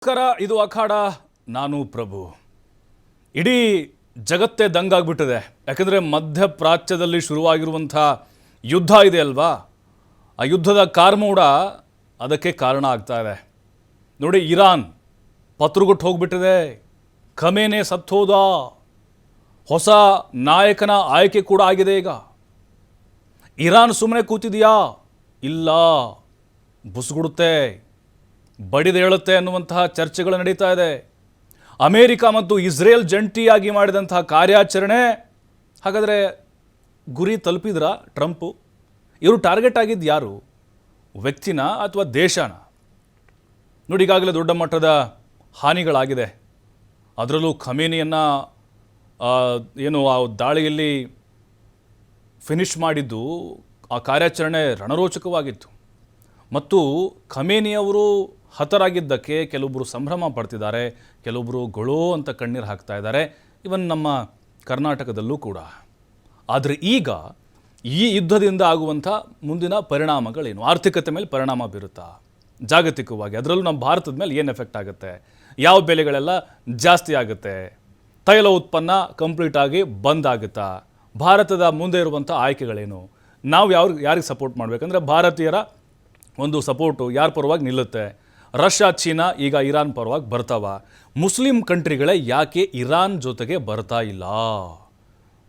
ನಮಸ್ಕಾರ, ಇದು ಅಖಾಡ. ನಾನು ಪ್ರಭು. ಇಡೀ ಜಗತ್ತೇ ದಂಗಾಗ್ಬಿಟ್ಟಿದೆ. ಯಾಕಂದರೆ ಮಧ್ಯಪ್ರಾಚ್ಯದಲ್ಲಿ ಶುರುವಾಗಿರುವಂಥ ಯುದ್ಧ ಇದೆ ಅಲ್ವಾ, ಆ ಯುದ್ಧದ ಕಾರ್ಮೋಡ ಅದಕ್ಕೆ ಕಾರಣ ಆಗ್ತಾ ಇದೆ. ನೋಡಿ, ಇರಾನ್ ಪತ್ರುಗುಟ್ಟು ಹೋಗ್ಬಿಟ್ಟಿದೆ. ಖಮೇನೆ ಸತ್ತೋದ. ಹೊಸ ನಾಯಕನ ಆಯ್ಕೆ ಕೂಡ ಆಗಿದೆ. ಈಗ ಇರಾನ್ ಸುಮ್ಮನೆ ಕೂತಿದೆಯಾ? ಇಲ್ಲ, ಬುಸುಗುಡುತ್ತೆ, ಬಡಿದೇಳುತ್ತೆ ಅನ್ನುವಂತಹ ಚರ್ಚೆಗಳು ನಡೀತಾ ಇದೆ. ಅಮೇರಿಕ ಮತ್ತು ಇಸ್ರೇಲ್ ಜಂಟಿಯಾಗಿ ಮಾಡಿದಂತಹ ಕಾರ್ಯಾಚರಣೆ, ಹಾಗಾದರೆ ಗುರಿ ತಲುಪಿದ್ರ ಟ್ರಂಪು? ಇವರು ಟಾರ್ಗೆಟ್ ಆಗಿದ್ದು ಯಾರು? ವ್ಯಕ್ತಿನ ಅಥವಾ ದೇಶನ? ನೋಡಿ, ಈಗಾಗಲೇ ದೊಡ್ಡ ಮಟ್ಟದ ಹಾನಿಗಳಾಗಿದೆ. ಅದರಲ್ಲೂ ಖಮೇನಿಯನ್ನು ಏನು ಆ ದಾಳಿಯಲ್ಲಿ ಫಿನಿಶ್ ಮಾಡಿದ್ದು, ಆ ಕಾರ್ಯಾಚರಣೆ ರಣರೋಚಕವಾಗಿತ್ತು. ಮತ್ತು ಖಮೇನಿಯವರು ಹತರಾಗಿದ್ದಕ್ಕೆ ಕೆಲವೊಬ್ಬರು ಸಂಭ್ರಮ ಪಡ್ತಿದ್ದಾರೆ, ಕೆಲವೊಬ್ಬರು ಗೊಳೋ ಅಂತ ಕಣ್ಣೀರು ಹಾಕ್ತಾ ಇದ್ದಾರೆ, ಇವನ್ ನಮ್ಮ ಕರ್ನಾಟಕದಲ್ಲೂ ಕೂಡ. ಆದರೆ ಈಗ ಈ ಯುದ್ಧದಿಂದ ಆಗುವಂಥ ಮುಂದಿನ ಪರಿಣಾಮಗಳೇನು? ಆರ್ಥಿಕತೆ ಮೇಲೆ ಪರಿಣಾಮ ಬೀರುತ್ತಾ? ಜಾಗತಿಕವಾಗಿ ಅದರಲ್ಲೂ ನಮ್ಮ ಭಾರತದ ಮೇಲೆ ಏನು ಎಫೆಕ್ಟ್ ಆಗುತ್ತೆ? ಯಾವ ಬೆಲೆಗಳೆಲ್ಲ ಜಾಸ್ತಿ ಆಗುತ್ತೆ? ತೈಲ ಉತ್ಪನ್ನ ಕಂಪ್ಲೀಟಾಗಿ ಬಂದ್ ಆಗುತ್ತಾ? ಭಾರತದ ಮುಂದೆ ಇರುವಂಥ ಆಯ್ಕೆಗಳೇನು? ನಾವು ಯಾರಿಗೆ ಸಪೋರ್ಟ್ ಮಾಡಬೇಕಂದ್ರೆ ಭಾರತೀಯರ ಒಂದು ಸಪೋರ್ಟು ಯಾರ ಪರವಾಗಿ ನಿಲ್ಲುತ್ತೆ? ರಷ್ಯಾ, ಚೀನಾ ಈಗ ಇರಾನ್ ಪರವಾಗಿ ಬರ್ತಾವ. ಮುಸ್ಲಿಂ ಕಂಟ್ರಿಗಳೇ ಯಾಕೆ ಇರಾನ್ ಜೊತೆಗೆ ಬರ್ತಾ ಇಲ್ಲ?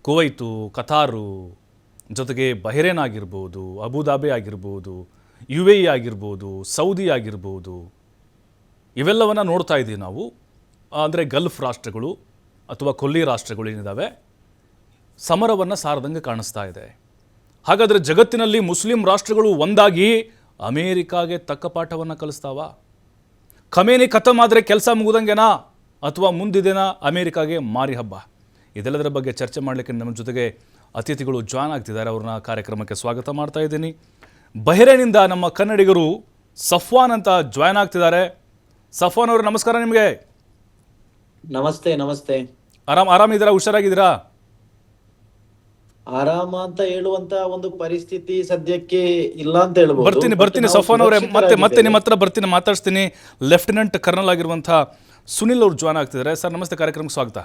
ಕುವೈತು, ಕತಾರು, ಜೊತೆಗೆ ಬಹರೇನ್ ಆಗಿರ್ಬೋದು, ಅಬುದಾಬಿ ಆಗಿರ್ಬೋದು, UAE ಆಗಿರ್ಬೋದು, ಸೌದಿ ಆಗಿರ್ಬೋದು, ಇವೆಲ್ಲವನ್ನು ನೋಡ್ತಾ ಇದ್ದೀವಿ ನಾವು. ಅಂದರೆ ಗಲ್ಫ್ ರಾಷ್ಟ್ರಗಳು ಅಥವಾ ಕೊಲ್ಲಿ ರಾಷ್ಟ್ರಗಳು ಏನಿದ್ದಾವೆ, ಸಮರವನ್ನು ಸಾರದಂಗೆ ಕಾಣಿಸ್ತಾ ಇದೆ. ಹಾಗಾದರೆ ಜಗತ್ತಿನಲ್ಲಿ ಮುಸ್ಲಿಂ ರಾಷ್ಟ್ರಗಳು ಒಂದಾಗಿ ಅಮೇರಿಕಾಗೆ ತಕ್ಕ ಪಾಠವನ್ನು ಕಲಿಸ್ತಾವ? ಖಮೇನಿ ಖತಮ್ ಆದರೆ ಕೆಲಸ ಮುಗಿದಂಗೆನಾ, ಅಥವಾ ಮುಂದಿದೆನಾ ಅಮೇರಿಕಾಗೆ ಮಾರಿ ಹಬ್ಬ? ಇದೆಲ್ಲದರ ಬಗ್ಗೆ ಚರ್ಚೆ ಮಾಡಲಿಕ್ಕೆ ನಮ್ಮ ಜೊತೆಗೆ ಅತಿಥಿಗಳು ಜಾಯ್ನ್ ಆಗ್ತಿದ್ದಾರೆ. ಅವ್ರನ್ನ ಕಾರ್ಯಕ್ರಮಕ್ಕೆ ಸ್ವಾಗತ ಮಾಡ್ತಾ ಇದ್ದೀನಿ. ಬಹರೇನಿಂದ ನಮ್ಮ ಕನ್ನಡಿಗರು ಸಫ್ವಾನ್ ಅಂತ ಜಾಯ್ನ್ ಆಗ್ತಿದ್ದಾರೆ. ಸಫ್ವಾನ್ ಅವರು, ನಮಸ್ಕಾರ ನಿಮಗೆ. ನಮಸ್ತೆ. ನಮಸ್ತೆ. ಆರಾಮಿದ್ದೀರಾ? ಹುಷಾರಾಗಿದ್ದೀರಾ? ಆರಾಮ ಅಂತ ಹೇಳುವಂತ ಒಂದು ಪರಿಸ್ಥಿತಿ ಸದ್ಯಕ್ಕೆ ಇಲ್ಲ ಅಂತ ಹೇಳ್ಬೋದು. ಬರ್ತೀನಿ ಸಫ್ವಾನ್ ಅವರೇ, ಮತ್ತೆ ನಿಮ್ಮ ಹತ್ರ ಬರ್ತೀನಿ, ಮಾತಾಡ್ತೀನಿ. ಲೆಫ್ಟಿನೆಂಟ್ ಕರ್ನಲ್ ಆಗಿರುವಂಥ ಸುನಿಲ್ ಅವರು ಜಾಯ್ನ್ ಆಗ್ತಿದ್ದಾರೆ. ಸರ್ ನಮಸ್ತೆ, ಕಾರ್ಯಕ್ರಮಕ್ಕೆ ಸ್ವಾಗತ.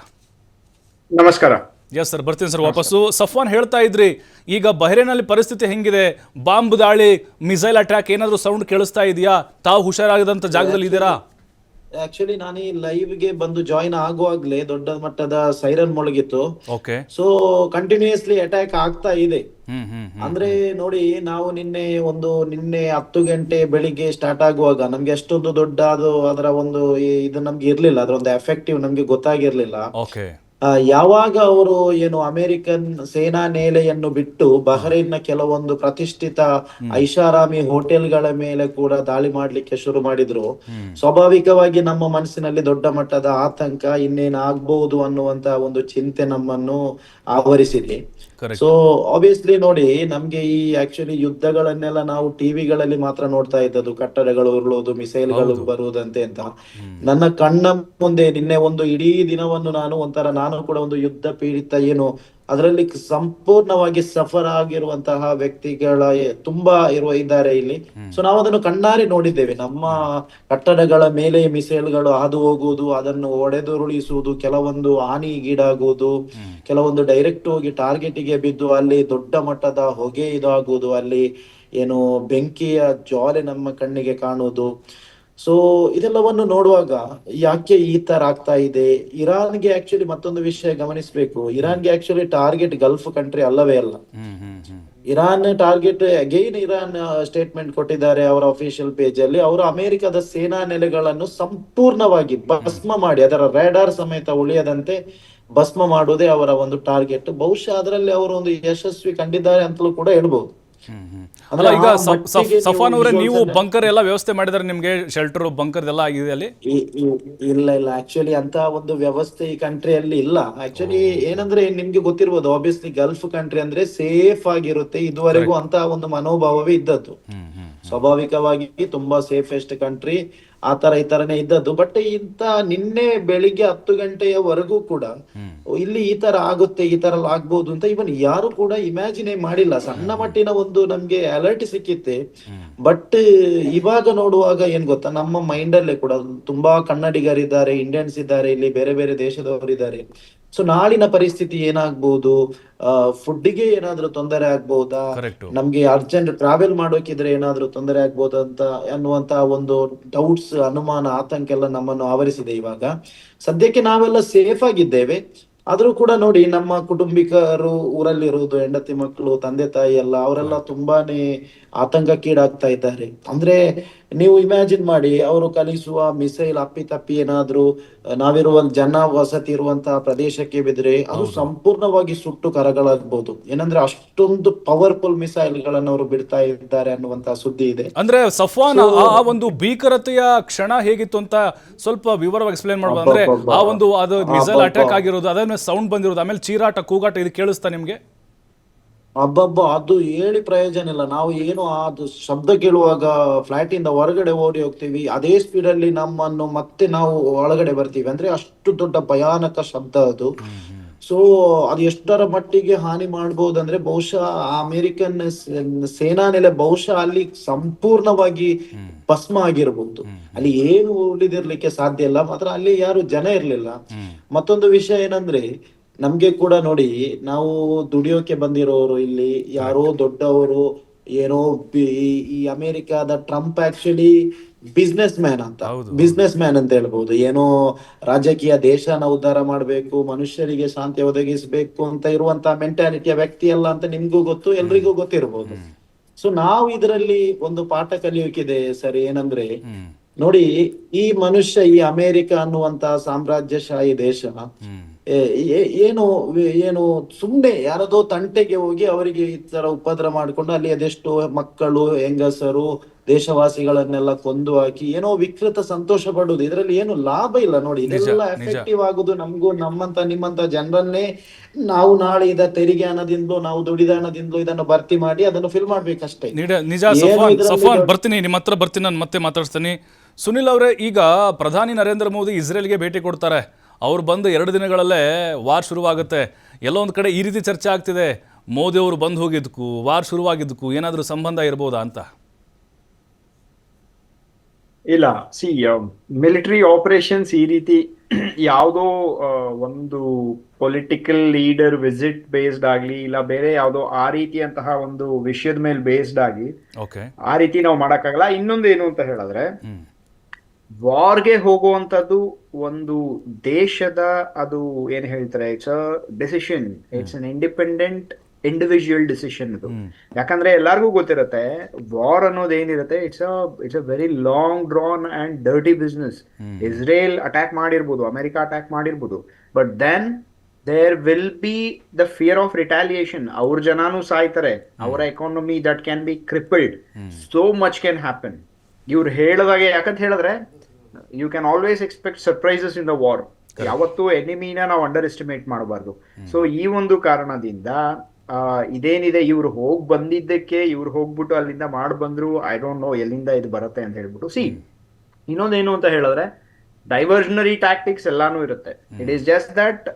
ನಮಸ್ಕಾರ. ಎಸ್ ಸರ್, ಬರ್ತೀನಿ ಸರ್ ವಾಪಸ್ಸು. ಸಫ್ವಾನ್ ಹೇಳ್ತಾ ಇದ್ರಿ, ಈಗ ಬಹರೇನಲ್ಲಿ ಪರಿಸ್ಥಿತಿ ಹೆಂಗಿದೆ? ಬಾಂಬ್ ದಾಳಿ, ಮಿಸೈಲ್ ಅಟ್ಯಾಕ್ ಏನಾದರೂ ಸೌಂಡ್ ಕೇಳಿಸ್ತಾ ಇದೆಯಾ? ತಾವು ಹುಷಾರಾಗದಂಥ ಜಾಗದಲ್ಲಿ ಇದ್ದೀರಾ? ಆಕ್ಚುಲಿ ನಾನು ಈ ಲೈವ್ ಗೆ ಬಂದು ಜಾಯಿನ್ ಆಗುವಾಗ್ಲೇ ದೊಡ್ಡ ಮಟ್ಟದ ಸೈರನ್ ಮೊಳಗಿತ್ತು. ಓಕೆ. ಸೊ ಕಂಟಿನ್ಯೂಸ್ಲಿ ಅಟ್ಯಾಕ್ ಆಗ್ತಾ ಇದೆ. ಅಂದ್ರೆ ನೋಡಿ, ನಾವು ನಿನ್ನೆ 10 ಗಂಟೆ ಬೆಳಿಗ್ಗೆ ಸ್ಟಾರ್ಟ್ ಆಗುವಾಗ ನಮ್ಗೆ ಅಷ್ಟೊಂದು ದೊಡ್ಡ ಅದರ ಒಂದು ಇದು ನಮ್ಗೆ ಇರ್ಲಿಲ್ಲ, ಅದರ ಒಂದು ಎಫೆಕ್ಟಿವ್ ನಮ್ಗೆ ಗೊತ್ತಾಗಿರ್ಲಿಲ್ಲ. ಓಕೆ. ಯಾವಾಗ ಅವರು ಏನು ಅಮೆರಿಕನ್ ಸೇನಾ ನೆಲೆಯನ್ನು ಬಿಟ್ಟು ಬಹ್ರೈನ್ ನ ಕೆಲವೊಂದು ಪ್ರತಿಷ್ಠಿತ ಐಷಾರಾಮಿ ಹೋಟೆಲ್ಗಳ ಮೇಲೆ ಕೂಡ ದಾಳಿ ಮಾಡ್ಲಿಕ್ಕೆ ಶುರು ಮಾಡಿದ್ರು, ಸ್ವಾಭಾವಿಕವಾಗಿ ನಮ್ಮ ಮನಸ್ಸಿನಲ್ಲಿ ದೊಡ್ಡ ಮಟ್ಟದ ಆತಂಕ, ಇನ್ನೇನ್ ಆಗ್ಬಹುದು ಅನ್ನುವಂತ ಒಂದು ಚಿಂತೆ ನಮ್ಮನ್ನು ಆವರಿಸಿದೆ. ಸೊ ಆಬ್ವಿಯಸ್ಲಿ ನೋಡಿ, ನಮ್ಗೆ ಈ ಆಕ್ಚುಲಿ ಯುದ್ಧಗಳನ್ನೆಲ್ಲ ನಾವು ಟಿವಿಗಳಲ್ಲಿ ಮಾತ್ರ ನೋಡ್ತಾ ಇದ್ದದ್ದು, ಕಟ್ಟಡಗಳು ಉರುಳೋದು, ಮಿಸೈಲ್ಗಳು ಬರುವುದಂತೆ ಅಂತ. ನನ್ನ ಕಣ್ಣ ಮುಂದೆ ನಿನ್ನೆ ಒಂದು ಇಡೀ ದಿನವನ್ನು ನಾನು ಕೂಡ ಒಂದು ಯುದ್ಧ ಪೀಡಿತ ಅದರಲ್ಲಿ ಸಂಪೂರ್ಣವಾಗಿ ಸಫರ್ ಆಗಿರುವಂತಹ ವ್ಯಕ್ತಿಗಳ ತುಂಬಾ ಇದ್ದಾರೆ ಇಲ್ಲಿ. ಸೊ ನಾವು ಅದನ್ನು ಕಣ್ಣಾರೆ ನೋಡಿದ್ದೇವೆ. ನಮ್ಮ ಕಟ್ಟಡಗಳ ಮೇಲೆ ಮಿಸೈಲ್ಗಳು ಹಾದು ಹೋಗುವುದು, ಅದನ್ನು ಒಡೆದುರುಳಿಸುವುದು, ಕೆಲವೊಂದು ಹಾನಿಗೀಡಾಗುವುದು, ಕೆಲವೊಂದು ಡೈರೆಕ್ಟ್ ಹೋಗಿ ಟಾರ್ಗೆಟ್ ಗೆ ಬಿದ್ದು ಅಲ್ಲಿ ದೊಡ್ಡ ಮಟ್ಟದ ಹೊಗೆ ಇದಾಗುವುದು, ಅಲ್ಲಿ ಬೆಂಕಿಯ ಜ್ವಾಲೆ ನಮ್ಮ ಕಣ್ಣಿಗೆ ಕಾಣುವುದು. ಸೊ ಇದೆಲ್ಲವನ್ನು ನೋಡುವಾಗ ಯಾಕೆ ಈ ತರ ಆಗ್ತಾ ಇದೆ? ಇರಾನ್ಗೆ ಆಕ್ಚುಲಿ ಮತ್ತೊಂದು ವಿಷಯ ಗಮನಿಸಬೇಕು. ಇರಾನ್ಗೆ ಆಕ್ಚುಲಿ ಟಾರ್ಗೆಟ್ ಗಲ್ಫ್ ಕಂಟ್ರಿ ಅಲ್ಲವೇ ಅಲ್ಲ. Iran target again Iran statement ಕೊಟ್ಟಿದ್ದಾರೆ ಅವರ ಅಫಿಷಿಯಲ್ ಪೇಜ್ ಅಲ್ಲಿ. ಅವರು ಅಮೆರಿಕದ ಸೇನಾ ನೆಲೆಗಳನ್ನು ಸಂಪೂರ್ಣವಾಗಿ ಭಸ್ಮ ಮಾಡಿ, ಅದರ ರೇಡಾರ್ ಸಮೇತ ಉಳಿಯದಂತೆ ಭಸ್ಮ ಮಾಡುವುದೇ ಅವರ ಒಂದು ಟಾರ್ಗೆಟ್. ಬಹುಶಃ ಅದರಲ್ಲಿ ಅವರು ಒಂದು ಯಶಸ್ವಿ ಕಂಡಿದ್ದಾರೆ ಅಂತಲೂ ಕೂಡ ಹೇಳ್ಬಹುದು. ಅಲ್ಲ, ಈಗ ಸಫಾನ್ ಅವರೇ, ನೀವು ಬಂಕರ್ ಎಲ್ಲ ವ್ಯವಸ್ಥೆ ಮಾಡಿದಾರೆ ನಿಮ್ಗೆ? ಶೆಲ್ಟರ್, ಬಂಕರ್ ಎಲ್ಲ ಆಗಿದೆ ಅಲ್ಲಿ? ಇಲ್ಲ ಆಕ್ಚುಲಿ ಅಂತ ಒಂದು ವ್ಯವಸ್ಥೆ ಈ ಕಂಟ್ರಿಯಲ್ಲಿ ಇಲ್ಲ. ಆಕ್ಚುಲಿ ಏನಂದ್ರೆ ನಿಮ್ಗೆ ಗೊತ್ತಿರ್ಬೋದು, ಆಬ್ವಿಯಸ್ಲಿ ಗಲ್ಫ್ ಕಂಟ್ರಿ ಅಂದ್ರೆ ಸೇಫ್ ಆಗಿರುತ್ತೆ, ಇದುವರೆಗೂ ಅಂತ ಒಂದು ಮನೋಭಾವವೇ ಇದ್ದದ್ದು. ಸ್ವಾಭಾವಿಕವಾಗಿ ತುಂಬಾ ಸೇಫೆಸ್ಟ್ ಕಂಟ್ರಿ, ಈ ತರನೇ ಇದ್ದದ್ದು. ಬಟ್ ನಿನ್ನೆ ಬೆಳಿಗ್ಗೆ 10 ಗಂಟೆಯವರೆಗೂ ಕೂಡ ಇಲ್ಲಿ ಈ ತರ ಆಗುತ್ತೆ, ಈ ತರ ಆಗ್ಬೋದು ಅಂತ ಇವನ್ ಯಾರು ಕೂಡ ಇಮ್ಯಾಜಿನೇ ಮಾಡಿಲ್ಲ. ಸಣ್ಣ ಮಟ್ಟಿನ ಒಂದು ನಮ್ಗೆ ಅಲರ್ಟ್ ಸಿಕ್ಕಿತ್ತೆ. ಬಟ್ ಇವಾಗ ನೋಡುವಾಗ ಏನ್ ಗೊತ್ತಾ, ನಮ್ಮ ಮೈಂಡ್ ಅಲ್ಲೇ ಕೂಡ ತುಂಬಾ ಕನ್ನಡಿಗರಿದ್ದಾರೆ, ಇಂಡಿಯನ್ಸ್ ಇದ್ದಾರೆ, ಇಲ್ಲಿ ಬೇರೆ ಬೇರೆ ದೇಶದವರಿದ್ದಾರೆ. ಸೊ ನಾಳಿನ ಪರಿಸ್ಥಿತಿ ಏನಾಗ್ಬಹುದು, ಫುಡ್ಡಿಗೆ ಏನಾದ್ರೂ ತೊಂದರೆ ಆಗ್ಬಹುದಾ, ಕರೆಕ್ಟ್. ನಮ್ಗೆ ಅರ್ಜೆಂಟ್ ಟ್ರಾವೆಲ್ ಮಾಡೋಕಿದ್ರೆ ಏನಾದ್ರೂ ತೊಂದರೆ ಆಗ್ಬೋದು ಅಂತ ಅನ್ನುವಂತ ಒಂದು ಡೌಟ್ಸ್, ಅನುಮಾನ, ಆತಂಕ ಎಲ್ಲ ನಮ್ಮನ್ನು ಆವರಿಸಿದೆ. ಇವಾಗ ಸದ್ಯಕ್ಕೆ ನಾವೆಲ್ಲ ಸೇಫ್ ಆಗಿದ್ದೇವೆ. ಆದ್ರೂ ಕೂಡ ನೋಡಿ, ನಮ್ಮ ಕುಟುಂಬಿಕರು ಊರಲ್ಲಿರುವುದು, ಹೆಂಡತಿ ಮಕ್ಕಳು, ತಂದೆ ತಾಯಿ ಎಲ್ಲ, ಅವರೆಲ್ಲ ತುಂಬಾನೇ ಆತಂಕಕ್ಕೀಡಾಗ್ತಾ ಇದ್ದಾರೆ. ಅಂದ್ರೆ ನೀವು ಇಮ್ಯಾಜಿನ್ ಮಾಡಿ, ಅವರು ಕಲಿಸುವ ಮಿಸೈಲ್ ಅಪ್ಪಿತಪ್ಪಿ ಏನಾದ್ರೂ ನಾವಿರುವ ಜನ ವಸತಿ ಇರುವಂತಹ ಪ್ರದೇಶಕ್ಕೆ ಬಿದ್ರೆ ಅದು ಸಂಪೂರ್ಣವಾಗಿ ಸುಟ್ಟು ಕರಗಳಾಗ್ಬೋದು. ಏನಂದ್ರೆ ಅಷ್ಟೊಂದು ಪವರ್ಫುಲ್ ಮಿಸೈಲ್ ಗಳನ್ನ ಅವರು ಬಿಡ್ತಾ ಇದ್ದಾರೆ ಅನ್ನುವಂತಹ ಸುದ್ದಿ ಇದೆ. ಅಂದ್ರೆ ಸಫ್ವಾನ್, ಆ ಒಂದು ಭೀಕರತೆಯ ಕ್ಷಣ ಹೇಗಿತ್ತು ಅಂತ ಸ್ವಲ್ಪ ವಿವರವಾಗಿ ಎಕ್ಸ್ಪ್ಲೇನ್ ಮಾಡ್ಬೋದು. ಅಂದ್ರೆ ಆ ಒಂದು ಅದು ಮಿಸೈಲ್ ಅಟ್ಯಾಕ್ ಆಗಿರೋದು, ಅದಾದ್ಮೇಲೆ ಸೌಂಡ್ ಬಂದಿರೋದು, ಆಮೇಲೆ ಚೀರಾಟ ಕೂಗಾಟ ಇದು ಕೇಳಿಸ್ತಾ ನಿಮ್ಗೆ? ಹಬ್ಬಬ್ಬ, ಅದು ಹೇಳಿ ಪ್ರಯೋಜನ ಇಲ್ಲ. ನಾವು ಏನು ಅದು ಶಬ್ದ ಕೇಳುವಾಗ ಫ್ಲಾಟ್ ಇಂದ ಹೊರಗಡೆ ಓಡಿ ಹೋಗ್ತೀವಿ, ಅದೇ ಸ್ಪೀಡ್ ಅಲ್ಲಿ ನಮ್ಮನ್ನು ಮತ್ತೆ ನಾವು ಒಳಗಡೆ ಬರ್ತೀವಿ. ಅಂದ್ರೆ ಅಷ್ಟು ದೊಡ್ಡ ಭಯಾನಕ ಶಬ್ದ ಅದು. ಸೊ ಅದು ಎಷ್ಟರ ಮಟ್ಟಿಗೆ ಹಾನಿ ಮಾಡ್ಬೋದಂದ್ರೆ, ಬಹುಶಃ ಆ ಅಮೆರಿಕನ್ ಸೇನಾ ನೆಲೆ ಬಹುಶಃ ಅಲ್ಲಿ ಸಂಪೂರ್ಣವಾಗಿ ಭಸ್ಮ ಆಗಿರ್ಬಹುದು. ಅಲ್ಲಿ ಏನು ಉಳಿದಿರ್ಲಿಕ್ಕೆ ಸಾಧ್ಯ ಇಲ್ಲ. ಮಾತ್ರ ಅಲ್ಲಿ ಯಾರು ಜನ ಇರ್ಲಿಲ್ಲ. ಮತ್ತೊಂದು ವಿಷಯ ಏನಂದ್ರೆ, ನಮ್ಗೆ ಕೂಡ ನೋಡಿ, ನಾವು ದುಡಿಯೋಕೆ ಬಂದಿರೋರು ಇಲ್ಲಿ, ಯಾರೋ ದೊಡ್ಡವರು ಏನೋ ಈ ಅಮೆರಿಕಾದ ಟ್ರಂಪ್ ಆಕ್ಚುಲಿ ಬಿಸ್ನೆಸ್ ಮ್ಯಾನ್ ಅಂತ ಹೇಳ್ಬಹುದು. ಏನೋ ರಾಜಕೀಯ ದೇಶನ ಉದ್ಧಾರ ಮಾಡ್ಬೇಕು, ಮನುಷ್ಯರಿಗೆ ಶಾಂತಿ ಒದಗಿಸ್ಬೇಕು ಅಂತ ಇರುವಂತಹ ಮೆಂಟಾಲಿಟಿಯ ವ್ಯಕ್ತಿ ಅಲ್ಲ ಅಂತ ನಿಮ್ಗೂ ಗೊತ್ತು, ಎಲ್ರಿಗೂ ಗೊತ್ತಿರ್ಬೋದು. ಸೊ ನಾವು ಇದರಲ್ಲಿ ಒಂದು ಪಾಠ ಕಲಿಯೋಕಿದೆ ಸರ್. ಏನಂದ್ರೆ ನೋಡಿ, ಈ ಮನುಷ್ಯ, ಈ ಅಮೆರಿಕ ಅನ್ನುವಂತಹ ಸಾಮ್ರಾಜ್ಯಶಾಹಿ ದೇಶ ಏನು ಸುಮ್ನೆ ಯಾರದೋ ತಂಟೆಗೆ ಹೋಗಿ ಅವರಿಗೆ ಈ ತರ ಉಪದ್ರ ಮಾಡಿಕೊಂಡು ಅಲ್ಲಿ ಅದೆಷ್ಟು ಮಕ್ಕಳು, ಹೆಂಗಸರು, ದೇಶವಾಸಿಗಳನ್ನೆಲ್ಲ ಕೊಂದು ಹಾಕಿ ಏನೋ ವಿಕೃತ ಸಂತೋಷ ಪಡುದು, ಇದರಲ್ಲಿ ಏನು ಲಾಭ ಇಲ್ಲ. ನೋಡಿ, ಇದೆಲ್ಲ ಎಫೆಕ್ಟಿವ್ ಆಗುದು ನಮಗೂ, ನಿಮ್ಮಂತ ಜನರನ್ನೇ ನಾವು ನಾಳೆ ತೆರಿಗೆ ಹಣದಿಂದಲೂ, ನಾವು ದುಡಿದ ಹಣದಿಂದಲೂ ಇದನ್ನು ಭರ್ತಿ ಮಾಡಿ ಅದನ್ನು ಫಿಲ್ ಮಾಡ್ಬೇಕಷ್ಟೇ. ನಿಜ ಸಫ್ವಾನ್, ಬರ್ತೀನಿ ನಿಮ್ಮ ಹತ್ರ ಬರ್ತೀನಿ, ನಾನು ಮತ್ತೆ ಮಾತಾಡ್ತೀನಿ. ಸುನಿಲ್ ಅವರೇ, ಈಗ ಪ್ರಧಾನಿ ನರೇಂದ್ರ ಮೋದಿ ಇಸ್ರೇಲ್ಗೆ ಭೇಟಿ ಕೊಡ್ತಾರೆ. ಅವ್ರು ಬಂದು 2 ದಿನಗಳಲ್ಲೇ ವಾರ್ ಶುರುವಾಗುತ್ತೆ. ಎಲ್ಲೋ ಒಂದು ಕಡೆ ಈ ರೀತಿ ಚರ್ಚೆ ಆಗ್ತಿದೆ, ಮೋದಿ ಅವರು ಬಂದು ಹೋಗಿದ್ದಕ್ಕೂ ವಾರ್ ಶುರುವಾಗಿದ್ದಕ್ಕೂ ಏನಾದರೂ ಸಂಬಂಧ ಇರ್ಬೋದಾ ಅಂತ? ಇಲ್ಲ, ಮಿಲಿಟರಿ ಆಪರೇಷನ್ಸ್ ಈ ರೀತಿ ಯಾವುದೋ ಒಂದು ಪೊಲಿಟಿಕಲ್ ಲೀಡರ್ ವಿಸಿಟ್ ಬೇಸ್ಡ್ ಆಗ್ಲಿ, ಇಲ್ಲ ಬೇರೆ ಯಾವುದೋ ಆ ರೀತಿಯಂತಹ ಒಂದು ವಿಷಯದ ಮೇಲೆ ಬೇಸ್ಡ್ ಆಗಿ ಆ ರೀತಿ ನಾವು ಮಾಡಕ್ಕಾಗಲ್ಲ. ಇನ್ನೊಂದು ಏನು ಅಂತ ಹೇಳಿದ್ರೆ, ವಾರ್ಗೆ ಹೋಗುವಂತದ್ದು ಒಂದು ದೇಶದ, ಅದು ಏನ್ ಹೇಳ್ತಾರೆ, it's a decision, it's an independent individual decision ಇದು. ಯಾಕಂದ್ರೆ ಎಲ್ಲಾರ್ಗೂ ಗೊತ್ತಿರುತ್ತೆ, ವಾರ್ ಅನ್ನೋದು ಏನಿರುತ್ತೆ, it's a very long drawn and dirty business. Israel attack ಮಾಡಿರ್ಬೋದು, ಅಮೆರಿಕ ಅಟ್ಯಾಕ್ ಮಾಡಿರ್ಬೋದು, but then there will be the fear of retaliation. ಅವ್ರ ಜನಾನು ಸಾಯ್ತಾರೆ, ಅವರ economy that can be crippled, so much can happen. ಇವ್ರು ಹೇಳಿದಾಗೆ, ಯಾಕಂತ ಹೇಳಿದ್ರೆ you can always expect surprises in the war. ಯಾವತ್ತೂ ಎನಿಮಿನ ನಾವು ಅಂಡರ್ ಎಸ್ಟಿಮೇಟ್ ಮಾಡಬಾರ್ದು. ಸೊ ಈ ಒಂದು ಕಾರಣದಿಂದ ಇದೇನಿದೆ, ಇವ್ರು ಬಂದಿದ್ದಕ್ಕೆ ಇವ್ರು ಹೋಗ್ಬಿಟ್ಟು ಅಲ್ಲಿಂದ ಬಂದ್ರು, ಐ ಡೋಂಟ್ ನೋ ಎಲ್ಲಿಂದ ಇದು ಬರುತ್ತೆ ಅಂತ ಹೇಳ್ಬಿಟ್ಟು. ಇನ್ನೊಂದೇನು ಅಂತ ಹೇಳಿದ್ರೆ, ಡೈವರ್ಷನರಿ ಟ್ಯಾಕ್ಟಿಕ್ಸ್ ಎಲ್ಲಾನು ಇರುತ್ತೆ. ಇಟ್ ಈಸ್ ಜಸ್ಟ್ ದಟ್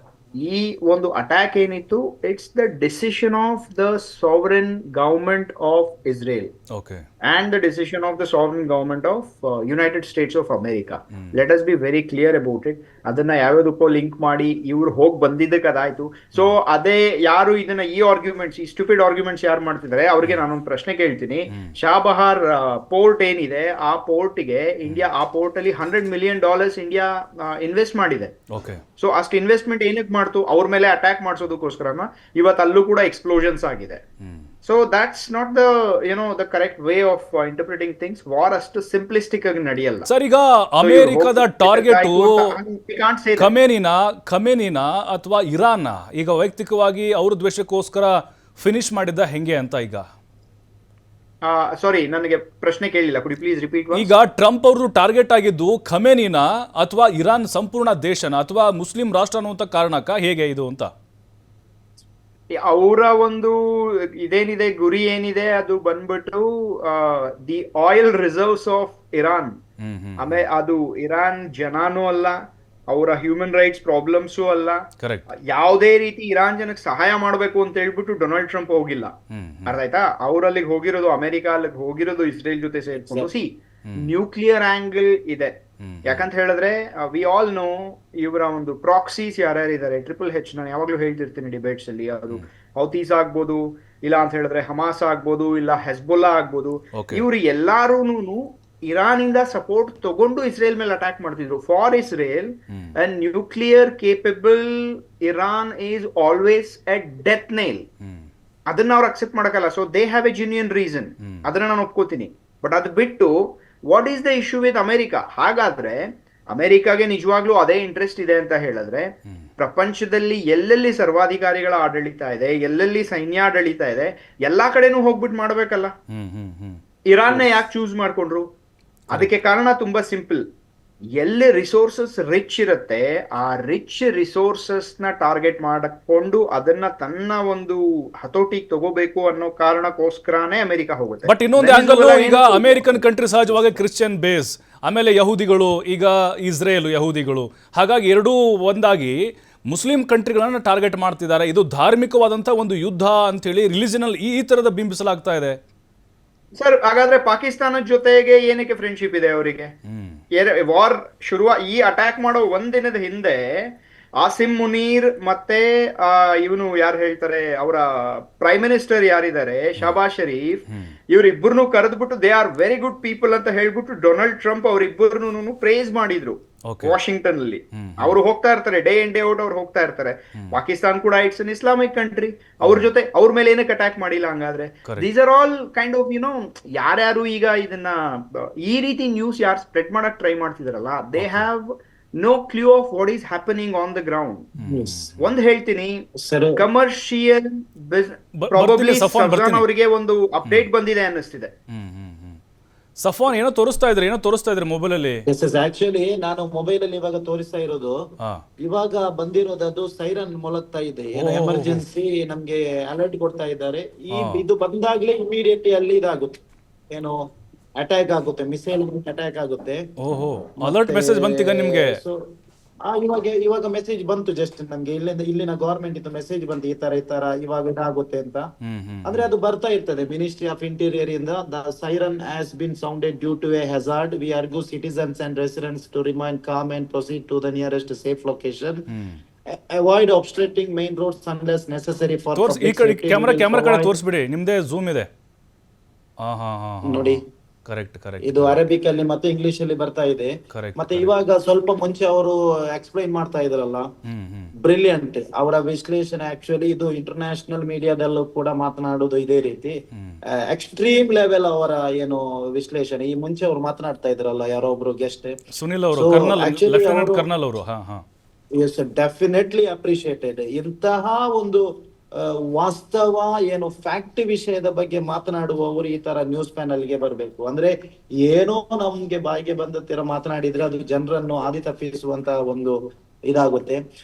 ಈ ಒಂದು ಅಟ್ಯಾಕ್ ಏನಿತ್ತು, it's the decision of the sovereign government of Israel and the decision of the sovereign government of United States of America. Let us be very clear about it. ಅದನ್ನ ಯಾವ್ಯಾವುದಕ್ಕೋ link ಮಾಡಿ ಇವ್ರು ಬಂದಿದ್ದಕ್ಕೆ ಅದಾಯ್ತು. So ಅದೇ ಯಾರು ಇದನ್ನ ಈ arguments, ಈ stupid arguments ಯಾರು ಮಾಡ್ತಿದ್ದಾರೆ, ಅವ್ರಿಗೆ ನಾನೊಂದು ಪ್ರಶ್ನೆ ಕೇಳ್ತೀನಿ. ಶಾಬಹಾರ್ ಪೋರ್ಟ್ ಏನಿದೆ, ಆ ಪೋರ್ಟ್ಗೆ ಇಂಡಿಯಾ, ಆ ಪೋರ್ಟ್ ಅಲ್ಲಿ $100 million ಇಂಡಿಯಾ ಇನ್ವೆಸ್ಟ್ ಮಾಡಿದೆ. ಸೊ ಅಷ್ಟು ಇನ್ವೆಸ್ಟ್ಮೆಂಟ್ ಏನಕ್ಕೆ ಮಾಡ್ತು? ಅವ್ರ ಮೇಲೆ ಅಟ್ಯಾಕ್ ಮಾಡಿಸೋದಕ್ಕೋಸ್ಕರನ ಇವತ್ತು ಅಲ್ಲೂ ಕೂಡ ಎಕ್ಸ್ಪ್ಲೋಷನ್ಸ್ ಆಗಿದೆ. So that's not the correct way of interpreting things. War ಅಷ್ಟು ಸಿಂಪ್ಲಿಸ್ಟಿಕ್ ಆಗಿ ನಡೆಯಲ್ಲ ಸರ್. ಈಗ ಅಮೆರಿಕದ ಟಾರ್ಗೆಟ್ ಖಮೇನಿನ ಅಥವಾ ಇರಾನ್ ಈಗ ವೈಯಕ್ತಿಕವಾಗಿ ಅವ್ರ ದ್ವೇಷಕ್ಕೋಸ್ಕರ ಫಿನಿಶ್ ಮಾಡಿದ್ದ ಹೆಂಗೆ ಅಂತ ಈಗ? ಸಾರಿ, ನನಗೆ ಪ್ರಶ್ನೆ ಕೇಳಿಲ್ಲ, ಕುಡ್ ಯು ಪ್ಲೀಸ್ ರಿಪೀಟ್? ಈಗ ಟ್ರಂಪ್ ಅವರು ಟಾರ್ಗೆಟ್ ಆಗಿದ್ದು ಖಮೇನಿನ ಅಥವಾ ಇರಾನ್ ಸಂಪೂರ್ಣ ದೇಶನ ಅಥವಾ ಮುಸ್ಲಿಂ ರಾಷ್ಟ್ರ ಅನ್ನುವಂಥ ಕಾರಣಕ್ಕ ಹೇಗೆ ಇದು ಅಂತ? ಅವರ ಒಂದು ಇದೇನಿದೆ ಗುರಿ ಏನಿದೆ ಅದು ಬಂದ್ಬಿಟ್ಟು the oil reserves of Iran. ಆಮೇಲೆ ಅದು ಇರಾನ್ ಜನಾನೂ ಅಲ್ಲ, ಅವರ ಹ್ಯೂಮನ್ ರೈಟ್ಸ್ ಪ್ರಾಬ್ಲಮ್ಸು ಅಲ್ಲ, ಕರೆಕ್ಟ್. ಯಾವುದೇ ರೀತಿ ಇರಾನ್ ಜನಕ್ಕೆ ಸಹಾಯ ಮಾಡಬೇಕು ಅಂತ ಹೇಳ್ಬಿಟ್ಟು ಡೊನಾಲ್ಡ್ ಟ್ರಂಪ್ ಹೋಗಿಲ್ಲ. ಅರ್ಥ ಆಯ್ತಾ? ಅವ್ರಲ್ಲಿಗೆ ಹೋಗಿರೋದು, ಅಮೆರಿಕ ಅಲ್ಲಿಗೆ ಹೋಗಿರೋದು ಇಸ್ರೇಲ್ ಜೊತೆ ಸೇರ್ಕೊಂಡು ನ್ಯೂಕ್ಲಿಯರ್ ಆಂಗಲ್ ಇದೆ. ಯಾಕಂತ ಹೇಳಿದ್ರೆ ವಿ ಆಲ್ ನೋ ಇವರ ಒಂದು ಪ್ರಾಕ್ಸೀಸ್ ಯಾರ್ಯಾರಿದ್ದಾರೆ. HHH ನಾನು ಯಾವಾಗ್ಲೂ ಹೇಳ್ತಿರ್ತೀನಿ ಡಿಬೇಟ್ಸ್ ಅಲ್ಲಿ, ಅದು ಹೌತೀಸ್ ಆಗ್ಬೋದು, ಇಲ್ಲ ಅಂತ ಹೇಳಿದ್ರೆ ಹಮಾಸ್ ಆಗ್ಬೋದು, ಇಲ್ಲ ಹೆಸ್ಬೊಲ್ಲಾ ಆಗ್ಬೋದು. ಇವ್ರು ಎಲ್ಲಾರೂನು ಇರಾನ್ ಇಂದ ಸಪೋರ್ಟ್ ತಗೊಂಡು ಇಸ್ರೇಲ್ ಮೇಲೆ ಅಟ್ಯಾಕ್ ಮಾಡ್ತಿದ್ರು. For Israel and nuclear capable Iran is always a death nail. ಅದನ್ನ ಅವ್ರು ಅಕ್ಸೆಪ್ಟ್ ಮಾಡಕ್ಕಲ್ಲ. So they have a genuine reason, ಅದನ್ನ ನಾನು ಒಪ್ಕೋತೀನಿ. ಬಟ್ ಅದು ಬಿಟ್ಟು what is the issue with America? ಹಾಗಾದ್ರೆ ಅಮೆರಿಕಾಗೆ ನಿಜವಾಗ್ಲೂ ಅದೇ ಇಂಟ್ರೆಸ್ಟ್ ಇದೆ ಅಂತ ಹೇಳಿದ್ರೆ, ಪ್ರಪಂಚದಲ್ಲಿ ಎಲ್ಲೆಲ್ಲಿ ಸರ್ವಾಧಿಕಾರಿಗಳ ಆಡಳಿತ ಇದೆ, ಎಲ್ಲೆಲ್ಲಿ ಸೈನ್ಯಾಡಳಿತ ಇದೆ, ಎಲ್ಲಾ ಕಡೆನೂ ಹೋಗ್ಬಿಟ್ಟು ಮಾಡ್ಬೇಕಲ್ಲ. ಇರಾನ್ನ ಯಾಕೆ ಚೂಸ್ ಮಾಡ್ಕೊಂಡ್ರು? ಅದಕ್ಕೆ ಕಾರಣ ತುಂಬಾ ಸಿಂಪಲ್. ಎಲ್ಲಿ ರಿಸೋರ್ಸಸ್ ರಿಚ್ ಇರುತ್ತೆ, ಆ ರಿಚ್ ರಿಸೋರ್ಸಸ್ ನ ಟಾರ್ಗೆಟ್ ಮಾಡಿಕೊಂಡು ಅದನ್ನ ತನ್ನ ಒಂದು ಹತೋಟಿಗೆ ತಗೋಬೇಕು ಅನ್ನೋ ಕಾರಣಕ್ಕೋಸ್ಕರನೇ ಅಮೆರಿಕ ಹೋಗುತ್ತೆ. ಬಟ್ ಇನ್ನೊಂದು ಆಂಗಲ್, ಈಗ ಅಮೆರಿಕನ್ ಕಂಟ್ರಿ ಸಹಜವಾಗಿ ಕ್ರಿಶ್ಚಿಯನ್ ಬೇಸ್, ಆಮೇಲೆ ಯಹೂದಿಗಳು, ಈಗ ಇಸ್ರೇಲ್ ಯಹೂದಿಗಳು, ಹಾಗಾಗಿ ಎರಡೂ ಒಂದಾಗಿ ಮುಸ್ಲಿಂ ಕಂಟ್ರಿಗಳನ್ನ ಟಾರ್ಗೆಟ್ ಮಾಡ್ತಿದ್ದಾರೆ. ಇದು ಧಾರ್ಮಿಕವಾದಂಥ ಒಂದು ಯುದ್ಧ ಅಂತೇಳಿ ರಿಲಿಜನಲ್ ಈ ಥರದ ಬಿಂಬಿಸಲಾಗ್ತಾ ಇದೆ. ಸರ್, ಹಾಗಾದ್ರೆ ಪಾಕಿಸ್ತಾನದ ಜೊತೆಗೆ ಏನಕ್ಕೆ ಫ್ರೆಂಡ್ಶಿಪ್ ಇದೆ ಅವರಿಗೆ? ವಾರ್ ಈ ಅಟ್ಯಾಕ್ ಮಾಡೋ ಒಂದಿನದ ಹಿಂದೆ ಆಸಿಮ್ ಮುನೀರ್ ಮತ್ತೆ ಇವನು ಯಾರು ಹೇಳ್ತಾರೆ, ಅವರ ಪ್ರೈಮ್ ಮಿನಿಸ್ಟರ್ ಯಾರಿದ್ದಾರೆ, ಶಹಬಾಜ್ ಶರೀಫ್, ಇವರಿಬ್ಬರನ್ನು ಕರೆದ್ಬಿಟ್ಟು they are very good people ಅಂತ ಹೇಳ್ಬಿಟ್ಟು ಡೊನಾಲ್ಡ್ ಟ್ರಂಪ್ ಅವರಿಬ್ಬರನ್ನು ಪ್ರೇಸ್ ಮಾಡಿದ್ರು ವಾಷಿಂಗ್ಟನ್ ಅಲ್ಲಿ. ಅವರು ಹೋಗ್ತಾ ಇರ್ತಾರೆ, ಡೇ ಇನ್ ಡೇ ಔಟ್ ಅವ್ರು ಹೋಗ್ತಾ ಇರ್ತಾರೆ. ಪಾಕಿಸ್ತಾನ್ ಕೂಡ ಇಟ್ಸ್ ಅನ್ ಇಸ್ಲಾಮಿಕ್ ಕಂಟ್ರಿ. ಅವ್ರ ಜೊತೆ ಅವ್ರ ಮೇಲೆ ಏನಕ್ಕೆ ಅಟ್ಯಾಕ್ ಮಾಡಿಲ್ಲ? ಹಂಗಾದ್ರೆ these are all kind of ಯಾರ್ಯಾರು ಈಗ ಇದನ್ನ ಈ ರೀತಿ ನ್ಯೂಸ್ ಯಾರು ಸ್ಪ್ರೆಡ್ ಮಾಡಕ್ ಟ್ರೈ ಮಾಡ್ತಿದಾರಲ್ಲ, they have no clue of what is happening on the ground. ಒಂದ್ ಹೇಳ್ತೀನಿ, ಕಮರ್ಷಿಯಲ್ ಪ್ರಾಬಬ್ಲಿ ಸಫಾನ್ ಅವರಿಗೆ ಒಂದು ಅಪ್ಡೇಟ್ ಬಂದಿದೆ ಅನ್ನಿಸ್ತಿದೆ. ಸಫಾನ್ ಏನೋ ತೋರಿಸ್ತಾ ಇದ್ರೆ ಮೊಬೈಲ್ ಅಲ್ಲಿ. ಆಕ್ಚುಲಿ ನಾನು ಮೊಬೈಲ್ ಅಲ್ಲಿ ಇವಾಗ ತೋರಿಸ್ತಾ ಇರೋದು, ಇವಾಗ ಬಂದಿರೋದು ಅದು ಸೈರನ್ ಮೊಳಗ್ತಾ ಇದೆ, ಏನೋ ಎಮರ್ಜೆನ್ಸಿ ನಮ್ಗೆ ಅಲರ್ಟ್ ಕೊಡ್ತಾ ಇದ್ದಾರೆ. ಇದು ಬಂದಾಗ್ಲೇ ಇಮಿಡಿಯೇಟ್ಲಿ ಅಲ್ಲಿ ಇದಾಗುತ್ತೆ, ಏನೋ ಅಟ್ಯಾಕ್ ಆಗುತ್ತೆ, ಮಿಸೈಲ್ ಅಟ್ಯಾಕ್ ಆಗುತ್ತೆ. ಅಲರ್ಟ್ ಮೆಸೇಜ್ ಬಂತೀಗ ನಿಮ್ಗೆ? ಇವಾಗ ಮೆಸೇಜ್ ಬಂತು ಜಸ್ಟ್ ನಮ್ಗೆ, ಇಲ್ಲಿನ ಗವರ್ಮೆಂಟ್ ಇಂದ ಮೆಸೇಜ್ ಬಂತು, ಈ ತರ ಇವಾಗ ಇದಾಗುತ್ತೆ ಅಂತ. ಅಂದ್ರೆ ಅದು ಬರ್ತಾ ಇರ್ತದೆ ಮಿನಿಸ್ಟ್ರಿ ಆಫ್ ಇಂಟೀರಿಯರ್ ಇಂದ. The siren has been sounded due to a hazard. We argue citizens and residents to remain calm and proceed to the nearest safe location. Avoid obstructing main roads unless necessary for. ಈ ಕಡೆ camera ಕಡೆ ತೋರಿಸ್ಬಿಡಿ, ನಿಮ್ದೇ zoom ಇದೆ ನೋಡಿ. Correct. ಇದು Arabic ಅಲ್ಲಿ ಮತ್ತೆ English ಅಲ್ಲಿ ಬರ್ತಾ ಇದೆ. ಮತ್ತೆ ಇವಾಗ ಸ್ವಲ್ಪ ಮುಂಚೆ ಅವರು ಎಕ್ಸ್ಪ್ಲೈನ್ ಮಾಡ್ತಾ ಇದ್ರಲ್ಲ, ಬ್ರಿಲಿಯಂಟ್ ಅವರ ವಿಶ್ಲೇಷಣೆ. ಆಕ್ಚುಲಿ ಇದು ಇಂಟರ್ನ್ಯಾಷನಲ್ ಮೀಡಿಯಾದಲ್ಲೂ ಕೂಡ ಮಾತನಾಡೋದು ಇದೇ ರೀತಿ, ಎಕ್ಸ್ಟ್ರೀಮ್ ಲೆವೆಲ್ ಅವರ ಏನು ವಿಶ್ಲೇಷಣೆ. ಈ ಮುಂಚೆ ಅವ್ರು ಮಾತನಾಡ್ತಾ ಇದ್ರಲ್ಲ, ಯಾರೋ ಒಬ್ರು ಗೆಸ್ಟ್, ಸುನಿಲ್ ಅವರು, ಕರ್ನಲ್ ಅವರು. Definitely appreciated. ಇಂತಹ ಒಂದು ವಾಸ್ತವ ಏನು ಫ್ಯಾಕ್ಟ್ ವಿಷಯದ ಬಗ್ಗೆ ಮಾತನಾಡುವವರು ಈ ತರ ನ್ಯೂಸ್ ಪ್ಯಾನಲ್ ಗೆ ಬರಬೇಕು. ಅಂದ್ರೆ ಏನೋ ನಮ್ಗೆ ಬಾಯಿಗೆ ಬಂದ ತರ ಮಾತನಾಡಿದ್ರೆ ಅದು ಜನರನ್ನು ಹಾದಿ ತಪ್ಪಿಸುವಂತ ಒಂದು ಇದಾಗುತ್ತೆ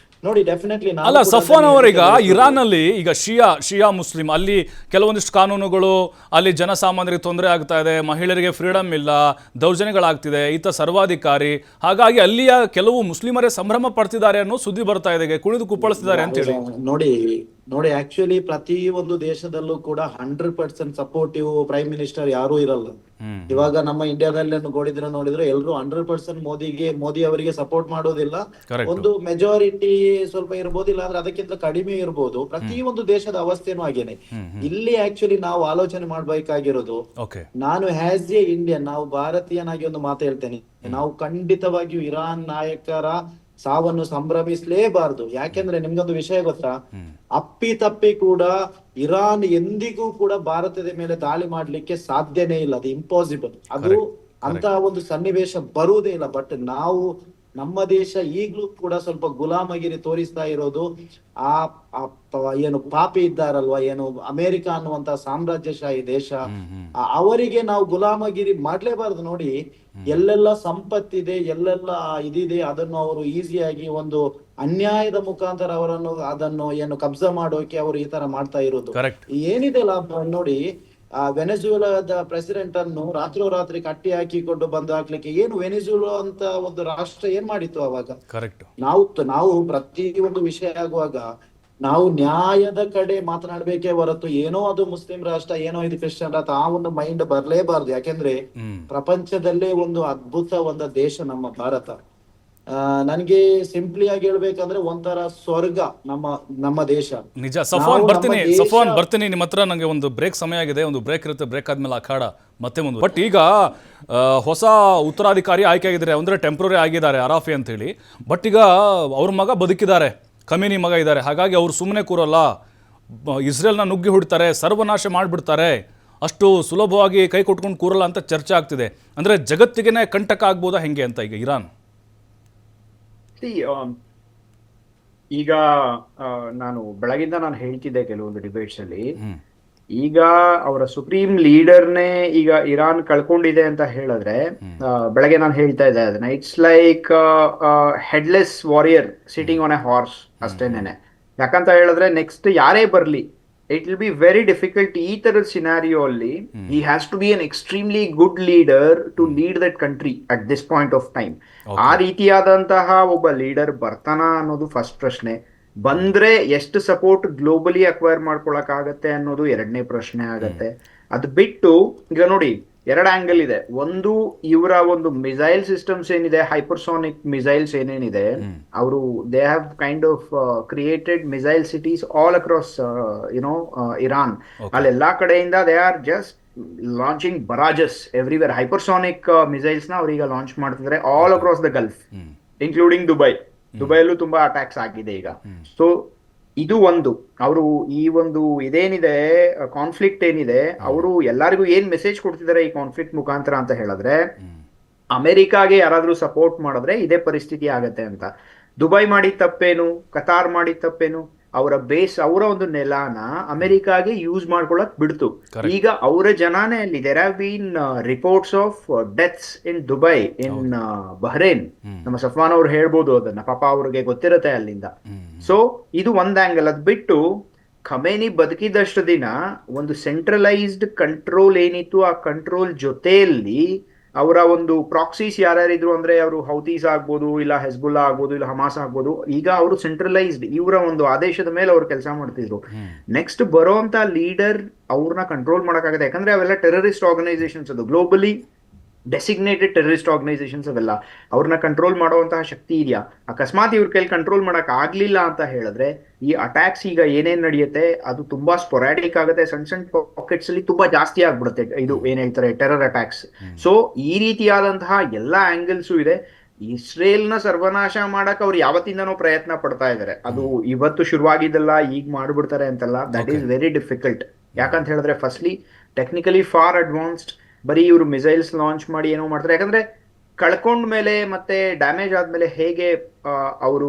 ನೋಡಿ. ಡೆಫಿನೆಟ್ಲಿ ಅಲ್ಲ, ಸಫಾನ್ ಅವರೀಗ ಇರಾನ್ ಅಲ್ಲಿ ಈಗ ಶಿಯಾ ಮುಸ್ಲಿಂ, ಅಲ್ಲಿ ಕೆಲವೊಂದಿಷ್ಟು ಕಾನೂನುಗಳು, ಅಲ್ಲಿ ಜನಸಾಮಾನ್ಯರಿಗೆ ತೊಂದರೆ ಆಗ್ತಾ ಇದೆ, ಮಹಿಳೆಯರಿಗೆ ಫ್ರೀಡಮ್ ಇಲ್ಲ, ದೌರ್ಜನ್ಯಗಳಾಗ್ತಿದೆ, ಈತ ಸರ್ವಾಧಿಕಾರಿ, ಹಾಗಾಗಿ ಅಲ್ಲಿಯ ಕೆಲವು ಮುಸ್ಲಿಮರೇ ಸಂಭ್ರಮ ಪಡ್ತಿದ್ದಾರೆ ಅನ್ನೋ ಸುದ್ದಿ ಬರ್ತಾ ಇದೆ, ಕುಣಿದು ಕುಪ್ಪಳಿಸ್ತಿದ್ದಾರೆ ಅಂತ ಹೇಳಿ. ನೋಡಿ ಆಕ್ಚುಲಿ ಪ್ರತಿ ಒಂದು ದೇಶದಲ್ಲೂ ಕೂಡ 100% ಸಪೋರ್ಟಿವ್ ಪ್ರೈಮ್ ಮಿನಿಸ್ಟರ್ ಯಾರು ಇರಲ್ಲ. ಇವಾಗ ನಮ್ಮ ಇಂಡಿಯಾದಲ್ಲಿ ನೋಡಿದ್ರೆ ಎಲ್ಲರೂ 100% ಮೋದಿ ಅವರಿಗೆ ಸಪೋರ್ಟ್ ಮಾಡೋದಿಲ್ಲ. ಒಂದು ಮೆಜಾರಿಟಿ ಸ್ವಲ್ಪ ಇರ್ಬೋದಿಲ್ಲ ಅಂದ್ರೆ ಅದಕ್ಕಿಂತ ಕಡಿಮೆ ಇರ್ಬೋದು. ಪ್ರತಿ ಒಂದು ದೇಶದ ಅವಸ್ಥೆನೂ ಹಾಗೇನೆ. ಇಲ್ಲಿ ಆಕ್ಚುಲಿ ನಾವು ಆಲೋಚನೆ ಮಾಡ್ಬೇಕಾಗಿರೋದು, ನಾನು ಆಸ್ ಎ ಇಂಡಿಯನ್, ನಾವು ಭಾರತೀಯನಾಗಿ ಒಂದು ಮಾತು ಹೇಳ್ತೇನೆ, ನಾವು ಖಂಡಿತವಾಗಿಯೂ ಇರಾನ್ ನಾಯಕರ ಸಾವನ್ನು ಸಂಭ್ರಮಿಸಲೇಬಾರದು. ಯಾಕೆಂದ್ರೆ ನಿಮ್ಗೊಂದು ವಿಷಯ ಗೊತ್ತಾ, ಅಪ್ಪಿ ಕೂಡ ಇರಾನ್ ಎಂದಿಗೂ ಕೂಡ ಭಾರತದ ಮೇಲೆ ದಾಳಿ ಮಾಡ್ಲಿಕ್ಕೆ ಸಾಧ್ಯನೇ ಇಲ್ಲ. ಅದು ಇಂಪಾಸಿಬಲ್. ಅದು ಅಂತ ಒಂದು ಸನ್ನಿವೇಶ ಬರುವುದೇ ಇಲ್ಲ. ಬಟ್ ನಮ್ಮ ದೇಶ ಈಗ್ಲೂ ಕೂಡ ಸ್ವಲ್ಪ ಗುಲಾಮಗಿರಿ ತೋರಿಸ್ತಾ ಇರೋದು ಆ ಏನು ಪಾಪಿ ಇದ್ದಾರಲ್ವಾ, ಏನು ಅಮೆರಿಕ ಅನ್ನುವಂತ ಸಾಮ್ರಾಜ್ಯಶಾಹಿ ದೇಶ, ಅವರಿಗೆ ನಾವು ಗುಲಾಮಗಿರಿ ಮಾಡ್ಲೇಬಾರ್ದು. ನೋಡಿ, ಎಲ್ಲೆಲ್ಲ ಸಂಪತ್ತಿದೆ, ಎಲ್ಲೆಲ್ಲ ಇದಿದೆ, ಅದನ್ನು ಅವರು ಈಸಿಯಾಗಿ ಒಂದು ಅನ್ಯಾಯದ ಮುಖಾಂತರ ಅದನ್ನು ಏನು ಕಬ್ಜಾ ಮಾಡೋಕೆ ಅವರು ಈ ತರ ಮಾಡ್ತಾ ಇರೋದು. ಕರೆಕ್ಟ್. ಏನಿದೆ ಲಾಭ ನೋಡಿ, ಆ ವೆನೆಜುವೆಲಾದ ಪ್ರೆಸಿಡೆಂಟ್ ಅನ್ನು ರಾತ್ರೋರಾತ್ರಿ ಕಟ್ಟಿ ಹಾಕಿಕೊಂಡು ಬಂದು ಹಾಕ್ಲಿಕ್ಕೆ ಏನು ವೆನೆಜುವೆಲಾ ಅಂತ ಒಂದು ರಾಷ್ಟ್ರ ಏನ್ ಮಾಡಿತ್ತು ಅವಾಗ? ಕರೆಕ್ಟ್. ನಾವು ಪ್ರತಿಯೊಂದು ವಿಷಯ ಆಗುವಾಗ ನಾವು ನ್ಯಾಯದ ಕಡೆ ಮಾತನಾಡ್ಬೇಕೇ ಹೊರತು ಏನೋ ಅದು ಮುಸ್ಲಿಂ ರಾಷ್ಟ್ರ, ಏನೋ ಇದು ಕ್ರಿಶ್ಚಿಯನ್ ರಾಷ್ಟ್ರ, ಆ ಒಂದು ಮೈಂಡ್ ಬರ್ಲೇಬಾರ್ದು. ಯಾಕೆಂದ್ರೆ ಪ್ರಪಂಚದಲ್ಲೇ ಒಂದು ಅದ್ಭುತ ಒಂದು ದೇಶ ನಮ್ಮ ಭಾರತ. ನನ್ಗೆ ಸಿಂಪ್ಲಿ ಆಗಿ ಹೇಳ್ಬೇಕಂದ್ರೆ ಒಂಥರ ಸ್ವರ್ಗ ನಮ್ಮ ದೇಶ. ನಿಜ. ಸಫಾನ್ ಬರ್ತೀನಿ ನಿಮ್ಮ ಹತ್ರ. ನಂಗೆ ಒಂದು ಬ್ರೇಕ್ ಸಮಯ ಆಗಿದೆ, ಒಂದು ಬ್ರೇಕ್ ಇರುತ್ತೆ, ಬ್ರೇಕ್ ಆದ್ಮೇಲೆ ಅಖಾಡ ಮತ್ತೆ ಮುಂದೆ. ಬಟ್ ಈಗ ಹೊಸ ಉತ್ತರಾಧಿಕಾರಿ ಆಯ್ಕೆ ಆಗಿದ್ದಾರೆ, ಅಂದ್ರೆ ಟೆಂಪ್ರರಿ ಆಗಿದ್ದಾರೆ ಅರಾಫಿ ಅಂತ ಹೇಳಿ. ಬಟ್ ಈಗ ಅವ್ರ ಮಗ ಬದುಕಿದ್ದಾರೆ, ಖಮೇನಿ ಮಗ ಇದ್ದಾರೆ. ಹಾಗಾಗಿ ಅವ್ರು ಸುಮ್ಮನೆ ಕೂರಲ್ಲ, ಇಸ್ರೇಲ್ನ ನುಗ್ಗಿ ಹೊಡಿತಾರೆ, ಸರ್ವನಾಶ ಮಾಡಿಬಿಡ್ತಾರೆ, ಅಷ್ಟು ಸುಲಭವಾಗಿ ಕೈ ಕೊಟ್ಕೊಂಡು ಕೂರಲ್ಲ ಅಂತ ಚರ್ಚೆ ಆಗ್ತಿದೆ. ಅಂದ್ರೆ ಜಗತ್ತಿಗೆ ಕಂಟಕ ಆಗ್ಬೋದಾ ಹೆಂಗೆ ಅಂತ ಈಗ ಇರಾನ್? ಈಗ ನಾನು ಬೆಳಗಿಂದ ಹೇಳ್ತಿದ್ದೆ ಕೆಲವೊಂದು ಡಿಬೇಟ್ಸ್ ಅಲ್ಲಿ, ಈಗ ಅವರ ಸುಪ್ರೀಂ ಲೀಡರ್ನೇ ಈಗ ಇರಾನ್ ಕಳ್ಕೊಂಡಿದೆ ಅಂತ ಹೇಳಿದ್ರೆ, ಬೆಳಗ್ಗೆ ನಾನು ಹೇಳ್ತಾ ಇದ್ದೆ ಅದನ್ನ, it's like headless warrior sitting on a horse ಅಷ್ಟೇನೆ. ಯಾಕಂತ ಹೇಳಿದ್ರೆ ನೆಕ್ಸ್ಟ್ ಯಾರೇ ಬರ್ಲಿ, it will be very difficult. ಈ ತರದ ಸಿನಾರಿಯೋ ಅಲ್ಲಿ he has to be an extremely good leader to lead that country at this point of time. ಆ ರೀತಿಯಾದಂತಹ ಒಬ್ಬ ಲೀಡರ್ ಬರ್ತಾನ ಅನ್ನೋದು ಫಸ್ಟ್ ಪ್ರಶ್ನೆ. ಬಂದ್ರೆ ಎಷ್ಟು ಸಪೋರ್ಟ್ ಗ್ಲೋಬಲಿ ಅಕ್ವೈರ್ ಮಾಡ್ಕೊಳಕ್ ಆಗತ್ತೆ ಅನ್ನೋದು ಎರಡನೇ ಪ್ರಶ್ನೆ ಆಗತ್ತೆ. ಅದು ಬಿಟ್ಟು ಈಗ ನೋಡಿ, ಎರಡು ಆಂಗಲ್ ಇದೆ. ಒಂದು, ಇವರ ಒಂದು ಮಿಸೈಲ್ ಸಿಸ್ಟಮ್ಸ್ ಏನಿದೆ, ಹೈಪರ್ಸೋನಿಕ್ ಮಿಸೈಲ್ಸ್ ಏನೇನಿದೆ, ಅವರು they have kind of created missile cities all across Iran. ಅಲ್ಲೆಲ್ಲಾ ಕಡೆಯಿಂದ they are just launching barrages everywhere. Hypersonic missiles ನ ಅವ್ರೀಗ ಲಾಂಚ್ ಮಾಡ್ತಿದ್ದಾರೆ all across the Gulf, including ದುಬೈಯಲ್ಲೂ ತುಂಬಾ ಅಟ್ಯಾಕ್ಸ್ ಆಗಿದೆ ಈಗ. ಸೊ ಇದು ಒಂದು, ಅವರು ಈ ಒಂದು ಇದೇನಿದೆ ಕಾನ್ಫ್ಲಿಕ್ಟ್ ಏನಿದೆ, ಅವರು ಎಲ್ಲರಿಗೂ ಏನ್ ಮೆಸೇಜ್ ಕೊಡ್ತಿದ್ದಾರೆ ಈ ಕಾನ್ಫ್ಲಿಕ್ಟ್ ಮುಖಾಂತರ ಅಂತ ಹೇಳಿದ್ರೆ, ಅಮೆರಿಕಾಗೆ ಯಾರಾದ್ರೂ ಸಪೋರ್ಟ್ ಮಾಡಿದ್ರೆ ಇದೇ ಪರಿಸ್ಥಿತಿ ಆಗತ್ತೆ ಅಂತ. ದುಬೈ ಮಾಡಿದ ತಪ್ಪೇನು, ಕತಾರ್ ಮಾಡಿದ ತಪ್ಪೇನು? ಅವರ ಒಂದು ನೆಲಾನ ಅಮೆರಿಕಾಗೆ ಯೂಸ್ ಮಾಡ್ಕೊಳಕ್ ಬಿಡ್ತು. ಈಗ ಅವರ ಜನಾನೇ ಅಲ್ಲಿ, there have been reports of deaths in Dubai, in Bahrain. ನಮ್ಮ ಸಫ್ವಾನ್ ಅವ್ರು ಹೇಳ್ಬೋದು ಅದನ್ನ, ಪಾಪ ಅವ್ರಿಗೆ ಗೊತ್ತಿರತ್ತೆ ಅಲ್ಲಿಂದ. ಸೊ ಇದು ಒಂದ್ ಆಂಗಲ್. ಅದ್ ಬಿಟ್ಟು ಖಮೇನಿ ಬದುಕಿದಷ್ಟು ದಿನ ಒಂದು ಸೆಂಟ್ರಲೈಸ್ಡ್ ಕಂಟ್ರೋಲ್ ಏನಿತ್ತು, ಆ ಕಂಟ್ರೋಲ್ ಜೊತೆಯಲ್ಲಿ ಅವರ ಒಂದು ಪ್ರಾಕ್ಸೀಸ್ ಯಾರ್ಯಾರಿದ್ರು ಅಂದ್ರೆ, ಅವರು ಹೌತೀಸ್ ಆಗ್ಬೋದು, ಇಲ್ಲ ಹೆಸ್ಬುಲ್ಲಾ ಆಗ್ಬೋದು, ಇಲ್ಲ ಹಮಾಸ್ ಆಗ್ಬೋದು, ಈಗ ಅವರು ಸೆಂಟ್ರಲೈಸ್ಡ್ ಇವರ ಒಂದು ಆದೇಶದ ಮೇಲೆ ಅವ್ರು ಕೆಲಸ ಮಾಡ್ತಿದ್ರು. ನೆಕ್ಸ್ಟ್ ಬರೋಂತ ಲೀಡರ್ ಅವ್ರನ್ನ ಕಂಟ್ರೋಲ್ ಮಾಡಕ್ಕಾಗತ್ತೆ, ಯಾಕಂದ್ರೆ ಅವೆಲ್ಲ ಟೆರರಿಸ್ಟ್ ಆರ್ಗನೈಸೇಷನ್ಸ್, ಅದು ಗ್ಲೋಬಲಿ ಡೆಸಿಗ್ನೇಟೆಡ್ ಟೆರರಿಸ್ಟ್ ಆರ್ಗನೈಸೇಷನ್ಸ್ ಅವೆಲ್ಲ. ಅವ್ರನ್ನ ಕಂಟ್ರೋಲ್ ಮಾಡುವಂತಹ ಶಕ್ತಿ ಇದೆಯಾ? ಅಕಸ್ಮಾತ್ ಇವ್ರ ಕೈಲಿ ಕಂಟ್ರೋಲ್ ಮಾಡಕ್ ಆಗ್ಲಿಲ್ಲ ಅಂತ ಹೇಳಿದ್ರೆ, ಈ ಅಟ್ಯಾಕ್ಸ್ ಈಗ ಏನೇನ್ ನಡೆಯುತ್ತೆ ಅದು ತುಂಬಾ ಸ್ಪೊರಾಡಿಕ್ ಆಗುತ್ತೆ, ಸಣ್ಣ ಸಣ್ಣ ಪಾಕೆಟ್ಸ್ ಅಲ್ಲಿ ತುಂಬಾ ಜಾಸ್ತಿ ಆಗ್ಬಿಡುತ್ತೆ. ಇದು ಏನ್ ಹೇಳ್ತಾರೆ ಟೆರರ್ ಅಟ್ಯಾಕ್ಸ್. ಸೊ ಈ ರೀತಿಯಾದಂತಹ ಎಲ್ಲಾ ಆಂಗಲ್ಸು ಇದೆ. ಇಸ್ರೇಲ್ನ ಸರ್ವನಾಶ ಮಾಡಕ್ ಅವ್ರು ಯಾವತ್ತಿಂದನೋ ಪ್ರಯತ್ನ ಪಡ್ತಾ ಇದಾರೆ. ಅದು ಇವತ್ತು ಶುರುವಾಗಿದ್ದಲ್ಲ, ಈಗ ಮಾಡ್ಬಿಡ್ತಾರೆ ಅಂತಲ್ಲ. That is very difficult. ಯಾಕಂತ ಹೇಳಿದ್ರೆ, ಫಸ್ಟ್ಲಿ ಟೆಕ್ನಿಕಲಿ ಫಾರ್ ಅಡ್ವಾನ್ಸ್ಡ್. ಬರೀ ಇವರು ಮಿಸೈಲ್ಸ್ ಲಾಂಚ್ ಮಾಡಿ ಏನೋ ಮಾಡ್ತಾರೆ. ಯಾಕಂದ್ರೆ ಕಳ್ಕೊಂಡ ಮೇಲೆ ಮತ್ತೆ ಡ್ಯಾಮೇಜ್ ಆದ್ಮೇಲೆ ಹೇಗೆ ಅವರು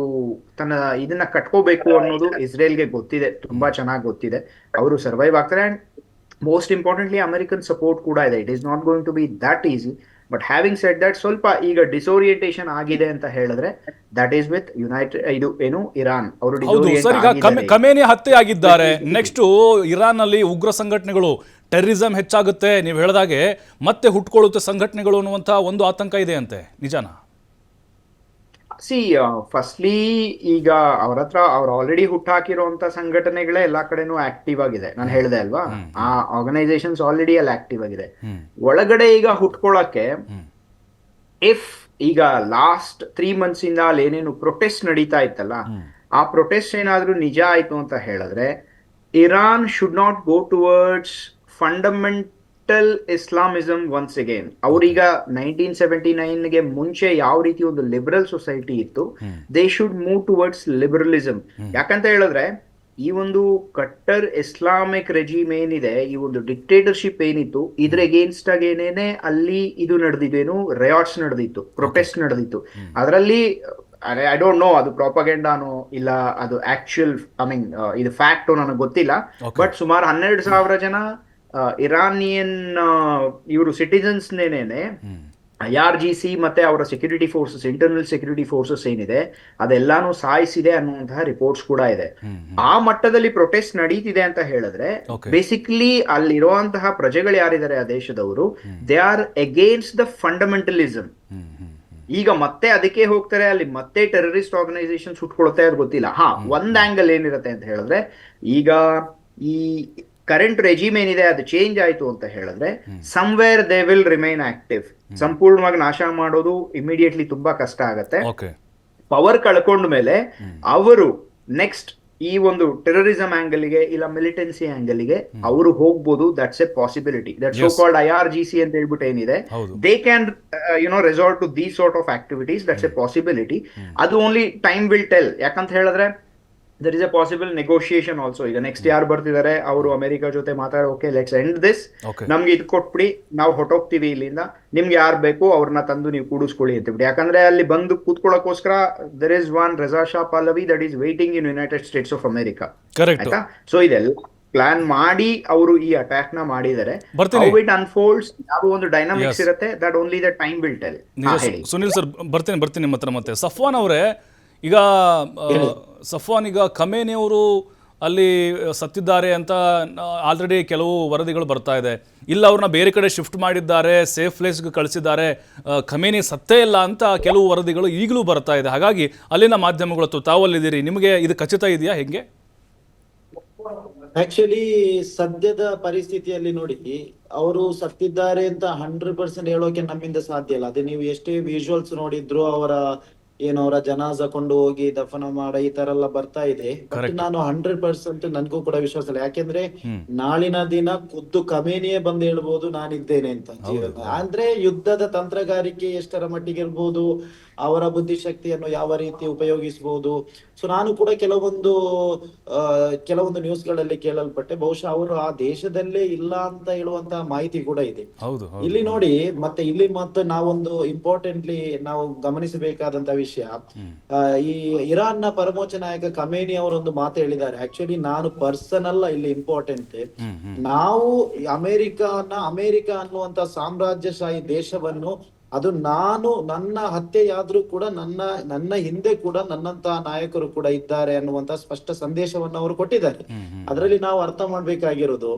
ತನ್ನ ಇದನ್ನ ಕಟ್ಕೋಬೇಕು ಅನ್ನೋದು ಇಸ್ರೇಲ್ಗೆ ಗೊತ್ತಿದೆ, ತುಂಬಾ ಚೆನ್ನಾಗಿ ಗೊತ್ತಿದೆ. ಅವರು ಸರ್ವೈವ್ ಆಗ್ತಾರೆ. And most importantly American support ಕೂಡ ಇದೆ. It is not going to be that easy. But having said that, ಸ್ವಲ್ಪ ಈಗ ಡಿಸೋರಿಯಂಟೇಷನ್ ಆಗಿದೆ ಅಂತ ಹೇಳಿದ್ರೆ, ದಟ್ ಈಸ್ ವಿತ್ ಇರಾನ್. ಅವರು ಖಮೇನಿ ಹತ್ಯೆ ಆಗಿದ್ದಾರೆ. ನೆಕ್ಸ್ಟ್ ಇರಾನ್ ನಲ್ಲಿ ಉಗ್ರ ಸಂಘಟನೆಗಳು, ಟೆರರಿಸಂ ಹೆಚ್ಚಾಗುತ್ತೆ, ನೀವು ಹೇಳಿದಾಗೆ ಮತ್ತೆ ಹುಟ್ಕೊಳ್ಳುತ್ತೆ ಸಂಘಟನೆಗಳು ಅನ್ನುವಂಥ ಒಂದು ಆತಂಕ ಇದೆ ಅಂತೆ, ನಿಜಾನಾ? ಫಸ್ಟ್ಲಿ ಈಗ ಅವ್ರ ಆಲ್ರೆಡಿ ಹುಟ್ಟಾಕಿರುವಂತ ಸಂಘಟನೆಗಳೇ ಎಲ್ಲಾ ಕಡೆನೂ ಆಕ್ಟಿವ್ ಆಗಿದೆ. ನಾನು ಹೇಳಿದೆ ಅಲ್ವಾ, ಆ ಆರ್ಗನೈಸೇಷನ್ಸ್ ಆಲ್ರೆಡಿ ಅಲ್ಲಿ ಆಕ್ಟಿವ್ ಆಗಿದೆ. ಒಳಗಡೆ ಈಗ ಹುಟ್ಕೊಳಕ್ಕೆ, ಇಫ್ ಈಗ ಲಾಸ್ಟ್ 3 months ಇಂದ ಅಲ್ಲಿ ಏನೇನು ಪ್ರೊಟೆಸ್ಟ್ ನಡೀತಾ ಇತ್ತಲ್ಲ, ಆ ಪ್ರೊಟೆಸ್ಟ್ ಏನಾದ್ರೂ ನಿಜ ಆಯ್ತು ಅಂತ ಹೇಳಿದ್ರೆ, Iran should not go towards fundamental Islamism once again. ಅವ್ರೀಗ 1979ಗೆ ಮುಂಚೆ ಯಾವ ರೀತಿ ಒಂದು ಲಿಬರಲ್ ಸೊಸೈಟಿ ಇತ್ತು, they should move towards liberalism. ಯಾಕಂತ ಹೇಳಿದ್ರೆ ಈ ಒಂದು ಕಟ್ಟರ್ ಇಸ್ಲಾಮಿಕ್ ರೆಜಿಮ್ ಏನಿದೆ, ಈ ಒಂದು ಡಿಕ್ಟೇಟರ್ಶಿಪ್ ಏನಿತ್ತು, ಇದ್ರ ಅಗೇನ್ಸ್ಟ್ ಆಗೇನೇನೆ ಅಲ್ಲಿ ಇದು ನಡೆದಿದ್ದೇನು, ರಯಾಟ್ಸ್ ನಡೆದಿತ್ತು, ಪ್ರೊಟೆಸ್ಟ್ ನಡೆದಿತ್ತು. ಅದರಲ್ಲಿ ಐ ಡೋಂಟ್ ನೋ ಅದು ಪ್ರಾಪಗೆಂಡಾನೋ ಇಲ್ಲ ಅದು ಆಕ್ಚುಯಲ್ ಇದು ಫ್ಯಾಕ್ಟೋ ನನಗೆ ಗೊತ್ತಿಲ್ಲ. ಬಟ್ ಸುಮಾರು 12,000 ಜನ ಇರಾನಿಯನ್ ಇವರು ಸಿಟಿಸನ್ಸ್ ನೇನೆ IRGC ಮತ್ತೆ ಅವರ security forces, internal security forces ಏನಿದೆ ಅದೆಲ್ಲಾನು ಸಾಯಿಸಿದೆ ಅನ್ನುವಂತಹ ರಿಪೋರ್ಟ್ಸ್ ಕೂಡ ಇದೆ. ಆ ಮಟ್ಟದಲ್ಲಿ ಪ್ರೊಟೆಸ್ಟ್ ನಡೀತಿದೆ ಅಂತ ಹೇಳಿದ್ರೆ ಬೇಸಿಕಲಿ ಅಲ್ಲಿರುವಂತಹ ಪ್ರಜೆಗಳು ಯಾರಿದ್ದಾರೆ ಆ ದೇಶದವರು, ದೇ ಆರ್ ಅಗೇನ್ಸ್ಟ್ ದ ಫಂಡಮೆಂಟಲಿಸಮ್. ಈಗ ಮತ್ತೆ ಅದಕ್ಕೆ ಹೋಗ್ತಾರೆ, ಅಲ್ಲಿ ಮತ್ತೆ ಟೆರರಿಸ್ಟ್ ಆರ್ಗನೈಸೇಷನ್ ಸುಟ್ಕೊಳ್ತಾ ಇರೋದು ಗೊತ್ತಿಲ್ಲ. ಒಂದ್ ಆಂಗಲ್ ಏನಿರುತ್ತೆ ಅಂತ ಹೇಳಿದ್ರೆ, ಈಗ ಈ ಕರೆಂಟ್ ರೆಜಿಮ್ ಏನಿದೆ ಅದು ಚೇಂಜ್ ಆಯ್ತು ಅಂತ ಹೇಳಿದ್ರೆ somewhere they will remain active. ಸಂಪೂರ್ಣವಾಗಿ ನಾಶ ಮಾಡೋದು ಇಮಿಡಿಯೇಟ್ಲಿ ತುಂಬಾ ಕಷ್ಟ ಆಗತ್ತೆ. ಪವರ್ ಕಳ್ಕೊಂಡ ಮೇಲೆ ಅವರು ನೆಕ್ಸ್ಟ್ ಈ ಒಂದು ಟೆರರಿಸಂ ಆಂಗಲ್ಗೆ ಇಲ್ಲ ಮಿಲಿಟೆನ್ಸಿ ಆಂಗಲ್ಗೆ ಅವರು ಹೋಗ್ಬೋದು. That's a possibility. That so called IRGC ಅಂತ ಹೇಳ್ಬಿಟ್ಟು ಏನಿದೆ, they can resort to these sort of activities. That's a possibility. ಅದು ಓನ್ಲಿ ಟೈಮ್ ವಿಲ್ ಟೆಲ್. ಯಾಕಂತ ಹೇಳಿದ್ರೆ there is a possible negotiation also. ಈಗ ನೆಕ್ಸ್ಟ್ ಯಾರು ಬರ್ತಿದ್ದಾರೆ ಅವರು ಅಮೆರಿಕ ಜೊತೆ ಮಾತಾಡೋ, ಓಕೆ ಲೆಟ್ಸ್ ಎಂಡ್ ದಿಸ್, ನಮ್ಗೆ ಇದು ಕೊಟ್ಬಿಡಿ, ನಾವು ಹೊಟ್ಟೋಗ್ತೀವಿ ಇಲ್ಲಿಂದ, ನಿಮ್ಗೆ ಯಾರು ಬೇಕು ಅವ್ರನ್ನ ತಂದು ನೀವು ಕೂಡಿಸ್ಕೊಳ್ಳಿ ಅಂತ ಬಿಡಿ. ಯಾಕಂದ್ರೆ ಅಲ್ಲಿ ಬಂದು ಕೂತ್ಕೊಳ್ಳೋಕೋಸ್ಕರ there is one Reza Shah Pahlavi that is waiting in United States of America. ಆಯ್ತಾ? ಸೊ ಇದೆಲ್ಲ ಪ್ಲಾನ್ ಮಾಡಿ ಅವರು ಈ ಅಟ್ಯಾಕ್ ನ ಮಾಡಿದ್ದಾರೆ. ಹೌ ಇಟ್ ಅನ್ಫೋಲ್ಡ್ಸ್, ಯಾವ ಒಂದು ಡೈನಾಮಿಕ್ಸ್ ಇರುತ್ತೆ, that only the time will tell. Sunil sir, ಬರ್ತೀನಿ ನಿಮ್ಮ ಹತ್ರ ಮತ್ತೆ. ಸಫ್ವಾನ್ ಅವರೇ, ಈಗ ಸಫ್ವಾನ್, ಈಗ ಖಮೇನಿ ಅವರು ಅಲ್ಲಿ ಸತ್ತಿದ್ದಾರೆ ಅಂತ ಆಲ್ರೆಡಿ ಕೆಲವು ವರದಿಗಳು ಬರ್ತಾ ಇದೆ. ಇಲ್ಲ ಅವ್ರನ್ನ ಬೇರೆ ಕಡೆ ಶಿಫ್ಟ್ ಮಾಡಿದ್ದಾರೆ, ಸೇಫ್ ಪ್ಲೇಸ್ಗೆ ಕಳಿಸಿದ್ದಾರೆ, ಖಮೇನಿ ಸತ್ತೇ ಇಲ್ಲ ಅಂತ ಕೆಲವು ವರದಿಗಳು ಈಗಲೂ ಬರ್ತಾ ಇದೆ. ಹಾಗಾಗಿ ಅಲ್ಲಿನ ಮಾಧ್ಯಮಗಳು, ತಾವಲ್ಲಿದ್ದೀರಿ, ನಿಮಗೆ ಇದು ಖಚಿತ ಇದೆಯಾ? ಹೆಂಗೆ? ಆಕ್ಚುಲಿ ಸದ್ಯದ ಪರಿಸ್ಥಿತಿಯಲ್ಲಿ ನೋಡಿ, ಅವರು ಸತ್ತಿದ್ದಾರೆ ಅಂತ 100% ಹೇಳೋಕೆ ನಮ್ಮಿಂದ ಸಾಧ್ಯ ಇಲ್ಲ. ಅದೇ ನೀವು ಎಷ್ಟೇ ವಿಜುವಲ್ಸ್ ನೋಡಿದ್ರು, ಅವರ ಜನಾಜ ಕೊಂಡು ಹೋಗಿ ದಫನ ಮಾಡ ಈ ತರ ಎಲ್ಲ ಬರ್ತಾ ಇದೆ. ಬಟ್ ನಾನು 100% ನನ್ಗೂ ಕೂಡ ವಿಶ್ವಾಸ ಇಲ್ಲ. ಯಾಕೆಂದ್ರೆ ನಾಳಿನ ದಿನ ಖುದ್ದು ಖಮೇನಿಯೇ ಬಂದು ಹೇಳ್ಬೋದು ನಾನಿದ್ದೇನೆ ಅಂತ. ಅಂದ್ರೆ ಯುದ್ಧದ ತಂತ್ರಗಾರಿಕೆ ಎಷ್ಟರ ಮಟ್ಟಿಗೆ ಇರ್ಬೋದು, ಅವರ ಬುದ್ಧಿಶಕ್ತಿಯನ್ನು ಯಾವ ರೀತಿ ಉಪಯೋಗಿಸಬಹುದು. ಸೊ ನಾನು ಕೂಡ ಕೆಲವೊಂದು ನ್ಯೂಸ್ ಗಳಲ್ಲಿ ಕೇಳಲ್ಪಟ್ಟೆ, ಬಹುಶಃ ಅವರು ಆ ದೇಶದಲ್ಲೇ ಇಲ್ಲ ಅಂತ ಹೇಳುವಂತಹ ಮಾಹಿತಿ ಕೂಡ ಇದೆ. ಇಲ್ಲಿ ನೋಡಿ, ಮತ್ತೆ ನಾವೊಂದು ಇಂಪಾರ್ಟೆಂಟ್ಲಿ ನಾವು ಗಮನಿಸಬೇಕಾದಂತ ವಿಷಯ, ಈ ಇರಾನ್ ನ ಪರಮೋಚ್ಚ ನಾಯಕ ಖಮೇನಿ ಅವರೊಂದು ಮಾತು ಹೇಳಿದ್ದಾರೆ. ಆಕ್ಚುಲಿ ನಾನು ಪರ್ಸನಲ್ ಇಲ್ಲಿ ಇಂಪಾರ್ಟೆಂಟ್, ನಾವು ಅಮೆರಿಕ ಅನ್ನುವಂತ ಸಾಮ್ರಾಜ್ಯಶಾಹಿ ದೇಶವನ್ನು, ಅದು ನನ್ನ ಹತ್ಯೆಯಾದ್ರೂ ಕೂಡ ನನ್ನ ಹಿಂದೆ ಕೂಡ ನನ್ನಂತಹ ನಾಯಕರು ಕೂಡ ಇದ್ದಾರೆ ಅನ್ನುವಂತ ಸ್ಪಷ್ಟ ಸಂದೇಶವನ್ನು ಅವರು ಕೊಟ್ಟಿದ್ದಾರೆ. ಅದರಲ್ಲಿ ನಾವು ಅರ್ಥ ಮಾಡ್ಬೇಕಾಗಿರೋದು,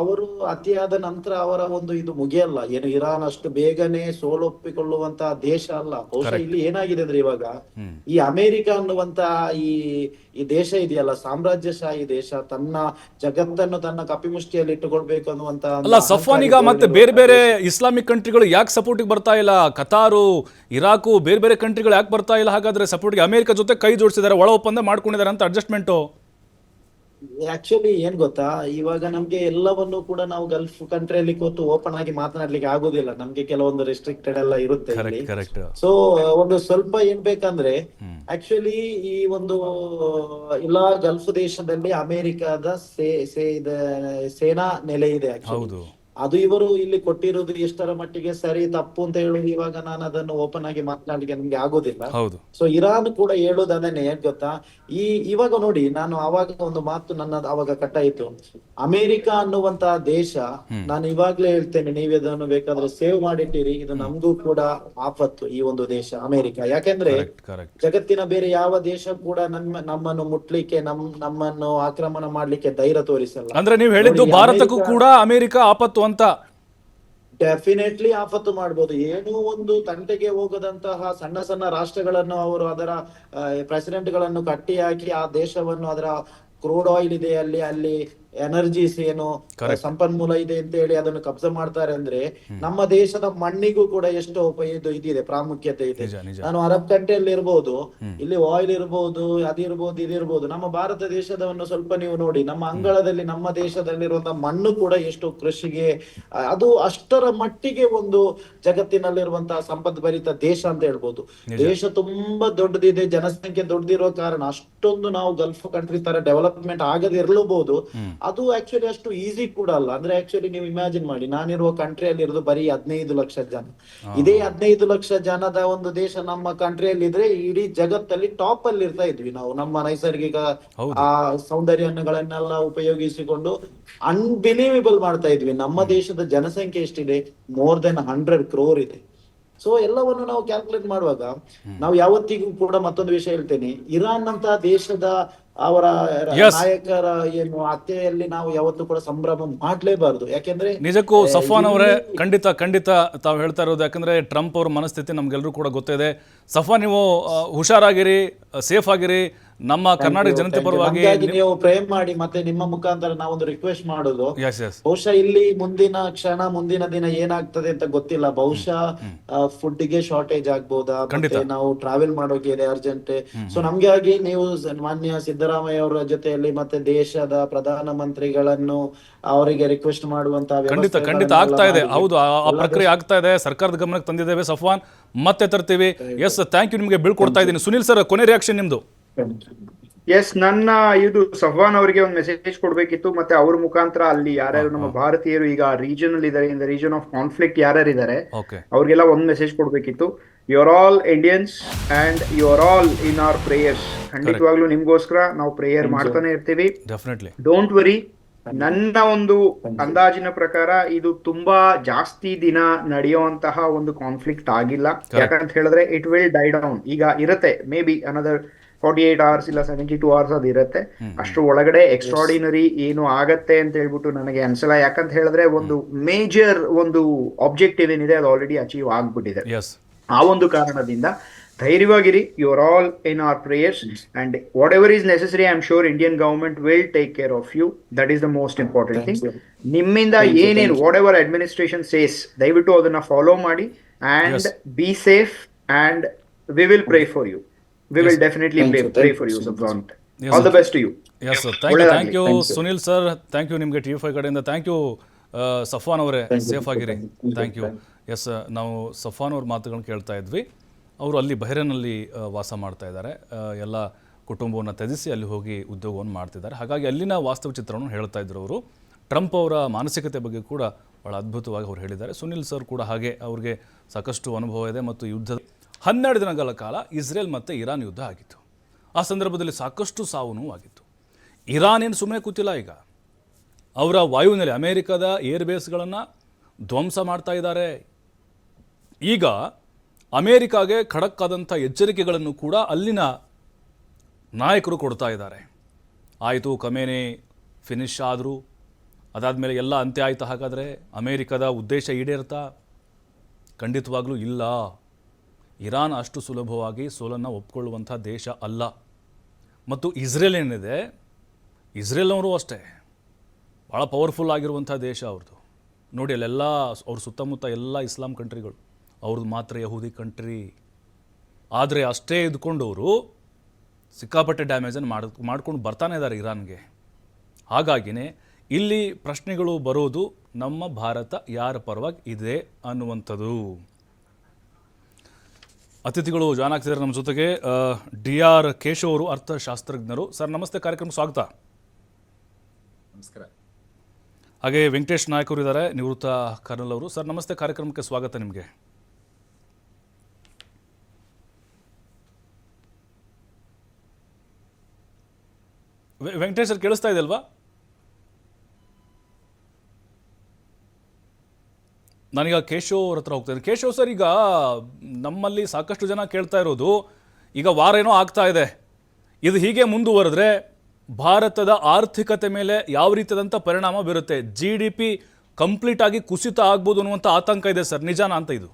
ಅವರು ಅತಿಯಾದ ನಂತರ ಅವರ ಒಂದು ಇದು ಮುಗಿಯಲ್ಲ. ಇರಾನ್ ಅಷ್ಟು ಬೇಗನೆ ಸೋಲೊಪ್ಪಿಕೊಳ್ಳುವಂತಹ ದೇಶ ಅಲ್ಲ. ಬಹುಶಃ ಇಲ್ಲಿ ಏನಾಗಿದೆ ಅಂದ್ರೆ, ಇವಾಗ ಈ ಅಮೆರಿಕ ಅನ್ನುವಂತ ಈ ದೇಶ ಇದೆಯಲ್ಲ, ಸಾಮ್ರಾಜ್ಯಶಾಹಿ ದೇಶ, ತನ್ನ ಜಗತ್ತನ್ನು ತನ್ನ ಕಪಿಮುಷ್ಟಿಯಲ್ಲಿ ಇಟ್ಟುಕೊಳ್ಬೇಕು ಅನ್ನುವಂತ ಅಲ್ಲ. ಸಫ್ವಾನ್, ಈಗ ಮತ್ತೆ ಬೇರೆ ಬೇರೆ ಇಸ್ಲಾಮಿಕ್ ಕಂಟ್ರಿಗಳು ಯಾಕೆ ಸಪೋರ್ಟಿಗೆ ಬರ್ತಾ ಇಲ್ಲ? ಕತಾರು, ಇರಾಕು, ಬೇರೆ ಬೇರೆ ಕಂಟ್ರಿಗಳು ಯಾಕೆ ಬರ್ತಾ ಇಲ್ಲ? ಹಾಗಾದ್ರೆ ಸಪೋರ್ಟ್ಗೆ ಅಮೆರಿಕ ಜೊತೆ ಕೈ ಜೋಡಿಸಿದ್ದಾರೆ, ಒಳ ಒಪ್ಪಂದ ಮಾಡ್ಕೊಂಡಿದ್ದಾರೆ ಅಂತ, ಅಡ್ಜಸ್ಟ್ಮೆಂಟು. ಆಕ್ಚುಲಿ ಏನ್ ಗೊತ್ತಾ, ಇವಾಗ ನಮ್ಗೆ ಎಲ್ಲವನ್ನು ಕೂಡ ನಾವು ಗಲ್ಫ್ ಕಂಟ್ರಿಯಲ್ಲಿ ಕೂತು ಓಪನ್ ಆಗಿ ಮಾತನಾಡ್ಲಿಕ್ಕೆ ಆಗುದಿಲ್ಲ. ನಮ್ಗೆ ಕೆಲವೊಂದು ರೆಸ್ಟ್ರಿಕ್ಟೆಡ್ ಎಲ್ಲ ಇರುತ್ತೆ. ಸೊ ಒಂದು ಸ್ವಲ್ಪ ಏನ್ ಬೇಕಂದ್ರೆ, ಆಕ್ಚುಲಿ ಈ ಒಂದು ಎಲ್ಲ ಗಲ್ಫ್ ದೇಶದಲ್ಲಿ ಅಮೆರಿಕದ ಸೇನಾ ನೆಲೆ ಇದೆ. ಅದು ಇವರು ಇಲ್ಲಿ ಕೊಟ್ಟಿರೋದು ಎಷ್ಟರ ಮಟ್ಟಿಗೆ ಸರಿ ತಪ್ಪು ಅಂತ ಹೇಳುದು ಇವಾಗ ನಾನು ಅದನ್ನು ಓಪನ್ ಆಗಿ ಮಾತನಾಡಲಿಕ್ಕೆ ನಮ್ಗೆ ಆಗೋದಿಲ್ಲ. ಸೊ ಇರಾನ್ ಕೂಡ ಹೇಳೋದು ಅದನ್ನೇ. ಏನ್ ಗೊತ್ತಾ, ಇವಾಗ ನೋಡಿ, ನಾನು ಅವಾಗ ಒಂದು ಮಾತು ಅವಾಗ ಕಟ್ಟಾಯಿತು. ಅಮೆರಿಕ ಅನ್ನುವಂತಹ ದೇಶ, ನಾನು ಇವಾಗ್ಲೇ ಹೇಳ್ತೇನೆ, ನೀವು ಇದನ್ನು ಬೇಕಾದ್ರೆ ಸೇವ್ ಮಾಡಿಟ್ಟಿರಿ, ಇದು ನಮ್ಗೂ ಕೂಡ ಆಪತ್ತು ಈ ಒಂದು ದೇಶ ಅಮೆರಿಕ. ಯಾಕೆಂದ್ರೆ ಜಗತ್ತಿನ ಬೇರೆ ಯಾವ ದೇಶ ಕೂಡ ನಮ್ಮನ್ನು ಮುಟ್ಲಿಕ್ಕೆ, ನಮ್ಮನ್ನು ಆಕ್ರಮಣ ಮಾಡ್ಲಿಕ್ಕೆ ಧೈರ್ಯ ತೋರಿಸಲ್ಲ. ಅಂದ್ರೆ ನೀವು ಹೇಳಿದ್ದು ಭಾರತಕ್ಕೂ ಕೂಡ ಅಮೆರಿಕ ಆಪತ್ತು ಅಂತ. ಡೆಫಿನೆಟ್ಲಿ ಆಪತ್ತು ಮಾಡ್ಬೋದು. ಏನೋ ಒಂದು ತಂಟೆಗೆ ಹೋಗದಂತಹ ಸಣ್ಣ ಸಣ್ಣ ರಾಷ್ಟ್ರಗಳನ್ನು ಅವರು ಅದರ ಪ್ರೆಸಿಡೆಂಟ್ ಗಳನ್ನು ಕಟ್ಟಿ ಹಾಕಿ ಆ ದೇಶವನ್ನು, ಅದರ ಕ್ರೂಡ್ ಆಯಿಲ್ ಇದೆ ಅಲ್ಲಿ ಎನರ್ಜೀಸ್ ಏನು ಸಂಪನ್ಮೂಲ ಇದೆ ಅಂತ ಹೇಳಿ ಅದನ್ನು ಕಬ್ಜಾ ಮಾಡ್ತಾರೆ ಅಂದ್ರೆ ನಮ್ಮ ದೇಶದ ಮಣ್ಣಿಗೂ ಕೂಡ ಎಷ್ಟು ಇದಿದೆ, ಪ್ರಾಮುಖ್ಯತೆ ಇದೆ. ನಿಜ ನಿಜ. ನಾನು ಅರಬ್ ಕಂಟ್ರಿಯಲ್ಲಿ ಇರ್ಬೋದು, ಇಲ್ಲಿ ಆಯಿಲ್ ಇರ್ಬೋದು, ಅದಿರ್ಬೋದು, ಇದಿರ್ಬೋದು. ನಮ್ಮ ಭಾರತ ದೇಶದವನ್ನು ಸ್ವಲ್ಪ ನೀವು ನೋಡಿ, ನಮ್ಮ ಅಂಗಳದಲ್ಲಿ ನಮ್ಮ ದೇಶದಲ್ಲಿರುವಂತಹ ಮಣ್ಣು ಕೂಡ ಎಷ್ಟು ಕೃಷಿಗೆ ಅದು ಅಷ್ಟರ ಮಟ್ಟಿಗೆ ಒಂದು ಜಗತ್ತಿನಲ್ಲಿರುವಂತಹ ಸಂಪದ್ಭರಿತ ದೇಶ ಅಂತ ಹೇಳ್ಬೋದು. ದೇಶ ತುಂಬಾ ದೊಡ್ಡದಿದೆ, ಜನಸಂಖ್ಯೆ ದೊಡ್ಡದಿರೋ ಕಾರಣ ಅಷ್ಟೊಂದು ನಾವು ಗಲ್ಫ್ ಕಂಟ್ರಿ ತರ ಡೆವಲಪ್ಮೆಂಟ್ ಆಗದೆ ಇರಲೂಬಹುದು. ಅದು ಆಕ್ಚುಲಿ ಅಷ್ಟು ಈಸಿ ಕೂಡ ಅಲ್ಲ. ಅಂದ್ರೆ ಆಕ್ಚುಲಿ ನೀವು ಇಮ್ಯಾಜಿನ್ ಮಾಡಿ, ನಾನಿರುವ ಕಂಟ್ರಿಯಲ್ಲಿ ಇರೋದು ಬರೀ 15 ಲಕ್ಷ ಜನ. ಇದೇ 15 ಲಕ್ಷ ಜನದ ಒಂದು ದೇಶ ನಮ್ಮ ಕಂಟ್ರಿಯಲ್ಲಿ ಇದ್ರೆ ಇಡೀ ಜಗತ್ತಲ್ಲಿ ಟಾಪ್ ಅಲ್ಲಿ ಇರ್ತಾ ಇದ್ವಿ ನಾವು. ನಮ್ಮ ನೈಸರ್ಗಿಕ ಆ ಸೌಂದರ್ಯಗಳನ್ನೆಲ್ಲ ಉಪಯೋಗಿಸಿಕೊಂಡು ಅನ್ಬಿಲೀವೇಬಲ್ ಮಾಡ್ತಾ ಇದ್ವಿ. ನಮ್ಮ ದೇಶದ ಜನಸಂಖ್ಯೆ ಎಷ್ಟಿದೆ? more than 100 crore ಇದೆ. ಸೊ ಎಲ್ಲವನ್ನು ನಾವು ಕ್ಯಾಲ್ಕುಲೇಟ್ ಮಾಡುವಾಗ ನಾವು ಯಾವತ್ತಿಗೂ ಕೂಡ ಮತ್ತೊಂದು ವಿಷಯ ಹೇಳ್ತೇನೆ, ಇರಾನ್ ಅಂತ ದೇಶದ ಅವರ ನಾಯಕರ ಏನು ಹತ್ಯೆಯಲ್ಲಿ ನಾವು ಯಾವತ್ತೂ ಕೂಡ ಸಂಭ್ರಮ ಮಾಡ್ಲೇಬಾರದು. ಯಾಕೆಂದ್ರೆ ನಿಜಕ್ಕೂ ಸಫ್ವಾನ್ ಅವರೇ, ಖಂಡಿತ ತಾವು ಹೇಳ್ತಾ ಇರೋದು, ಯಾಕಂದ್ರೆ ಟ್ರಂಪ್ ಅವ್ರ ಮನಸ್ಥಿತಿ ನಮ್ಗೆಲ್ಲರೂ ಕೂಡ ಗೊತ್ತಿದೆ. ಸಫ್ವಾನ್, ನೀವು ಹುಷಾರಾಗಿರಿ, ಸೇಫ್ ಆಗಿರಿ. ನಮ್ಮ ಕರ್ನಾಟಕ ಜನತೆ ಪರವಾಗಿ ನೀವು ಪ್ರೇ ಮಾಡಿ. ಮತ್ತೆ ನಿಮ್ಮ ಮುಖಾಂತರ ನಾವೊಂದು ರಿಕ್ವೆಸ್ಟ್ ಮಾಡೋದು, ಬಹುಶಃ ಇಲ್ಲಿ ಮುಂದಿನ ಕ್ಷಣ ಮುಂದಿನ ದಿನ ಏನಾಗ್ತದೆ ಅಂತ ಗೊತ್ತಿಲ್ಲ. ಬಹುಶಃ ಫುಡ್ ಗೆ ಶಾರ್ಟೇಜ್ ಆಗ್ಬೋದಾ, ಮತ್ತೆ ನಾವು ಟ್ರಾವೆಲ್ ಮಾಡೋಕೆ ಇದೆ ಅರ್ಜೆಂಟ್. ಸೊ ನಮ್ಗೆ ಆಗಿ ನೀವು ಮಾನ್ಯ ಸಿದ್ದರಾಮಯ್ಯ ಅವರ ಜೊತೆಯಲ್ಲಿ ಮತ್ತೆ ದೇಶದ ಪ್ರಧಾನ ಮಂತ್ರಿಗಳನ್ನು ಅವರಿಗೆ ರಿಕ್ವೆಸ್ಟ್ ಮಾಡುವಂತ ಖಂಡಿತ ಆಗ್ತಾ ಇದೆ. ಹೌದು, ಆ ಪ್ರಕ್ರಿಯೆ ಆಗ್ತಾ ಇದೆ, ಸರ್ಕಾರದ ಗಮನಕ್ಕೆ ತಂದಿದ್ದೇವೆ. ಸಫ್ವಾನ್, ಮತ್ತೆ ತರ್ತೀವಿ. ಎಸ್, ಥ್ಯಾಂಕ್ ಯು, ನಿಮಗೆ ಬೀಳ್ಕೊಡ್ತಾ ಇದ್ದೀನಿ. ಸುನಿಲ್ ಸರ್, ಕೊನೆ ರಿಯಾಕ್ಷನ್ ನಿಮ್ದು. ಎಸ್, ನನ್ನ ಇದು ಸಫ್ವಾನ್ ಅವರಿಗೆ ಒಂದು ಮೆಸೇಜ್ ಕೊಡ್ಬೇಕಿತ್ತು. ಮತ್ತೆ ಅವ್ರ ಮುಖಾಂತರ ಅಲ್ಲಿ ಯಾರ್ಯಾರು ನಮ್ಮ ಭಾರತೀಯರು ಈಗ ರೀಜನಲ್ ಇದಾರೆ, in the region of conflict ಯಾರ್ಯಾರು ಇದಾರೆ ಅವ್ರಿಗೆಲ್ಲ ಒಂದು ಮೆಸೇಜ್ ಕೊಡ್ಬೇಕಿತ್ತು. You are all Indians and you are all in our prayers. ಖಂಡಿತವಾಗ್ಲೂ ನಿಮ್ಗೋಸ್ಕರ ನಾವು ಪ್ರೇಯರ್ ಮಾಡ್ತಾನೆ ಇರ್ತೀವಿ. Don't worry. ನನ್ನ ಒಂದು ಅಂದಾಜಿನ ಪ್ರಕಾರ ಇದು ತುಂಬಾ ಜಾಸ್ತಿ ದಿನ ನಡೆಯುವಂತಹ ಒಂದು ಕಾನ್ಫ್ಲಿಕ್ಟ್ ಆಗಿಲ್ಲ. ಯಾಕಂತ ಹೇಳಿದ್ರೆ ಇಟ್ ವಿಲ್ ಡೈ ಡೌನ್. ಈಗ ಇರುತ್ತೆ ಮೇ ಬಿ ಅನದರ್ 48 hours ಇಲ್ಲ 72 hours ಅದು ಇರುತ್ತೆ. ಅಷ್ಟು ಒಳಗಡೆ ಎಕ್ಸ್ಟ್ರಾರ್ಡಿನರಿ ಏನು ಆಗತ್ತೆ ಅಂತ ಹೇಳ್ಬಿಟ್ಟು ನನಗೆ ಅನ್ಸಲ್ಲ. ಯಾಕಂತ ಹೇಳಿದ್ರೆ ಒಂದು ಮೇಜರ್ ಒಂದು ಆಬ್ಜೆಕ್ಟಿವ್ ಏನಿದೆ ಅದು ಆಲ್ರೆಡಿ ಅಚೀವ್ ಆಗ್ಬಿಟ್ಟಿದೆ. ಆ ಒಂದು ಕಾರಣದಿಂದ ಧೈರ್ಯವಾಗಿರಿ. You are all in our prayers and whatever is necessary I am sure Indian government will take care of you. That is the most important thing. ನಿಮ್ಮಿಂದ ಏನೇನು ವಾಟ್ ಎವರ್ ಅಡ್ಮಿನಿಸ್ಟ್ರೇಷನ್ ಸೇಸ್ ದಯವಿಟ್ಟು ಅದನ್ನ follow ಮಾಡಿ and be safe and we will pray for you. We will definitely pray for you, Safwan. All the best to you. Yes, sir. Thank you, Sunil sir. Thank you ನಿಮಗೆ TV5 ಕಡೆಯಿಂದ. Thank you Safwan ಅವರೇ, safe ಆಗಿರಿ. Thank you. S, ನಾವು ಸಫ್ವಾನ್ ಅವ್ರ ಮಾತುಗಳನ್ನು ಕೇಳ್ತಾ ಇದ್ವಿ. ಅವರು ಅಲ್ಲಿ ಬಹ್ರೇನಲ್ಲಿ ವಾಸ ಮಾಡ್ತಾ ಇದ್ದಾರೆ. ಎಲ್ಲ ಕುಟುಂಬವನ್ನು ತ್ಯಜಿಸಿ ಅಲ್ಲಿ ಹೋಗಿ ಉದ್ಯೋಗವನ್ನು ಮಾಡ್ತಿದ್ದಾರೆ. ಹಾಗಾಗಿ ಅಲ್ಲಿನ ವಾಸ್ತವ ಚಿತ್ರವನ್ನು ಹೇಳ್ತಾ ಇದ್ರು ಅವರು. ಟ್ರಂಪ್ ಅವರ ಮಾನಸಿಕತೆ ಬಗ್ಗೆ ಕೂಡ ಭಾಳ ಅದ್ಭುತವಾಗಿ ಅವ್ರು ಹೇಳಿದ್ದಾರೆ. ಸುನಿಲ್ ಸರ್ ಕೂಡ ಹಾಗೆ, ಅವ್ರಿಗೆ ಸಾಕಷ್ಟು ಅನುಭವ ಇದೆ. ಮತ್ತು ಯುದ್ಧ 12 ದಿನಗಳ ಕಾಲ ಇಸ್ರೇಲ್ ಮತ್ತು ಇರಾನ್ ಯುದ್ಧ ಆಗಿತ್ತು. ಆ ಸಂದರ್ಭದಲ್ಲಿ ಸಾಕಷ್ಟು ಸಾವು ನೋವು ಆಗಿತ್ತು. ಇರಾನ್ ಏನು ಸುಮ್ಮನೆ ಕೂತಿಲ್ಲ. ಈಗ ಅವರ ವಾಯುನೆಲೆ ಅಮೇರಿಕದ ಏರ್ ಬೇಸ್ಗಳನ್ನು ಧ್ವಂಸ ಮಾಡ್ತಾ ಇದ್ದಾರೆ. ಈಗ ಅಮೇರಿಕಾಗೆ ಖಡಕ್ ಆದಂಥ ಎಚ್ಚರಿಕೆಗಳನ್ನು ಕೂಡ ಅಲ್ಲಿನ ನಾಯಕರು ಕೊಡ್ತಾ ಇದ್ದಾರೆ. ಆಯಿತು, ಖಮೇನಿ ಫಿನಿಶ್ ಆದರು, ಅದಾದಮೇಲೆ ಎಲ್ಲ ಅಂತ್ಯ ಆಯಿತು. ಹಾಗಾದರೆ ಅಮೇರಿಕದ ಉದ್ದೇಶ ಈಡೇರ್ತಾ? ಖಂಡಿತವಾಗ್ಲೂ ಇಲ್ಲ. ಇರಾನ್ ಅಷ್ಟು ಸುಲಭವಾಗಿ ಸೋಲನ್ನು ಒಪ್ಕೊಳ್ಳುವಂಥ ದೇಶ ಅಲ್ಲ. ಮತ್ತು ಇಸ್ರೇಲ್ ಏನಿದೆ, ಇಸ್ರೇಲ್ನವರು ಅಷ್ಟೇ ಭಾಳ ಪವರ್ಫುಲ್ ಆಗಿರುವಂಥ ದೇಶ ಅವ್ರದ್ದು. ನೋಡಿ, ಅಲ್ಲೆಲ್ಲ ಅವ್ರ ಸುತ್ತಮುತ್ತ ಎಲ್ಲ ಇಸ್ಲಾಂ ಕಂಟ್ರಿಗಳು, ಅವ್ರದ್ದು ಮಾತ್ರ ಯಹೂದಿ ಕಂಟ್ರಿ. ಆದರೆ ಅಷ್ಟೇ ಇದ್ಕೊಂಡವರು ಸಿಕ್ಕಾಪಟ್ಟೆ ಡ್ಯಾಮೇಜನ್ನು ಮಾಡ್ಕೊಂಡು ಬರ್ತಾನೆ ಇದ್ದಾರೆ ಇರಾನ್ಗೆ. ಹಾಗಾಗಿನೇ ಇಲ್ಲಿ ಪ್ರಶ್ನೆಗಳು ಬರೋದು, ನಮ್ಮ ಭಾರತ ಯಾರ ಪರವಾಗಿ ಇದೆ ಅನ್ನುವಂಥದ್ದು. ಅತಿಥಿಗಳು ಜಾಯ್ನ್ ಆಗ್ತಿದ್ದಾರೆ ನಮ್ಮ ಜೊತೆಗೆ. DR ಕೇಶವ್ ಅವರು, ಅರ್ಥಶಾಸ್ತ್ರಜ್ಞರು. ಸರ್ ನಮಸ್ತೆ, ಕಾರ್ಯಕ್ರಮಕ್ಕೆ ಸ್ವಾಗತ. ನಮಸ್ಕಾರ. ಹಾಗೆ ವೆಂಕಟೇಶ್ ನಾಯಕ್ ಅವರು ಇದ್ದಾರೆ, ನಿವೃತ್ತ ಕರ್ನಲ್ ಅವರು. ಸರ್ ನಮಸ್ತೆ, ಕಾರ್ಯಕ್ರಮಕ್ಕೆ ಸ್ವಾಗತ ನಿಮಗೆ. ವೆಂಕಟೇಶ್ ಸರ್, ಕೇಳಿಸ್ತಾ ಇದೆ ಅಲ್ವಾ? ನಾನೀಗ ಕೇಶವ್ ಅವ್ರ ಹತ್ರ ಹೋಗ್ತೇನೆ. ಕೇಶವ್ ಸರ್, ಈಗ ನಮ್ಮಲ್ಲಿ ಸಾಕಷ್ಟು ಜನ ಕೇಳ್ತಾ ಇರೋದು, ಈಗ ವಾರ ಏನೋ ಆಗ್ತಾ ಇದೆ, ಇದು ಹೀಗೆ ಮುಂದುವರೆದ್ರೆ ಭಾರತದ ಆರ್ಥಿಕತೆ ಮೇಲೆ ಯಾವ ರೀತಿಯಾದಂಥ ಪರಿಣಾಮ ಬೀರುತ್ತೆ? GDP ಕಂಪ್ಲೀಟ್ ಆಗಿ ಕುಸಿತ ಆಗ್ಬೋದು ಅನ್ನುವಂಥ ಆತಂಕ ಇದೆ ಸರ್, ನಿಜಾನ ಅಂತ ಇದು?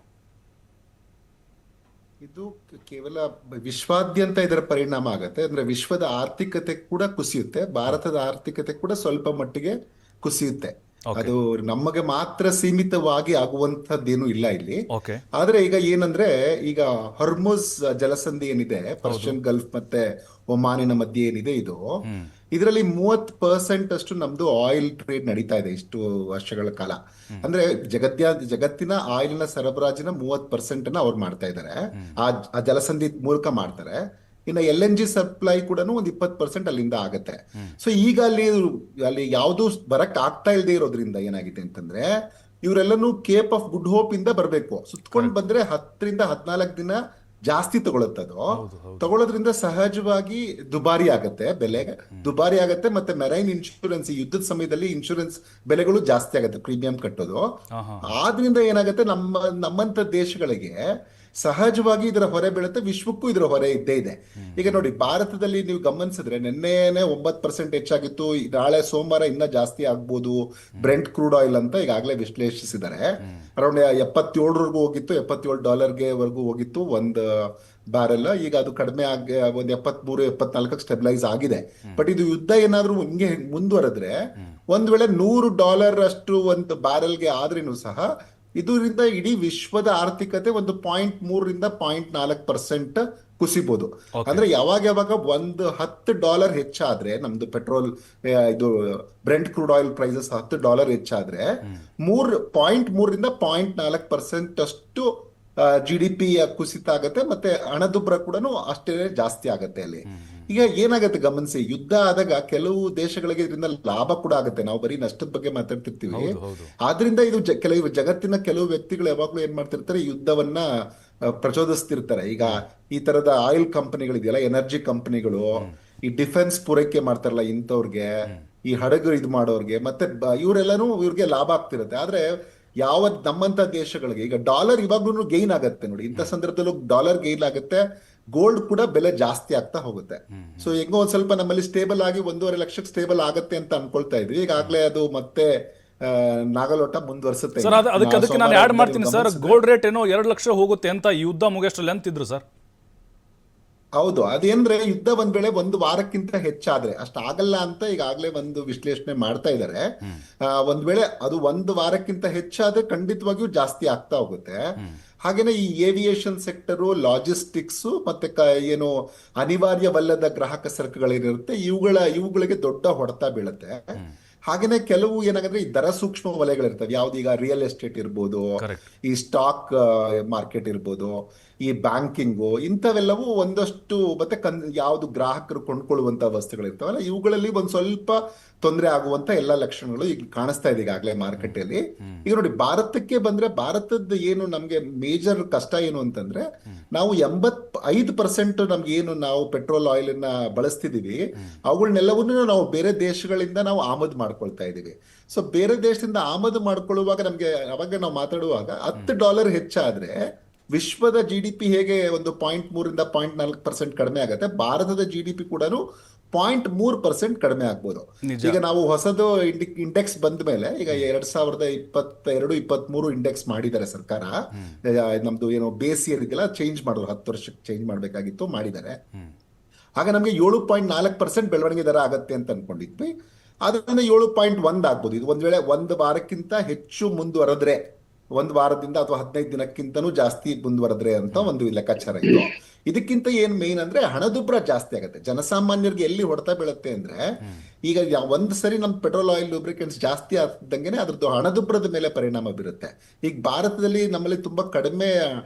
ಇದು ಕೇವಲ ವಿಶ್ವಾದ್ಯಂತ ಇದರ ಪರಿಣಾಮ ಆಗತ್ತೆ. ಅಂದ್ರೆ ವಿಶ್ವದ ಆರ್ಥಿಕತೆ ಕೂಡ ಕುಸಿಯುತ್ತೆ, ಭಾರತದ ಆರ್ಥಿಕತೆ ಕೂಡ ಸ್ವಲ್ಪ ಮಟ್ಟಿಗೆ ಕುಸಿಯುತ್ತೆ. ಓಕೆ ಅದು ನಮಗೆ ಮಾತ್ರ ಸೀಮಿತವಾಗಿ ಆಗುವಂತದ್ದೇನು ಇಲ್ಲ ಇಲ್ಲಿ. ಓಕೆ ಆದ್ರೆ ಈಗ ಏನಂದ್ರೆ, ಈಗ ಹೊರ್ಮುಜ್ ಜಲಸಂಧಿ ಏನಿದೆ, ಪರ್ಷಿಯನ್ ಗಲ್ಫ್ ಮತ್ತೆ ಒಮಾನಿನ ಮಧ್ಯೆ ಏನಿದೆ, ಇದು ಇದರಲ್ಲಿ 30% ಅಷ್ಟು ನಮ್ದು ಆಯಿಲ್ ಟ್ರೇಡ್ ನಡೀತಾ ಇದೆ ಇಷ್ಟು ವರ್ಷಗಳ ಕಾಲ. ಅಂದ್ರೆ ಜಗತ್ತಿನ ಆಯಿಲ್ ನ ಸರಬರಾಜಿನ 30% ಅನ್ನ ಅವ್ರು ಮಾಡ್ತಾ ಇದ್ದಾರೆ, ಆ ಜಲಸಂಧಿ ಮೂಲಕ ಮಾಡ್ತಾರೆ. ಇನ್ನು LNG ಸಪ್ಲೈ ಕೂಡ ಒಂದು 20% ಅಲ್ಲಿಂದ ಆಗತ್ತೆ. ಸೊ ಈಗ ಅಲ್ಲಿ ಯಾವ್ದು ಬರಕ್ ಆಗ್ತಾ ಇಲ್ಲದೆ ಇರೋದ್ರಿಂದ ಏನಾಗಿದೆ ಅಂತಂದ್ರೆ, ಇವರೆಲ್ಲನೂ ಕೇಪ್ ಆಫ್ ಗುಡ್ ಹೋಪ್ ಇಂದ ಬರ್ಬೇಕು. ಸುತ್ಕೊಂಡ್ ಬಂದ್ರೆ 10 ರಿಂದ 14 ದಿನ ಜಾಸ್ತಿ ತಗೊಳುತ್ತದು. ತಗೊಳ್ಳೋದ್ರಿಂದ ಸಹಜವಾಗಿ ದುಬಾರಿ ಆಗತ್ತೆ, ಬೆಲೆ ದುಬಾರಿ ಆಗತ್ತೆ. ಮತ್ತೆ ಮೆರೈನ್ ಇನ್ಶೂರೆನ್ಸ್, ಈ ಯುದ್ಧದ ಸಮಯದಲ್ಲಿ ಇನ್ಶೂರೆನ್ಸ್ ಬೆಲೆಗಳು ಜಾಸ್ತಿ ಆಗತ್ತೆ, ಪ್ರೀಮಿಯಂ ಕಟ್ಟೋದು. ಆದ್ರಿಂದ ಏನಾಗುತ್ತೆ, ನಮ್ಮಂತ ದೇಶಗಳಿಗೆ ಸಹಜವಾಗಿ ಇದರ ಹೊರೆ ಬೀಳುತ್ತೆ, ವಿಶ್ವಕ್ಕೂ ಇದರ ಹೊರೆ ಇದ್ದೇ ಇದೆ. ಈಗ ನೋಡಿ, ಭಾರತದಲ್ಲಿ ನೀವು ಗಮನಿಸಿದ್ರೆ ನಿನ್ನೆನೆ 9% ಹೆಚ್ಚಾಗಿತ್ತು, ನಾಳೆ ಸೋಮವಾರ ಇನ್ನ ಜಾಸ್ತಿ ಆಗ್ಬೋದು. ಬ್ರೆಂಟ್ ಕ್ರೂಡ್ ಆಯಿಲ್ ಅಂತ ಈಗಾಗಲೇ ವಿಶ್ಲೇಷಿಸಿದ್ದಾರೆ, ಅರೌಂಡ್ 77 ಹೋಗಿತ್ತು, $77 ವರೆಗೂ ಹೋಗಿತ್ತು ಒಂದು ಬ್ಯಾರೆಲ್. ಈಗ ಅದು ಕಡಿಮೆ ಆಗಿ ಒಂದು 73-74 ಸ್ಟೆಬಿಲೈಸ್ ಆಗಿದೆ. ಬಟ್ ಇದು ಯುದ್ಧ ಏನಾದ್ರೂ ಹಿಂಗೆ ಮುಂದುವರೆದ್ರೆ, ಒಂದ್ ವೇಳೆ $100 ಅಷ್ಟು ಒಂದು ಬ್ಯಾರೆಲ್ಗೆ ಆದ್ರೂ ಸಹ ಇದರಿಂದ ಇಡೀ ವಿಶ್ವದ ಆರ್ಥಿಕತೆ ಒಂದು 0.3 ರಿಂದ 0.4% ಕುಸಿಬಹುದು. ಅಂದ್ರೆ ಯಾವಾಗ ಒಂದು $10 ಹೆಚ್ಚಾದ್ರೆ, ನಮ್ದು ಪೆಟ್ರೋಲ್ ಇದು ಬ್ರೆಂಟ್ ಕ್ರೂಡ್ ಆಯಿಲ್ ಪ್ರೈಸಸ್ $10 ಹೆಚ್ಚಾದ್ರೆ 0.3 ರಿಂದ 0.4% ಅಷ್ಟು GDP ಕುಸಿತ ಆಗತ್ತೆ. ಮತ್ತೆ ಹಣದುಬ್ಬರ ಕೂಡ ಅಷ್ಟೇ ಜಾಸ್ತಿ ಆಗತ್ತೆ ಅಲ್ಲಿ. ಈಗ ಏನಾಗತ್ತೆ ಗಮನಿಸಿ, ಯುದ್ಧ ಆದಾಗ ಕೆಲವು ದೇಶಗಳಿಗೆ ಇದರಿಂದ ಲಾಭ ಕೂಡ ಆಗುತ್ತೆ. ನಾವು ಬರೀ ನಷ್ಟದ ಬಗ್ಗೆ ಮಾತಾಡ್ತಿರ್ತೀವಿ. ಆದ್ರಿಂದ ಇದು ಜಗತ್ತಿನ ಕೆಲವು ವ್ಯಕ್ತಿಗಳು ಯಾವಾಗ್ಲೂ ಏನ್ ಮಾಡ್ತಿರ್ತಾರೆ, ಯುದ್ಧವನ್ನ ಪ್ರಚೋದಿಸ್ತಿರ್ತಾರೆ. ಈಗ ಈ ತರದ ಆಯಿಲ್ ಕಂಪನಿಗಳಿದೆಯಲ್ಲ, ಎನರ್ಜಿ ಕಂಪನಿಗಳು, ಈ ಡಿಫೆನ್ಸ್ ಪೂರೈಕೆ ಮಾಡ್ತಾರಲ್ಲ ಇಂಥವ್ರಿಗೆ, ಈ ಹಡಗು ಇದು ಮಾಡೋರ್ಗೆ, ಮತ್ತೆ ಇವರೆಲ್ಲನೂ ಇವ್ರಿಗೆ ಲಾಭ ಆಗ್ತಿರುತ್ತೆ. ಆದ್ರೆ ನಮ್ಮಂತ ದೇಶಗಳಿಗೆ ಈಗ ಡಾಲರ್ ಇವಾಗ್ಲೂ ಗೈನ್ ಆಗತ್ತೆ ನೋಡಿ, ಇಂಥ ಸಂದರ್ಭದಲ್ಲೂ ಡಾಲರ್ ಗೈನ್ ಆಗುತ್ತೆ, ಗೋಲ್ಡ್ ಕೂಡ ಬೆಲೆ ಜಾಸ್ತಿ ಆಗ್ತಾ ಹೋಗುತ್ತೆ. ಸೊ ಹೆಂಗೋ ಒಂದ್ ಸ್ವಲ್ಪ ನಮ್ಮಲ್ಲಿ ಸ್ಟೇಬಲ್ ಆಗಿ 1.5 ಲಕ್ಷಕ್ಕೆ ಸ್ಟೇಬಲ್ ಆಗತ್ತೆ ಅಂತ ಅನ್ಕೊಳ್ತಾ ಇದ್ವಿ. ಈಗಾಗ್ಲೇ ಅದು ಮತ್ತೆ ನಾಗಲೋಟ ಮುಂದುವರಿಸುತ್ತೆ. ಸರ್, ಅದಕ್ಕೆ ನಾನು ಆಡ್ ಮಾಡ್ತೀನಿ ಸರ್. ಗೋಲ್ಡ್ ರೇಟ್ ಏನೋ 2 ಲಕ್ಷ ಹೋಗುತ್ತೆ ಅಂತ ಈ ಯುದ್ಧ ಮುಗಿಯಷ್ಟರಲ್ಲಿ ಅಂತಿದ್ರು ಸರ್. ಹೌದು, ಅದೇಂದ್ರೆ ಯುದ್ಧ ಒಂದ್ ವೇಳೆ 1 ವಾರಕ್ಕಿಂತ ಹೆಚ್ಚಾದ್ರೆ ಅಷ್ಟಾಗಲ್ಲ ಅಂತ ಈಗಾಗಲೇ ಒಂದು ವಿಶ್ಲೇಷಣೆ ಮಾಡ್ತಾ ಇದ್ದಾರೆ. ಒಂದ್ ವೇಳೆ ಅದು 1 ವಾರಕ್ಕಿಂತ ಹೆಚ್ಚಾದ್ರೆ ಖಂಡಿತವಾಗಿಯೂ ಜಾಸ್ತಿ ಆಗ್ತಾ ಹೋಗುತ್ತೆ. ಹಾಗೇನೆ ಈ ಏವಿಯೇಷನ್ ಸೆಕ್ಟರು, ಲಾಜಿಸ್ಟಿಕ್ಸ್ ಮತ್ತೆ ಏನು ಅನಿವಾರ್ಯವಲ್ಲದ ಗ್ರಾಹಕ ಸರಕುಗಳೇನಿರುತ್ತೆ, ಇವುಗಳಿಗೆ ದೊಡ್ಡ ಹೊಡೆತ ಬೀಳುತ್ತೆ. ಹಾಗೇನೆ ಕೆಲವು ಏನಾಗಂದ್ರೆ ಈ ದರ ಸೂಕ್ಷ್ಮ ವಲಯಗಳಿರ್ತವೆ, ಯಾವ್ದೀಗ ರಿಯಲ್ ಎಸ್ಟೇಟ್ ಇರ್ಬೋದು, ಈ ಸ್ಟಾಕ್ ಮಾರ್ಕೆಟ್ ಇರ್ಬೋದು, ಈ ಬ್ಯಾಂಕಿಂಗು, ಇಂಥವೆಲ್ಲವೂ ಒಂದಷ್ಟು, ಮತ್ತೆ ಯಾವ್ದು ಗ್ರಾಹಕರು ಕೊಂಡ್ಕೊಳ್ಳುವಂತ ವಸ್ತುಗಳಿರ್ತಾವಲ್ಲ, ಇವುಗಳಲ್ಲಿ ಒಂದ್ ಸ್ವಲ್ಪ ತೊಂದರೆ ಆಗುವಂತ ಎಲ್ಲಾ ಲಕ್ಷಣಗಳು ಈಗ ಕಾಣಿಸ್ತಾ ಇದೆ ಈಗಾಗಲೇ ಮಾರ್ಕೆಟ್ ಅಲ್ಲಿ. ಈಗ ನೋಡಿ, ಭಾರತಕ್ಕೆ ಬಂದ್ರೆ ಭಾರತದ ಏನು ನಮ್ಗೆ ಮೇಜರ್ ಕಷ್ಟ ಏನು ಅಂತಂದ್ರೆ, ನಾವು 85% ನಮ್ಗೆ ಏನು ನಾವು ಪೆಟ್ರೋಲ್ ಆಯಿಲ್ ಅನ್ನ ಬಳಸ್ತಿದೀವಿ, ಅವುಗಳನ್ನೆಲ್ಲವನ್ನೂ ನಾವು ಬೇರೆ ದೇಶಗಳಿಂದ ನಾವು ಆಮದು ಮಾಡ್ಕೊಳ್ತಾ ಇದೀವಿ. ಸೊ ಬೇರೆ ದೇಶದಿಂದ ಆಮದು ಮಾಡ್ಕೊಳ್ಳುವಾಗ ನಮ್ಗೆ ಅವಾಗ ನಾವು ಮಾತಾಡುವಾಗ $10 ಹೆಚ್ಚಾದ್ರೆ ವಿಶ್ವದ GDP ಹೇಗೆ ಒಂದು 0.3 ರಿಂದ 0.4% ಕಡಿಮೆ ಆಗುತ್ತೆ, ಭಾರತದ GDP ಕೂಡ 0.3% ಕಡಿಮೆ ಆಗ್ಬೋದು. ಈಗ ನಾವು ಹೊಸದು ಇಂಡೆಕ್ಸ್ ಬಂದ ಮೇಲೆ, ಈಗ 2022-23 ಇಂಡೆಕ್ಸ್ ಮಾಡಿದ್ದಾರೆ ಸರ್ಕಾರ. ನಮ್ದು ಏನೋ ಬೇಸ್ ಇಯರ್ ಇದೆಯಲ್ಲ, ಚೇಂಜ್ ಮಾಡೋದು, 10 ವರ್ಷಕ್ಕೆ ಚೇಂಜ್ ಮಾಡ್ಬೇಕಾಗಿತ್ತು, ಮಾಡಿದ್ದಾರೆ. ಆಗ ನಮ್ಗೆ 7.4% ಬೆಳವಣಿಗೆ ದರ ಆಗತ್ತೆ ಅಂತ ಅನ್ಕೊಂಡಿದ್ವಿ. ಅದರಿಂದ 7.1 ಆಗ್ಬೋದು. ಇದು ಒಂದ್ ವೇಳೆ 1 ವಾರಕ್ಕಿಂತ ಹೆಚ್ಚು ಮುಂದುವರೆದ್ರೆ, 1 ವಾರದಿಂದ ಅಥವಾ 15 ದಿನಕ್ಕಿಂತನೂ ಜಾಸ್ತಿ ಮುಂದುವರೆದ್ರೆ ಅಂತ ಒಂದು ಲೆಕ್ಕಾಚಾರ ಇದು. ಇದಕ್ಕಿಂತ ಏನ್ ಮೇನ್ ಅಂದ್ರೆ ಹಣದುಬ್ಬರ ಜಾಸ್ತಿ ಆಗುತ್ತೆ. ಜನಸಾಮಾನ್ಯರಿಗೆ ಎಲ್ಲಿ ಹೊಡೆತ ಬೀಳುತ್ತೆ ಅಂದ್ರೆ, ಈಗ ಒಂದ್ ಸರಿ ನಮ್ ಪೆಟ್ರೋಲ್ ಆಯಿಲ್ ಲೂಬ್ರಿಕೆಂಟ್ಸ್ ಜಾಸ್ತಿ ಆದಂಗೆನೆ ಅದ್ರದ್ದು ಹಣದುಬ್ಬರದ ಮೇಲೆ ಪರಿಣಾಮ ಬೀರುತ್ತೆ. ಈಗ ಭಾರತದಲ್ಲಿ ನಮ್ಮಲ್ಲಿ ತುಂಬಾ ಕಡಿಮೆ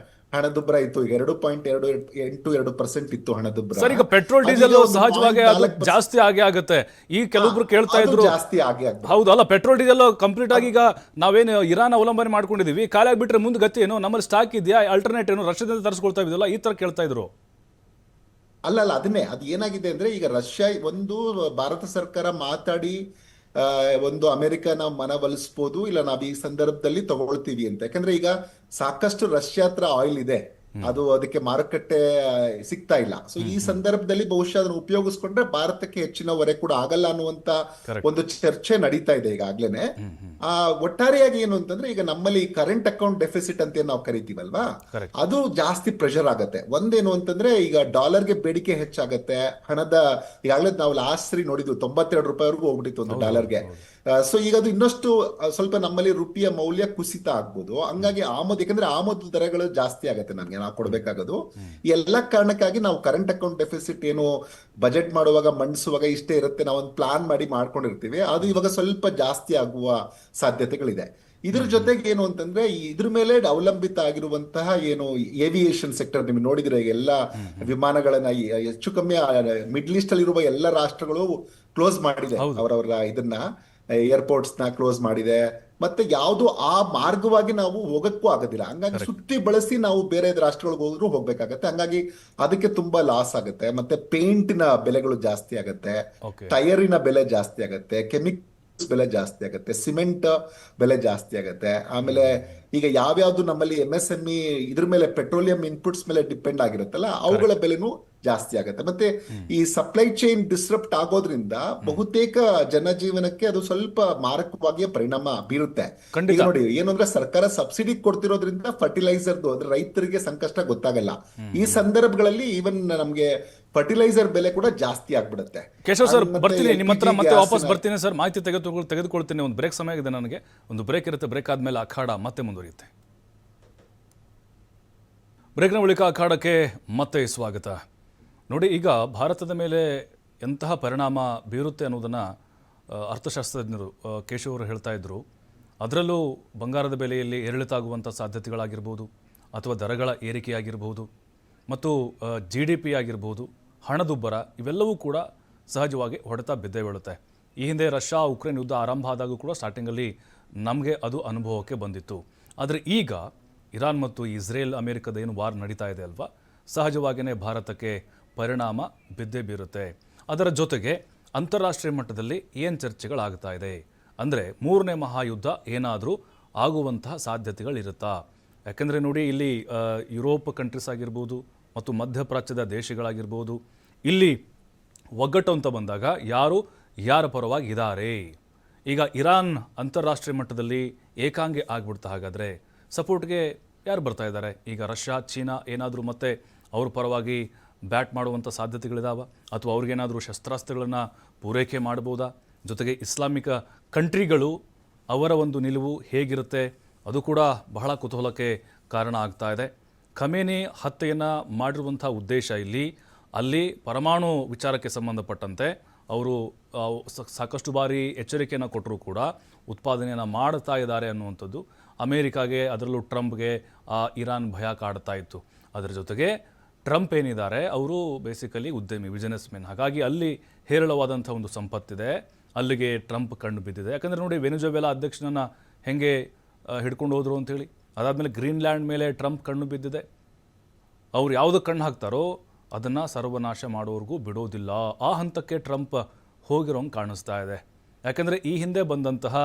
ಹಣದುಬ್ಬರ ಇತ್ತು, ಈಗ 2.82% ಇತ್ತು ಹಣದುಬ್ಬರ. ಸರ್, ಈಗ ಪೆಟ್ರೋಲ್ ಡೀಸೆಲ್ ಸಹಜವಾಗಿ ಜಾಸ್ತಿ ಆಗೇ ಆಗುತ್ತೆ. ಈ ಕೆಲವೊಬ್ರು ಕೇಳ್ತಾ ಇದ್ರು, ಜಾಸ್ತಿ ಆಗಿ ಹೌದು ಅಲ್ಲ, ಪೆಟ್ರೋಲ್ ಡೀಸೆಲ್ ಕಂಪ್ಲೀಟ್ ಆಗಿ ಈಗ ನಾವೇನು ಇರಾನ್ ಅವಲಂಬನೆ ಮಾಡ್ಕೊಂಡಿದೀವಿ, ಖಾಲಿ ಆಗ್ಬಿಟ್ರೆ ಮುಂದೆ ಗತಿ ಏನು, ನಮ್ಮಲ್ಲಿ ಸ್ಟಾಕ್ ಇದೆಯಾ, ಅಲ್ಟರ್ನೇಟ್ ಏನು, ರಷ್ಯಾದಿಂದ ತರಿಸ್ಕೊಳ್ತಾ ಇದೆಯಲ್ಲ, ಈ ತರ ಕೇಳ್ತಾ ಇದ್ರು. ಅಲ್ಲ, ಅದು ಏನಾಗಿದೆ ಅಂದ್ರೆ, ಈಗ ರಷ್ಯಾ ಒಂದು ಭಾರತ ಸರ್ಕಾರ ಮಾತಾಡಿ ಒಂದು ಅಮೆರಿಕನ ಮನವೊಲಿಸ್ಬೋದು, ಇಲ್ಲ ನಾವ್ ಈ ಸಂದರ್ಭದಲ್ಲಿ ತಗೊಳ್ತೀವಿ ಅಂತ. ಯಾಕಂದ್ರೆ ಈಗ ಸಾಕಷ್ಟು ರಷ್ಯಾ ಹತ್ರ ಆಯಿಲ್ ಇದೆ, ಅದು ಅದಕ್ಕೆ ಮಾರುಕಟ್ಟೆ ಸಿಗ್ತಾ ಇಲ್ಲ. ಸೊ ಈ ಸಂದರ್ಭದಲ್ಲಿ ಬಹುಶಃ ಅದನ್ನು ಉಪಯೋಗಿಸ್ಕೊಂಡ್ರೆ ಭಾರತಕ್ಕೆ ಹೆಚ್ಚಿನ ಹೊರೆ ಕೂಡ ಆಗಲ್ಲ ಅನ್ನುವಂತ ಒಂದು ಚರ್ಚೆ ನಡೀತಾ ಇದೆ ಈಗಾಗ್ಲೇನೆ. ಒಟ್ಟಾರೆಯಾಗಿ ಏನು ಅಂತಂದ್ರೆ, ಈಗ ನಮ್ಮಲ್ಲಿ ಕರೆಂಟ್ ಅಕೌಂಟ್ ಡೆಫಿಸಿಟ್ ಅಂತ ಏನ್ ನಾವು ಕರಿತೀವಲ್ವಾ, ಅದು ಜಾಸ್ತಿ ಪ್ರೆಷರ್ ಆಗತ್ತೆ. ಒಂದೇನು ಅಂತಂದ್ರೆ, ಈಗ ಡಾಲರ್ಗೆ ಬೇಡಿಕೆ ಹೆಚ್ಚಾಗತ್ತೆ. ಹಣದ ಈಗಾಗಲೇ ನಾವು ಲಾಸ್ಟ್ ಸರಿ ನೋಡಿದ್ವಿ, 92 ರೂಪಾಯಿವರೆಗೂ ಹೋಗ್ಬಿಟ್ಟಿತ್ತು ಒಂದು ಡಾಲರ್ಗೆ. ಸೊ ಈಗ ಅದು ಇನ್ನಷ್ಟು ಸ್ವಲ್ಪ ನಮ್ಮಲ್ಲಿ ರುಪಿಯ ಮೌಲ್ಯ ಕುಸಿತ ಆಗ್ಬೋದು. ಹಂಗಾಗಿ ಆಮದು, ಯಾಕಂದ್ರೆ ಆಮದು ದರಗಳು ಜಾಸ್ತಿ ಆಗತ್ತೆ ನಮ್ಗೆ, ನಾವು ಕೊಡ್ಬೇಕಾಗೋದು. ಈ ಎಲ್ಲ ಕಾರಣಕ್ಕಾಗಿ ನಾವು ಕರೆಂಟ್ ಅಕೌಂಟ್ ಡೆಫಿಸಿಟ್ ಏನು ಬಜೆಟ್ ಮಾಡುವಾಗ ಮಂಡಿಸುವಾಗ ಇಷ್ಟೇ ಇರುತ್ತೆ, ನಾವು ಒಂದು ಪ್ಲಾನ್ ಮಾಡಿ ಮಾಡ್ಕೊಂಡಿರ್ತೀವಿ, ಅದು ಇವಾಗ ಸ್ವಲ್ಪ ಜಾಸ್ತಿ ಆಗುವ ಸಾಧ್ಯತೆಗಳಿದೆ. ಇದ್ರ ಜೊತೆಗೆ ಏನು ಅಂತಂದ್ರೆ, ಇದ್ರ ಮೇಲೆ ಅವಲಂಬಿತ ಆಗಿರುವಂತಹ ಏನು ಏವಿಯೇಷನ್ ಸೆಕ್ಟರ್, ನಿಮ್ಗೆ ನೋಡಿದ್ರೆ ಎಲ್ಲ ವಿಮಾನಗಳನ್ನ ಹೆಚ್ಚು ಕಮ್ಮಿ ಮಿಡ್ಲ್ ಈಸ್ಟ್ ಅಲ್ಲಿ ಇರುವ ಎಲ್ಲ ರಾಷ್ಟ್ರಗಳು ಕ್ಲೋಸ್ ಮಾಡಿದೆ ಅವರವರ ಇದನ್ನ, ಏರ್ಪೋರ್ಟ್ಸ್ ನ ಕ್ಲೋಸ್ ಮಾಡಿದೆ. ಮತ್ತೆ ಯಾವುದು ಆ ಮಾರ್ಗವಾಗಿ ನಾವು ಹೋಗಕ್ಕೂ ಆಗೋದಿಲ್ಲ. ಹಂಗಾಗಿ ಸುತ್ತಿ ಬಳಸಿ ನಾವು ಬೇರೆ ರಾಷ್ಟ್ರಗಳಿಗೆ ಹೋದ್ರೂ ಹೋಗ್ಬೇಕಾಗತ್ತೆ. ಹಂಗಾಗಿ ಅದಕ್ಕೆ ತುಂಬಾ ಲಾಸ್ ಆಗುತ್ತೆ. ಮತ್ತೆ ಪೇಂಟಿನ ಬೆಲೆಗಳು ಜಾಸ್ತಿ ಆಗತ್ತೆ, ಟೈರಿನ ಬೆಲೆ ಜಾಸ್ತಿ ಆಗತ್ತೆ, ಕೆಮಿಕಲ್ಸ್ ಬೆಲೆ ಜಾಸ್ತಿ ಆಗತ್ತೆ, ಸಿಮೆಂಟ್ ಬೆಲೆ ಜಾಸ್ತಿ ಆಗತ್ತೆ. ಆಮೇಲೆ ಈಗ ಯಾವ್ಯಾವ್ದು ನಮ್ಮಲ್ಲಿ MSME ಇದ್ರ ಮೇಲೆ ಪೆಟ್ರೋಲಿಯಂ ಇನ್ಪುಟ್ಸ್ ಮೇಲೆ ಡಿಪೆಂಡ್ ಆಗಿರುತ್ತಲ್ಲ, ಅವುಗಳ ಬೆಲೆನೂ ಜಾಸ್ತಿ ಆಗುತ್ತೆ. ಮತ್ತೆ ಈ ಸಪ್ಲೈ ಚೈನ್ ಡಿಸ್ರಪ್ಟ್ ಆಗೋದ್ರಿಂದ ಬಹುತೇಕ ಜನಜೀವನಕ್ಕೆ ಅದು ಸ್ವಲ್ಪ ಮಾರಕವಾಗಿಯೇ ಪರಿಣಾಮ ಬೀರುತ್ತೆ. ಈಗ ನೋಡಿ, ಏನು ಅಂದ್ರೆ ಸರ್ಕಾರ ಸಬ್ಸಿಡಿ ಕೊಡ್ತಿರೋದ್ರಿಂದ ಫರ್ಟಿಲೈಸರ್ದು ಅಂದ್ರೆ ರೈತರಿಗೆ ಸಂಕಷ್ಟ ಗೊತ್ತಾಗಲ್ಲ. ಈ ಸಂದರ್ಭಗಳಲ್ಲಿ ಈವನ್ ನಮ್ಗೆ ಫರ್ಟಿಲೈಸರ್ ಬೆಲೆ ಕೂಡ ಜಾಸ್ತಿ ಆಗ್ಬಿಡುತ್ತೆ. ಕೇಶವ್ ಸರ್, ಬರ್ತೀನಿ ನಿಮ್ಮ ಹತ್ರ, ಮತ್ತೆ ವಾಪಸ್ ಬರ್ತೀನಿ ಸರ್, ಮಾಹಿತಿ ತೆಗೆದುಕೊಳ್ತೀನಿ. ಒಂದು ಬ್ರೇಕ್ ಸಮಯ ಇದೆ ನನಗೆ, ಒಂದು ಬ್ರೇಕ್ ಇರುತ್ತೆ. ಬ್ರೇಕ್ ಆದ್ಮೇಲೆ ಅಖಾಡ ಮತ್ತೆ ಮುಂದುವರಿಯುತ್ತೆ. ಬ್ರೇಕ್ನ ಬಳಿಕ ಅಖಾಡಕ್ಕೆ ಮತ್ತೆ ಸ್ವಾಗತ. ನೋಡಿ, ಈಗ ಭಾರತದ ಮೇಲೆ ಎಂತಹ ಪರಿಣಾಮ ಬೀರುತ್ತೆ ಅನ್ನೋದನ್ನು ಅರ್ಥಶಾಸ್ತ್ರಜ್ಞರು ಕೇಶವ್ ಅವರು ಹೇಳ್ತಾ ಇದ್ರು. ಅದರಲ್ಲೂ ಬಂಗಾರದ ಬೆಲೆಯಲ್ಲಿ ಏರಿಳಿತ ಆಗುವಂಥ ಸಾಧ್ಯತೆಗಳಾಗಿರ್ಬೋದು, ಅಥವಾ ದರಗಳ ಏರಿಕೆಯಾಗಿರ್ಬೋದು, ಮತ್ತು GDP ಆಗಿರ್ಬೋದು, ಹಣದುಬ್ಬರ, ಇವೆಲ್ಲವೂ ಕೂಡ ಸಹಜವಾಗಿ ಹೊಡೆತ ಬಿದ್ದೇ ಬೀಳುತ್ತೆ. ಈ ಹಿಂದೆ ರಷ್ಯಾ ಉಕ್ರೇನ್ ಯುದ್ಧ ಆರಂಭ ಆದಾಗೂ ಕೂಡ ಸ್ಟಾರ್ಟಿಂಗಲ್ಲಿ ನಮಗೆ ಅದು ಅನುಭವಕ್ಕೆ ಬಂದಿತ್ತು. ಆದರೆ ಈಗ ಇರಾನ್ ಮತ್ತು ಇಸ್ರೇಲ್ ಅಮೆರಿಕದ ಏನು ವಾರ್ ನಡೀತಾ ಇದೆ ಅಲ್ವಾ, ಸಹಜವಾಗಿಯೇ ಭಾರತಕ್ಕೆ ಪರಿಣಾಮ ಬಿದ್ದೇ ಬೀರುತ್ತೆ. ಅದರ ಜೊತೆಗೆ ಅಂತಾರಾಷ್ಟ್ರೀಯ ಮಟ್ಟದಲ್ಲಿ ಏನು ಚರ್ಚೆಗಳಾಗ್ತಾ ಇದೆ ಅಂದರೆ, ಮೂರನೇ ಮಹಾಯುದ್ಧ ಏನಾದರೂ ಆಗುವಂತಹ ಸಾಧ್ಯತೆಗಳಿರುತ್ತಾ? ಯಾಕೆಂದರೆ ನೋಡಿ, ಇಲ್ಲಿ ಯುರೋಪ್ ಕಂಟ್ರೀಸ್ ಆಗಿರ್ಬೋದು ಮತ್ತು ಮಧ್ಯಪ್ರಾಚ್ಯದ ದೇಶಗಳಾಗಿರ್ಬೋದು, ಇಲ್ಲಿ ಒಗ್ಗಟ್ಟು ಅಂತ ಬಂದಾಗ ಯಾರ ಪರವಾಗಿ ಇದ್ದಾರೆ? ಈಗ ಇರಾನ್ ಅಂತಾರಾಷ್ಟ್ರೀಯ ಮಟ್ಟದಲ್ಲಿ ಏಕಾಂಗಿ ಆಗ್ಬಿಡ್ತಾ, ಹಾಗಾದರೆ ಸಪೋರ್ಟ್ಗೆ ಯಾರು ಬರ್ತಾ ಇದ್ದಾರೆ? ಈಗ ರಷ್ಯಾ, ಚೀನಾ ಏನಾದರೂ ಮತ್ತೆ ಅವ್ರ ಪರವಾಗಿ ಬ್ಯಾಟ್ ಮಾಡುವಂಥ ಸಾಧ್ಯತೆಗಳಿದಾವ, ಅಥವಾ ಅವ್ರಿಗೇನಾದರೂ ಶಸ್ತ್ರಾಸ್ತ್ರಗಳನ್ನು ಪೂರೈಕೆ ಮಾಡ್ಬೋದಾ? ಜೊತೆಗೆ ಇಸ್ಲಾಮಿಕ ಕಂಟ್ರಿಗಳು ಅವರ ಒಂದು ನಿಲುವು ಹೇಗಿರುತ್ತೆ, ಅದು ಕೂಡ ಬಹಳ ಕುತೂಹಲಕ್ಕೆ ಕಾರಣ ಆಗ್ತಾ ಇದೆ. ಖಮೇನಿ ಹತ್ಯೆಯನ್ನು ಮಾಡಿರುವಂಥ ಉದ್ದೇಶ ಅಲ್ಲಿ ಪರಮಾಣು ವಿಚಾರಕ್ಕೆ ಸಂಬಂಧಪಟ್ಟಂತೆ ಅವರು ಸಾಕಷ್ಟು ಬಾರಿ ಎಚ್ಚರಿಕೆಯನ್ನು ಕೊಟ್ಟರೂ ಕೂಡ ಉತ್ಪಾದನೆಯನ್ನು ಮಾಡ್ತಾ ಇದ್ದಾರೆ ಅನ್ನುವಂಥದ್ದು ಅಮೇರಿಕಾಗೆ, ಅದರಲ್ಲೂ ಟ್ರಂಪ್ಗೆ ಇರಾನ್ ಭಯ ಕಾಡ್ತಾ ಇತ್ತು. ಅದರ ಜೊತೆಗೆ ಟ್ರಂಪ್ ಏನಿದ್ದಾರೆ, ಅವರು ಬೇಸಿಕಲಿ ಉದ್ಯಮಿ, ಬಿಸಿನೆಸ್ ಮೆನ್. ಹಾಗಾಗಿ ಅಲ್ಲಿ ಹೇರಳವಾದಂಥ ಒಂದು ಸಂಪತ್ತಿದೆ, ಅಲ್ಲಿಗೆ ಟ್ರಂಪ್ ಕಣ್ಣು ಬಿದ್ದಿದೆ. ಯಾಕಂದರೆ ನೋಡಿ, ವೆನಿಜುವೆಲಾ ಅಧ್ಯಕ್ಷನನ್ನು ಹೆಂಗೆ ಹಿಡ್ಕೊಂಡು ಹೋದರು ಅಂಥೇಳಿ, ಅದಾದಮೇಲೆ ಗ್ರೀನ್ಲ್ಯಾಂಡ್ ಮೇಲೆ ಟ್ರಂಪ್ ಕಣ್ಣು ಬಿದ್ದಿದೆ. ಅವ್ರು ಯಾವುದು ಕಣ್ಣು ಹಾಕ್ತಾರೋ ಅದನ್ನು ಸರ್ವನಾಶ ಮಾಡೋವರೆಗೂ ಬಿಡೋದಿಲ್ಲ. ಆ ಹಂತಕ್ಕೆ ಟ್ರಂಪ್ ಹೋಗಿರೋಂಗೆ ಕಾಣಿಸ್ತಾ ಇದೆ. ಯಾಕಂದರೆ ಈ ಹಿಂದೆ ಬಂದಂತಹ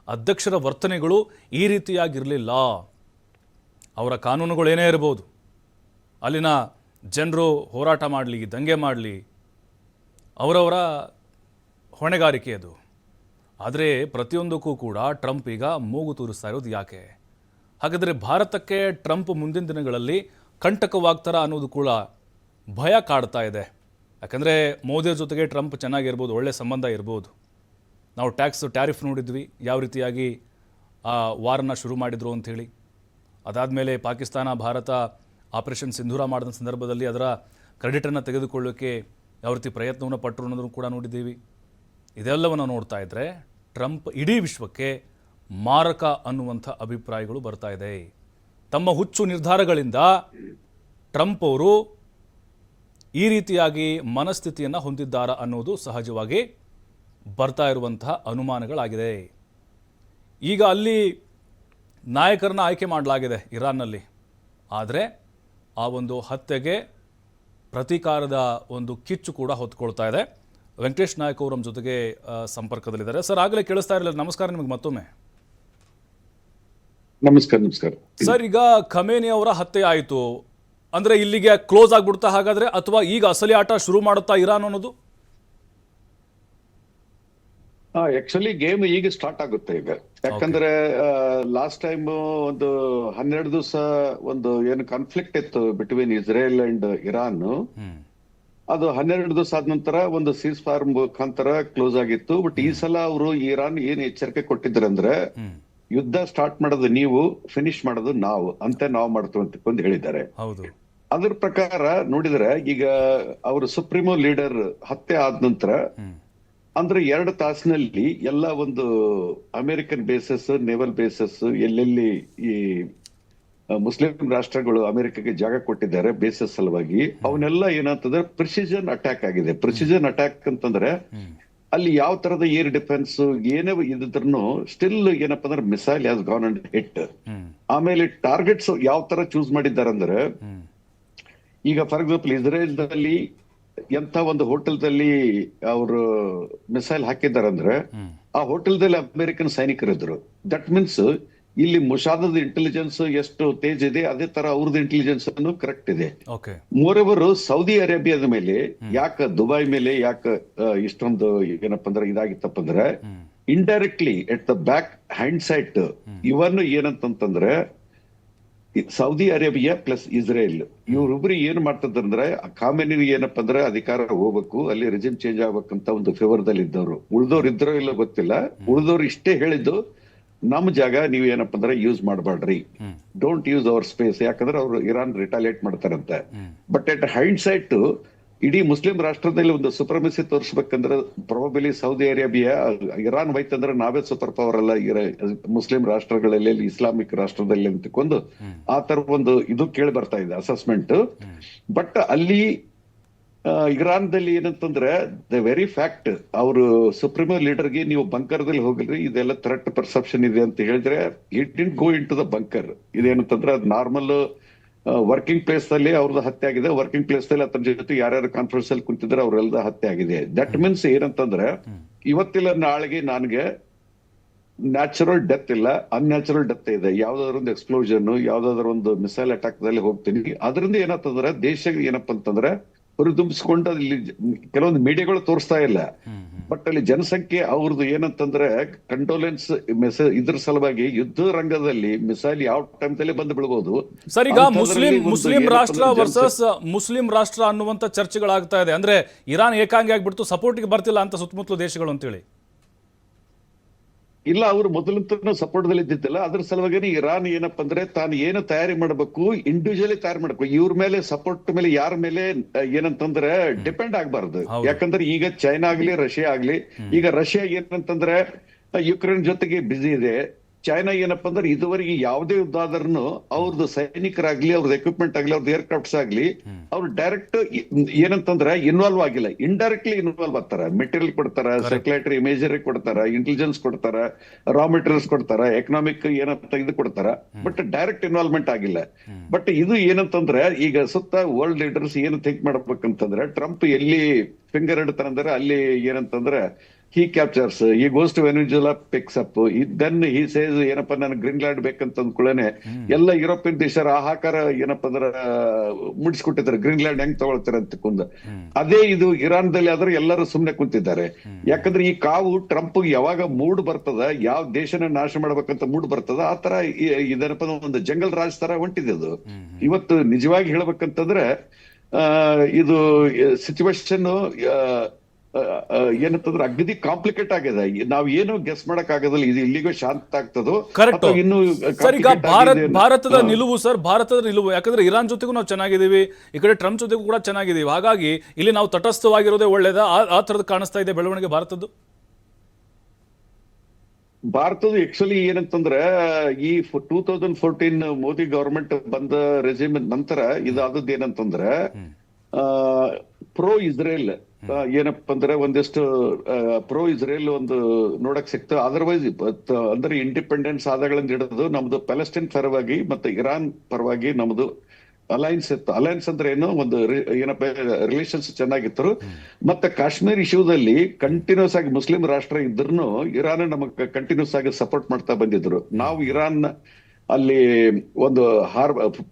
ಅಧ್ಯಕ್ಷರ ವರ್ತನೆಗಳು ಈ ರೀತಿಯಾಗಿರಲಿಲ್ಲ. ಅವರ ಕಾನೂನುಗಳೇನೇ ಇರ್ಬೋದು, ಅಲ್ಲಿನ ಜನರು ಹೋರಾಟ ಮಾಡಲಿ, ದಂಗೆ ಮಾಡಲಿ, ಅವರವರ ಹೊಣೆಗಾರಿಕೆ ಅದು. ಆದರೆ ಪ್ರತಿಯೊಂದಕ್ಕೂ ಕೂಡ ಟ್ರಂಪ್ ಈಗ ಮೂಗು ತೂರಿಸ್ತಾ ಇರೋದು ಯಾಕೆ? ಹಾಗಾದರೆ ಭಾರತಕ್ಕೆ ಟ್ರಂಪ್ ಮುಂದಿನ ದಿನಗಳಲ್ಲಿ ಕಂಟಕವಾಗ್ತಾರ ಅನ್ನೋದು ಕೂಡ ಭಯ ಕಾಡ್ತಾ ಇದೆ. ಯಾಕಂದರೆ ಮೋದಿಯ ಜೊತೆಗೆ ಟ್ರಂಪ್ ಚೆನ್ನಾಗಿರ್ಬೋದು, ಒಳ್ಳೆಯ ಸಂಬಂಧ ಇರ್ಬೋದು. ನಾವು ಟ್ಯಾರಿಫ್ ನೋಡಿದ್ವಿ, ಯಾವ ರೀತಿಯಾಗಿ ಆ ವಾರನ್ನು ಶುರು ಮಾಡಿದರು ಅಂಥೇಳಿ. ಅದಾದಮೇಲೆ ಪಾಕಿಸ್ತಾನ ಭಾರತ ಆಪರೇಷನ್ ಸಿಂಧೂರ ಮಾಡಿದ ಸಂದರ್ಭದಲ್ಲಿ ಅದರ ಕ್ರೆಡಿಟನ್ನು ತೆಗೆದುಕೊಳ್ಳೋಕ್ಕೆ ಯಾವ ರೀತಿ ಪ್ರಯತ್ನವನ್ನು ಪಟ್ಟರು ಅನ್ನೋದನ್ನು ಕೂಡ ನೋಡಿದ್ದೀವಿ. ಇದೆಲ್ಲವನ್ನು ನೋಡ್ತಾ ಇದ್ದರೆ ಟ್ರಂಪ್ ಇಡೀ ವಿಶ್ವಕ್ಕೆ ಮಾರಕ ಅನ್ನುವಂಥ ಅಭಿಪ್ರಾಯಗಳು ಬರ್ತಾ ಇದೆ. ತಮ್ಮ ಹುಚ್ಚು ನಿರ್ಧಾರಗಳಿಂದ ಟ್ರಂಪ್ ಅವರು ಈ ರೀತಿಯಾಗಿ ಮನಸ್ಥಿತಿಯನ್ನು ಹೊಂದಿದ್ದಾರಾ ಅನ್ನೋದು ಸಹಜವಾಗಿ ಬರ್ತಾ ಇರುವಂತಹ ಅನುಮಾನಗಳಾಗಿದೆ. ಈಗ ಅಲ್ಲಿ ನಾಯಕರನ್ನ ಆಯ್ಕೆ ಮಾಡಲಾಗಿದೆ ಇರಾನ್ನಲ್ಲಿ. ಆದರೆ ಆ ಒಂದು ಹತ್ಯೆಗೆ ಪ್ರತೀಕಾರದ ಒಂದು ಕಿಚ್ಚು ಕೂಡ ಹೊತ್ಕೊಳ್ತಾ ಇದೆ. ವೆಂಕಟೇಶ್ ನಾಯಕ್ ಅವರು ನಮ್ಮ ಜೊತೆಗೆ ಸಂಪರ್ಕದಲ್ಲಿದ್ದಾರೆ. ಸರ್, ಆಗಲೇ ಕೇಳಿಸ್ತಾ ಇರಲಿಲ್ಲ. ನಮಸ್ಕಾರ ನಿಮಗೆ ಮತ್ತೊಮ್ಮೆ. ನಮಸ್ಕಾರ. ಸರ್, ಈಗ ಖಮೇನಿ ಅವರ ಹತ್ಯೆ ಆಯಿತು. ಅಂದ್ರೆ ಇಲ್ಲಿಗೆ ಕ್ಲೋಸ್ ಆಗ್ಬಿಡ್ತಾ ಹಾಗಾದ್ರೆ, ಅಥವಾ ಈಗ ಅಸಲಿ ಆಟ ಶುರು ಮಾಡುತ್ತಾ ಇರಾನ್ ಅನ್ನೋದು? ಆಕ್ಚುಲಿ ಗೇಮ್ ಈಗ ಸ್ಟಾರ್ಟ್ ಆಗುತ್ತೆ ಈಗ. ಯಾಕಂದ್ರೆ ಲಾಸ್ಟ್ ಟೈಮ್ ಒಂದು 12 ದಿವಸ ಒಂದು ಏನು ಕಾನ್ಫ್ಲಿಕ್ಟ್ ಇತ್ತು ಬಿಟ್ವೀನ್ ಇಸ್ರೇಲ್ ಅಂಡ್ ಇರಾನ್. ಅದು 12 ದಿವಸ ಆದ ನಂತರ ಒಂದು ಸೀಸ್ ಫೈರ್ ಮುಖಾಂತರ ಕ್ಲೋಸ್ ಆಗಿತ್ತು. ಬಟ್ ಈ ಸಲ ಅವರು ಇರಾನ್ ಏನ್ ಎಚ್ಚರಿಕೆ ಕೊಟ್ಟಿದ್ರಂದ್ರೆ, ಯುದ್ಧ ಸ್ಟಾರ್ಟ್ ಮಾಡೋದು ನೀವು, ಫಿನಿಶ್ ಮಾಡೋದು ನಾವು, ಅಂತ ನಾವು ಮಾಡ್ತೀವಿ ಅಂತ ಹೇಳಿದ್ದಾರೆ. ಹೌದು. ಅದ್ರ ಪ್ರಕಾರ ನೋಡಿದ್ರೆ ಈಗ ಅವರು ಸುಪ್ರೀಮೋ ಲೀಡರ್ ಹತ್ಯೆ ಆದ ನಂತರ ಅಂದ್ರೆ 2 ತಾಸಿನಲ್ಲಿ ಎಲ್ಲ ಒಂದು ಅಮೆರಿಕನ್ ಬೇಸಸ್, ನೇವಲ್ ಬೇಸಸ್ ಎಲ್ಲೆಲ್ಲಿ ಈ ಮುಸ್ಲಿಂ ರಾಷ್ಟ್ರಗಳು ಅಮೆರಿಕಗೆ ಜಾಗ ಕೊಟ್ಟಿದ್ದಾರೆ ಬೇಸಸ್ ಸಲುವಾಗಿ, ಅವನ್ನೆಲ್ಲ ಏನಂತಂದ್ರೆ ಪ್ರಿಸಿಷನ್ ಅಟ್ಯಾಕ್ ಆಗಿದೆ. ಪ್ರಿಸಿಷನ್ ಅಟ್ಯಾಕ್ ಅಂತಂದ್ರೆ ಅಲ್ಲಿ ಯಾವ ತರದ ಏರ್ ಡಿಫೆನ್ಸ್ ಏನೇ ಇದ್ರೂ ಸ್ಟಿಲ್ ಏನಪ್ಪಾ ಅಂದ್ರೆ missile has gone and hit. ಆಮೇಲೆ ಟಾರ್ಗೆಟ್ಸ್ ಯಾವ ತರ ಚೂಸ್ ಮಾಡಿದ್ದಾರೆ ಅಂದ್ರೆ, ಈಗ ಫಾರ್ ಎಕ್ಸಾಂಪಲ್ ಇಸ್ರೇಲ್ ದಲ್ಲಿ ಎಂತ ಒಂದು ಹೋಟೆಲ್ದಲ್ಲಿ ಅವರು ಮಿಸೈಲ್ ಹಾಕಿದ್ದಾರೆ ಅಂದ್ರೆ, ಆ ಹೋಟೆಲ್ದಲ್ಲಿ ಅಮೆರಿಕನ್ ಸೈನಿಕರಿದ್ರು. ದಟ್ ಮೀನ್ಸ್ ಇಲ್ಲಿ ಮುಷಾದದ ಇಂಟೆಲಿಜೆನ್ಸ್ ಎಷ್ಟು ತೇಜ್ ಇದೆ, ಅದೇ ತರ ಅವ್ರದ್ದು ಇಂಟೆಲಿಜೆನ್ಸ್ ಅನ್ನು ಕರೆಕ್ಟ್ ಇದೆ. ಮೋರೆವರು ಸೌದಿ ಅರೇಬಿಯಾದ ಮೇಲೆ ಯಾಕೆ, ದುಬೈ ಮೇಲೆ ಯಾಕೆ ಇಷ್ಟೊಂದು ಏನಪ್ಪಾ ಅಂದ್ರೆ ಇದಾಗಿತ್ತಪ್ಪ ಅಂದ್ರೆ, indirectly at the back hand side even ಏನಂತಂದ್ರೆ ಸೌದಿ ಅರೇಬಿಯಾ ಪ್ಲಸ್ ಇಸ್ರೇಲ್ ಇವ್ರಿಬ್ರು ಏನ್ ಮಾಡ್ತದಂದ್ರೆ, ಖಾಮೆನಿ ಏನಪ್ಪಾ ಅಂದ್ರೆ ಅಧಿಕಾರ ಹೋಗ್ಬೇಕು, ಅಲ್ಲಿ ರೆಜಿಮ್ ಚೇಂಜ್ ಆಗ್ಬೇಕಂತ ಒಂದು ಫೇವರ್ ದಲ್ಲಿ ಇದ್ದವ್ರು. ಉಳ್ದವ್ರು ಇದ್ರೋ ಇಲ್ಲ ಗೊತ್ತಿಲ್ಲ. ಉಳ್ದವ್ರು ಇಷ್ಟೇ ಹೇಳಿದ್ದು, ನಮ್ ಜಾಗ ನೀವ್ ಏನಪ್ಪಾ ಅಂದ್ರೆ ಯೂಸ್ ಮಾಡಬೇಡ್ರಿ, ಡೋಂಟ್ ಯೂಸ್ ಅವರ್ ಸ್ಪೇಸ್, ಯಾಕಂದ್ರೆ ಅವ್ರು ಇರಾನ್ ರಿಟಾಲಿಯೇಟ್ ಮಾಡ್ತಾರಂತೆ. ಬಟ್ ಎಟ್ ಹೈಂಡ್ ಸೈಟ್ ಇಡೀ ಮುಸ್ಲಿಂ ರಾಷ್ಟ್ರದಲ್ಲಿ ಒಂದು ಸುಪ್ರಮಿಸಿ ತೋರಿಸ್ಬೇಕಂದ್ರೆ ಪ್ರಾಬಲಿ ಸೌದಿ ಅರೇಬಿಯಾ, ಇರಾನ್ ಹೋಯ್ತಂದ್ರೆ ನಾವೇ ಸೂಪರ್ ಪವರ್ ಅಲ್ಲ ಮುಸ್ಲಿಂ ರಾಷ್ಟ್ರಗಳಲ್ಲಿ, ಇಸ್ಲಾಮಿಕ್ ರಾಷ್ಟ್ರದಲ್ಲಿ ಅಂತಕೊಂಡು ಆ ತರ ಒಂದು ಇದು ಕೇಳಿ ಬರ್ತಾ ಇದೆ ಅಸೆಸ್ಮೆಂಟ್. ಬಟ್ ಅಲ್ಲಿ ಇರಾನ್ದಲ್ಲಿ ಏನಂತಂದ್ರೆ ದ ವೆರಿ ಫ್ಯಾಕ್ಟ್, ಅವರು ಸುಪ್ರೀಮೋ ಲೀಡರ್ಗೆ ನೀವು ಬಂಕರ್ದಲ್ಲಿ ಹೋಗಿಲ್ರಿ, ಇದೆಲ್ಲ ಥ್ರೆಟ್ ಪರ್ಸೆಪ್ಷನ್ ಇದೆ ಅಂತ ಹೇಳಿದ್ರೆ, it didn't go into the bunker. ಇದೇನಂತಂದ್ರೆ ಅದು ನಾರ್ಮಲ್ ವರ್ಕಿಂಗ್ ಪ್ಲೇಸ್ ಅಲ್ಲಿ ಅವ್ರದ್ದು ಹತ್ಯೆ ಆಗಿದೆ. ವರ್ಕಿಂಗ್ ಪ್ಲೇಸ್ ಅಲ್ಲಿ ಅದ್ರ ಜೊತೆ ಯಾರ್ಯಾರು ಕಾನ್ಫರೆನ್ಸ್ ಅಲ್ಲಿ ಕುಂತಿದ್ರೆ ಅವ್ರೆಲ್ಲ ಹತ್ಯೆ ಆಗಿದೆ. ದಟ್ ಮೀನ್ಸ್ ಏನಂತಂದ್ರೆ, ಇವತ್ತಿಲ್ಲ ನಾಳೆಗೆ ನನಗೆ ನ್ಯಾಚುರಲ್ ಡೆತ್ ಇಲ್ಲ, ಅನ್ಯಾಚುರಲ್ ಡೆತ್ ಇದೆ. ಯಾವ್ದಾದ್ರು ಒಂದು ಎಕ್ಸ್ಪ್ಲೋಷನ್, ಯಾವ್ದಾದ್ರು ಒಂದು ಮಿಸೈಲ್ ಅಟ್ಯಾಕ್ ದಲ್ಲಿ ಹೋಗ್ತೀನಿ. ಅದರಿಂದ ಏನಂತಂದ್ರೆ ದೇಶ ಏನಪ್ಪಾ ಅಂತಂದ್ರೆ ಹುರಿದುಂಬಿಸ್ಕೊಂಡು ಇಲ್ಲಿ ಕೆಲವೊಂದು ಮೀಡಿಯಾಗಳು ತೋರಿಸ್ತಾ ಇಲ್ಲ. ಬಟ್ ಅಲ್ಲಿ ಜನಸಂಖ್ಯೆ ಅವ್ರದ್ದು ಏನಂತಂದ್ರೆ ಕಂಡೋಲೆನ್ಸ್ ಮೆಸೇಜ್ ಇದ್ರ ಸಲುವಾಗಿ ಯುದ್ಧ ರಂಗದಲ್ಲಿ ಮಿಸೈಲ್ ಯಾವ ಟೈಮ್ ದಲ್ಲಿ ಬಂದು ಬಿಡ್ಬೋದು. ಸರ್, ಈಗ ಮುಸ್ಲಿಂ ರಾಷ್ಟ್ರ ವರ್ಸಸ್ ಮುಸ್ಲಿಂ ರಾಷ್ಟ್ರ ಅನ್ನುವಂತ ಚರ್ಚೆಗಳಾಗ್ತಾ ಇದೆ. ಅಂದ್ರೆ ಇರಾನ್ ಏಕಾಂಗಿ ಆಗ್ಬಿಡ್ತು, ಸಪೋರ್ಟ್ಗೆ ಬರ್ತಿಲ್ಲ ಅಂತ ಸುತ್ತಮುತ್ತಲು ದೇಶಗಳು ಅಂತೇಳಿ. ಇಲ್ಲ, ಅವರು ಮೊದಲಂತೂ ಸಪೋರ್ಟ್ ದಲ್ಲಿ ಇದ್ದಿದ್ದಿಲ್ಲ. ಅದ್ರ ಸಲುವಾಗಿ ಇರಾನ್ ಏನಪ್ಪಾ ಅಂದ್ರೆ ತಾನು ಏನು ತಯಾರಿ ಮಾಡಬೇಕು, ಇಂಡಿವಿಜುವಲಿ ತಯಾರಿ ಮಾಡಬೇಕು. ಇವ್ರ ಮೇಲೆ ಸಪೋರ್ಟ್ ಮೇಲೆ ಯಾರ ಮೇಲೆ ಏನಂತಂದ್ರೆ ಡಿಪೆಂಡ್ ಆಗ್ಬಾರ್ದು. ಯಾಕಂದ್ರೆ ಈಗ ಚೈನಾ ಆಗ್ಲಿ, ರಷ್ಯಾ ಆಗ್ಲಿ, ಈಗ ರಷ್ಯಾ ಏನಂತಂದ್ರೆ ಯುಕ್ರೇನ್ ಜೊತೆಗೆ ಬಿಸಿ ಇದೆ. ಚೈನಾ ಏನಪ್ಪಾ ಅಂದ್ರೆ ಇದುವರೆಗೆ ಯಾವುದೇ ಯುದ್ಧ ಆದ್ರೂ ಅವ್ರದ್ದು ಸೈನಿಕರಾಗ್ಲಿ, ಅವ್ರದ್ದು ಎಕ್ವಿಪ್ಮೆಂಟ್ ಆಗ್ಲಿ, ಅವ್ರದ್ದು ಏರ್ಕ್ರಾಫ್ಟ್ಸ್ ಆಗ್ಲಿ, ಅವ್ರು ಡೈರೆಕ್ಟ್ ಏನಂತಂದ್ರೆ ಇನ್ವಾಲ್ವ್ ಆಗಿಲ್ಲ, ಇಂಡೈರೆಕ್ಟ್ಲಿ ಇನ್ವಾಲ್ವ್ ಆಗ್ತಾರ. ಮೆಟೀರಿಯಲ್ ಕೊಡ್ತಾರ, ಸ್ಯಾಟಲೈಟ್ ಇಮೇಜರಿ ಕೊಡ್ತಾರ, ಇಂಟೆಲಿಜೆನ್ಸ್ ಕೊಡ್ತಾರ, ರಾ ಮೆಟೀರಿಯಲ್ಸ್ ಕೊಡ್ತಾರ, ಎಕನಾಮಿಕ್ ಏನಂತ ಇದು ಕೊಡ್ತಾರ. ಬಟ್ ಡೈರೆಕ್ಟ್ ಇನ್ವಾಲ್ವ್ಮೆಂಟ್ ಆಗಿಲ್ಲ. ಬಟ್ ಇದು ಏನಂತಂದ್ರೆ ಈಗ ಸುತ್ತ ವರ್ಲ್ಡ್ ಲೀಡರ್ಸ್ ಏನು ಥಿಂಕ್ ಮಾಡ್ಬೇಕಂತಂದ್ರೆ, ಟ್ರಂಪ್ ಎಲ್ಲಿ ಫಿಂಗರ್ ಇಡ್ತಾರಂದ್ರೆ ಅಲ್ಲಿ ಏನಂತಂದ್ರೆ he captures, he goes to Venezuela, picks up, then he says ಏನಪ್ಪಾ ನಾನು ಗ್ರೀನ್ಲ್ಯಾಂಡ್ ಬೇಕಂತ ಅಂದ್ಕೊಳ್ಳೇನೆ ಎಲ್ಲ ಯುರೋಪಿಯನ್ ದೇಶರ ಹಾಹಾಕಾರ ಏನಪ್ಪಾ ಅಂದ್ರೆ ಮುಡಿಸ್ಕೊಟ್ಟಿದ್ದಾರೆ, ಗ್ರೀನ್ಲ್ಯಾಂಡ್ ಹೆಂಗ್ ತಗೊಳ್ತಾರೆ ಅಂತ ಕುಂದ. ಅದೇ ಇದು ಇರಾನ್ದಲ್ಲಿ ಆದ್ರೆ ಎಲ್ಲರೂ ಸುಮ್ನೆ ಕುಂತಿದ್ದಾರೆ. ಯಾಕಂದ್ರೆ ಈ ಕಾವು ಟ್ರಂಪ್ ಯಾವಾಗ ಮೂಡ್ ಬರ್ತದ, ಯಾವ ದೇಶನ ನಾಶ ಮಾಡ್ಬೇಕಂತ ಮೂಡ್ ಬರ್ತದ, ಆ ತರ ಇದೇನಪ್ಪ ಒಂದು ಜಂಗಲ್ ರಾಜ್ ತರ ಹೊಂಟಿದೆ ಅದು. ಇವತ್ತು ನಿಜವಾಗಿ ಹೇಳ್ಬೇಕಂತಂದ್ರೆ ಇದು ಸಿಚುವೇಶನ್ ಏನಂತಂದ್ರೆ ಅಗದಿ ಕಾಂಪ್ಲಿಕೇಟ್ ಆಗಿದೆ. ನಾವ್ ಏನು ಗೆಸ್ ಮಾಡಕ್ ಆಗೋದಿಲ್ಲ ಇದು ಇಲ್ಲಿಗೂ ಶಾಂತ ಆಗ್ತದೋ ಇನ್ನು. ಸರ್, ಈಗ ಭಾರತದ ನಿಲುವು ಸರ್, ಭಾರತದ ನಿಲುವು ಯಾಕಂದ್ರೆ ಇರಾನ್ ಜೊತೆಗೂ ನಾವು ಚೆನ್ನಾಗಿದ್ದೀವಿ, ಈ ಕಡೆ ಟ್ರಂಪ್ ಜೊತೆಗೂ ಕೂಡ ಚೆನ್ನಾಗಿದ್ದೀವಿ. ಹಾಗಾಗಿ ಇಲ್ಲಿ ನಾವು ತಟಸ್ಥವಾಗಿರೋದೇ ಒಳ್ಳೇದಾ? ಆ ತರದ್ ಕಾಣಿಸ್ತಾ ಇದೆ ಬೆಳವಣಿಗೆ ಭಾರತದ್ದು. ಆಕ್ಚುಲಿ ಏನಂತಂದ್ರೆ ಈ 2014 ಮೋದಿ ಗವರ್ಮೆಂಟ್ ಬಂದ ರೆಜಿಮ್ ನಂತರ ಇದಾದದ್ದು ಏನಂತಂದ್ರೆ ಪ್ರೋ ಇಸ್ರೇಲ್ ಏನಪ್ಪಾ ಅಂದ್ರೆ ಒಂದಿಷ್ಟು ಪ್ರೋ ಇಸ್ರೇಲ್ ಒಂದು ನೋಡಕ್ ಸಿಕ್ತು. ಅದರ್ವೈಸ್ ಅಂದ್ರೆ ಇಂಡಿಪೆಂಡೆನ್ಸ್ ಆದಾಗಳಿಂದ ಹಿಡಿದು ನಮ್ದು ಪ್ಯಾಲೆಸ್ಟೈನ್ ಪರವಾಗಿ ಮತ್ತೆ ಇರಾನ್ ಪರವಾಗಿ ನಮ್ದು ಅಲೈನ್ಸ್ ಇತ್ತು. ಅಲೈನ್ಸ್ ಅಂದ್ರೆ ಏನು, ಒಂದು ಏನಪ್ಪ ರಿಲೇಷನ್ಸ್ ಚೆನ್ನಾಗಿತ್ತು. ಮತ್ತೆ ಕಾಶ್ಮೀರ್ ಇಶ್ಯೂದಲ್ಲಿ ಕಂಟಿನ್ಯೂಸ್ ಆಗಿ ಮುಸ್ಲಿಂ ರಾಷ್ಟ್ರ ಇದ್ರೂ ಇರಾನ್ ನಮಗ್ ಕಂಟಿನ್ಯೂಸ್ ಆಗಿ ಸಪೋರ್ಟ್ ಮಾಡ್ತಾ ಬಂದಿದ್ರು. ನಾವು ಇರಾನ್ ಅಲ್ಲಿ ಒಂದು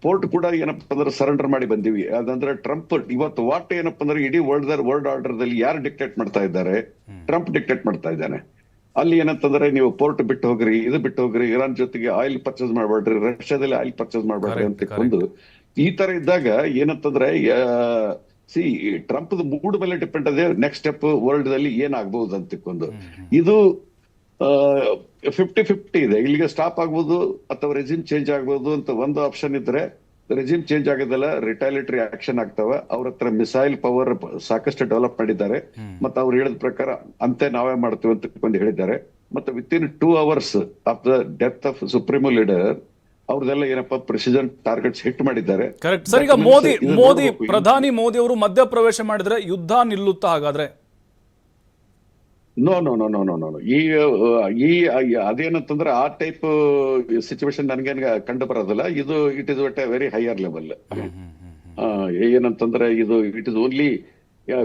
ಪೋರ್ಟ್ ಕೂಡ ಏನಪ್ಪಾ ಅಂದ್ರೆ ಸರೆಂಡರ್ ಮಾಡಿ ಬಂದಿವಿ. ಅದಂದ್ರೆ ಟ್ರಂಪ್ ಇವತ್ತು ವಾಟ್ ಏನಪ್ಪಾ ಅಂದ್ರೆ ಇಡೀ ವರ್ಲ್ಡ್ ಆರ್ಡರ್ ದಲ್ಲಿ ಯಾರು ಡಿಕ್ಟೇಟ್ ಮಾಡ್ತಾ ಇದ್ದಾರೆ? ಟ್ರಂಪ್ ಡಿಕ್ಟೇಟ್ ಮಾಡ್ತಾ ಇದ್ದಾನೆ. ಅಲ್ಲಿ ಏನಂತಂದ್ರೆ ನೀವು ಪೋರ್ಟ್ ಬಿಟ್ಟು ಹೋಗ್ರಿ, ಇದು ಬಿಟ್ಟು ಹೋಗ್ರಿ, ಇರಾನ್ ಜೊತೆಗೆ ಆಯಿಲ್ ಪರ್ಚೇಸ್ ಮಾಡ್ಬೇಡ್ರಿ, ರಷ್ಯಾದಲ್ಲಿ ಆಯಿಲ್ ಪರ್ಚೇಸ್ ಮಾಡ್ಬೇಡ್ರಿ ಅಂತ ಒಂದು ಈ ತರ ಇದ್ದಾಗ ಏನಂತಂದ್ರೆ ಟ್ರಂಪ್ ಮೂಡ್ ಮೇಲೆ ಡಿಪೆಂಡ್ ಅದೇ ನೆಕ್ಸ್ಟ್ ಸ್ಟೆಪ್ ವರ್ಲ್ಡ್ ದಲ್ಲಿ ಏನಾಗಬಹುದು ಅಂತ ಇದು 50-50 ಇದೆ. ಇಲ್ಲಿಗೆ ಸ್ಟಾಪ್ ಆಗ್ಬೋದು ಅಥವಾ ರೆಜಿಮ್ ಚೇಂಜ್ ಆಗ್ಬೋದು ಅಂತ ಒಂದು ಆಪ್ಷನ್ ಇದ್ರೆ, ರೆಜಿಮ್ ಚೇಂಜ್ ಆಗೋದಲ್ಲ, ರಿಟಾಲಿಟರಿ ಆಕ್ಷನ್ ಆಗ್ತಾವ. ಅವ್ರ ಹತ್ರ ಮಿಸೈಲ್ ಪವರ್ ಸಾಕಷ್ಟು ಡೆವಲಪ್ ಮಾಡಿದ್ದಾರೆ. ಮತ್ತೆ ಅವ್ರು ಹೇಳಿದ ಪ್ರಕಾರ ಅಂತೆ ನಾವೇ ಮಾಡ್ತೀವಿ ಅಂತ ಹೇಳಿದ್ದಾರೆ. ಮತ್ತೆ within 2 hours of the death of supremo leader ಅವ್ರದೆಲ್ಲ ಏನಪ್ಪಾ ಪ್ರೆಸಿಡೆಂಟ್ ಟಾರ್ಗೆಟ್ಸ್ ಹಿಟ್ ಮಾಡಿದ್ದಾರೆ. Correct sir. ಈಗ ಪ್ರಧಾನಿ ಮೋದಿ ಅವರು ಮಧ್ಯಪ್ರವೇಶ ಮಾಡಿದ್ರೆ ಯುದ್ಧ ನಿಲ್ಲುತ್ತಾ ಹಾಗಾದ್ರೆ? No no no no no no ಈ ಅದೇನಂತಂದ್ರೆ ಆ ಟೈಪ್ ಸಿಚುವೇಶನ್ ನನ್ಗೇನ್ ಕಂಡು ಬರೋದಿಲ್ಲ. ಇದು it is a very higher level. ಏನಂತಂದ್ರೆ it is only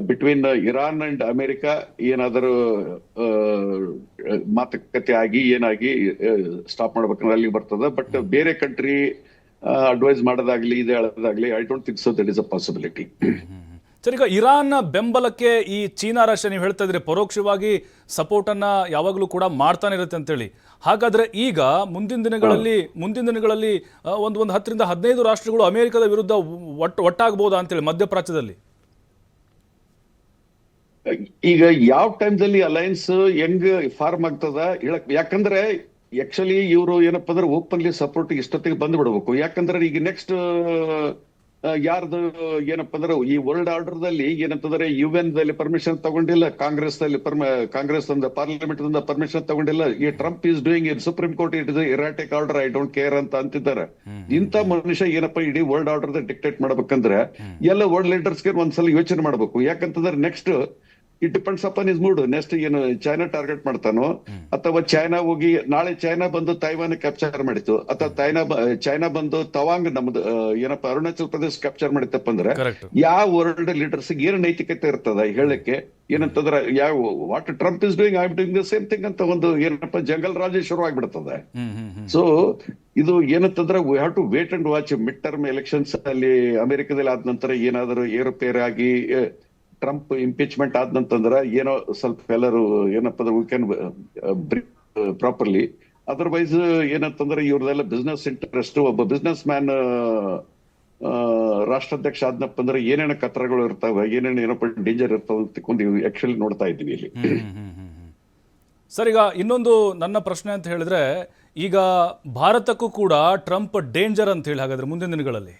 between Iran and America ಏನಾದರೂ ಮಾತುಕತೆ ಆಗಿ ಏನಾಗಿ ಸ್ಟಾಪ್ ಮಾಡ್ಬೇಕಂದ್ರೆ ಅಲ್ಲಿ ಬರ್ತದ. ಬಟ್ ಬೇರೆ ಕಂಟ್ರಿ ಅಡ್ವೈಸ್ ಮಾಡೋದಾಗ್ಲಿ ಇದೇ ಹೇಳೋದಾಗ್ಲಿ I don't think so that is a possibility. Sir, ಈಗ ಇರಾನ್ ಬೆಂಬಲಕ್ಕೆ ಈ ಚೀನಾ ರಷ್ಯಾ ನೀವು ಹೇಳ್ತಾ ಇದ್ರೆ ಪರೋಕ್ಷವಾಗಿ ಸಪೋರ್ಟ್ ಅನ್ನ ಯಾವಾಗಲೂ ಕೂಡ ಮಾಡ್ತಾನೆ ಇರುತ್ತೆ ಅಂತೇಳಿ. ಹಾಗಾದ್ರೆ ಈಗ ಮುಂದಿನ ದಿನಗಳಲ್ಲಿ ಒಂದು 10-15 ರಾಷ್ಟ್ರಗಳು ಅಮೆರಿಕದ ವಿರುದ್ಧ ಒಟ್ಟಾಗಬಹುದಾ ಅಂತೇಳಿ ಮಧ್ಯಪ್ರಾಚ್ಯದಲ್ಲಿ? ಈಗ ಯಾವ ಟೈಮ್ದಲ್ಲಿ ಅಲಯನ್ಸ್ ಹೆಂಗ್ ಫಾರ್ಮ್ ಆಗ್ತದ ಯಾಕಂದ್ರೆ ಆಕ್ಚುಲಿ ಇವರು ಏನಪ್ಪಾ ಅಂದ್ರೆ ಓಪನ್ಲಿ ಸಪೋರ್ಟ್ ಇಷ್ಟೊತ್ತಿಗೆ ಬಂದ್ ಬಿಡ್ಬೇಕು. ಯಾಕಂದ್ರೆ ಈಗ ನೆಕ್ಸ್ಟ್ ಯಾರ್ದು ಏನಪ್ಪಾ ಅಂದ್ರೆ ಈ ವರ್ಲ್ಡ್ ಆರ್ಡರ್ ದಲ್ಲಿ ಏನಂತಂದ್ರೆ UN ದಲ್ಲಿ ಪರ್ಮಿಷನ್ ತಗೊಂಡಿಲ್ಲ, ಕಾಂಗ್ರೆಸ್ ಪಾರ್ಲಿಮೆಂಟ್ ಪರ್ಮಿಷನ್ ತಗೊಂಡಿಲ್ಲ. ಈ Trump is doing in Supreme Court it is erratic order, I don't care ಅಂತ ಅಂತಿದ್ದಾರೆ. ಇಂಥ ಮನುಷ್ಯ ಏನಪ್ಪಾ ಇಡೀ ವರ್ಲ್ಡ್ ಆರ್ಡರ್ ಡಿಕ್ಟೇಟ್ ಮಾಡ್ಬೇಕಂದ್ರೆ ಎಲ್ಲ ವರ್ಲ್ಡ್ ಲೀಡರ್ಸ್ಗೆ ಒಂದ್ಸಲ ಯೋಚನೆ ಮಾಡ್ಬೇಕು. ಯಾಕಂತಂದ್ರೆ next it depends upon is mood. Next ಏನು ಚೈನಾ ಟಾರ್ಗೆಟ್ ಮಾಡ್ತಾನೋ, ಅಥವಾ ಚೈನಾ ಹೋಗಿ ನಾಳೆ ಚೈನಾ ಬಂದು ತೈವಾನ್ ಕ್ಯಾಪ್ಚರ್ ಮಾಡಿತ್ತು, ಅಥವಾ ಚೈನಾ ಬಂದು ತವಾಂಗ್ ನಮ್ದು ಏನಪ್ಪಾ ಅರುಣಾಚಲ್ ಪ್ರದೇಶ ಕ್ಯಾಪ್ಚರ್ ಮಾಡಿತ್ತಪ್ಪ ಅಂದ್ರೆ ಯಾವ ವರ್ಲ್ಡ್ ಲೀಡರ್ಸ್ ಏನು ನೈತಿಕತೆ ಇರ್ತದ ಹೇಳಕ್ಕೆ? ಏನಂತಂದ್ರೆ what Trump is doing I am doing the same thing ಅಂತ ಒಂದು ಏನಪ್ಪಾ ಜಂಗಲ್ ರಾಜ ಶುರು ಆಗ್ಬಿಡ್ತದೆ. ಸೊ ಇದು ಏನಂತಂದ್ರೆ we have to wait and watch. Mid term elections ಅಲ್ಲಿ ಅಮೆರಿಕದಲ್ಲಿ ಆದ ನಂತರ ಏನಾದರೂ ಏರುಪೇರು ಆಗಿ ಟ್ರಂಪ್ ಇಂಪೀಚ್ಮೆಂಟ್ ಆದ್ನಂತಂದ್ರ ಏನೋ ಸ್ವಲ್ಪ ಎಲ್ಲರೂ ಏನಪ್ಪ ಅಂದ್ರೆ we can breathe properly. Otherwise ಏನಂತಂದ್ರೆ ಇವ್ರದೆಲ್ಲ ಬಿಸ್ನೆಸ್ ಇಂಟ್ರೆಸ್ಟ್. ಒಬ್ಬ ಬಿಸ್ನೆಸ್ ಮ್ಯಾನ್ ರಾಷ್ಟ್ರಾಧ್ಯಕ್ಷ ಆದ್ನಪ್ಪ ಅಂದ್ರೆ ಏನೇನ ಕತ್ರಗಳು ಇರ್ತಾವ, ಏನಪ್ಪ ಡೇಂಜರ್ ಇರ್ತಾವ ಅಂತ ಆಕ್ಚುಲಿ ನೋಡ್ತಾ ಇದ್ವಿ ಇಲ್ಲಿ. ಸರ್, ಈಗ ಇನ್ನೊಂದು ನನ್ನ ಪ್ರಶ್ನೆ ಅಂತ ಹೇಳಿದ್ರೆ, ಈಗ ಭಾರತಕ್ಕೂ ಕೂಡ ಟ್ರಂಪ್ ಡೇಂಜರ್ ಅಂತ ಹೇಳಿ ಹಾಗಾದ್ರೆ ಮುಂದಿನ ದಿನಗಳಲ್ಲಿ?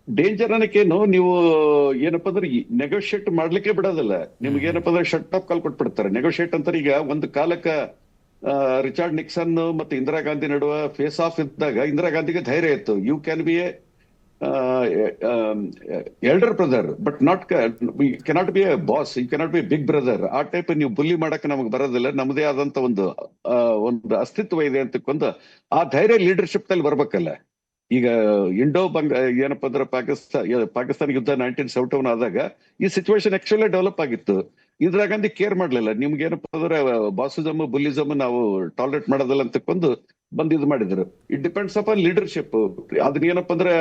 ಡೇಂಜರ್ ಅನ್ನಕ್ಕೇನು, ನೀವು ಏನಪ್ಪಾ ಅಂದ್ರೆ ನೆಗೋಷಿಯೇಟ್ ಮಾಡ್ಲಿಕ್ಕೆ ಬಿಡೋದಿಲ್ಲ. ನಿಮ್ಗೆ ಏನಪ್ಪಾ ಅಂದ್ರೆ ಶಟ್ ಆಫ್ ಕಾಲ್ ಕೊಟ್ಬಿಡ್ತಾರೆ. ನೆಗೋಷಿಯೇಟ್ ಅಂತಾರೆ. ಈಗ ಒಂದು ಕಾಲಕ್ಕ ರಿಚಾರ್ಡ್ ನಿಕ್ಸನ್ ಮತ್ತೆ ಇಂದಿರಾ ಗಾಂಧಿ ನಡುವೆ ಫೇಸ್ ಆಫ್ ಇದ್ದಾಗ ಇಂದಿರಾ ಗಾಂಧಿಗೆ ಧೈರ್ಯ ಇತ್ತು. You can be a elder brother but cannot be a boss, you cannot be big brother. ಆ ಟೈಪ್ ನೀವು ಬುಲ್ಲಿ ಮಾಡಕ್ಕೆ ನಮಗೆ ಬರೋದಿಲ್ಲ. ನಮ್ಮದೇ ಆದಂತ ಒಂದು ಅಸ್ತಿತ್ವ ಇದೆ ಅಂತಕ್ಕೊಂದು ಆ ಧೈರ್ಯ ಲೀಡರ್ಶಿಪ್ ನಲ್ಲಿ ಬರ್ಬೇಕಲ್ಲ. ಈಗ ಏನಪ್ಪಾ ಅಂದ್ರೆ ಪಾಕಿಸ್ತಾನ ಯುದ್ಧ 1971 ಆದಾಗ ಈ ಸಿಚುವೇಶನ್ ಆಕ್ಚುಲಿ ಡೆವಲಪ್ ಆಗಿತ್ತು. ಇಂದಿರಾ ಗಾಂಧಿ ಕೇರ್ ಮಾಡ್ಲಿಲ್ಲ. ನಿಮ್ಗೆ ಏನಪ್ಪಾ ಅಂದ್ರೆ ಬಾಸಿಸಮ್ ಬುಲ್ಲಿಸಮ್ ನಾವು ಟಾಲರೇಟ್ ಮಾಡೋದಿಲ್ಲ ಅಂತಕ್ಕೊಂದು ಬಂದ್ ಮಾಡಿದ್ರು. It depends upon leadership. ಅದನ್ನ ಏನಪ್ಪಾ ಅಂದ್ರೆ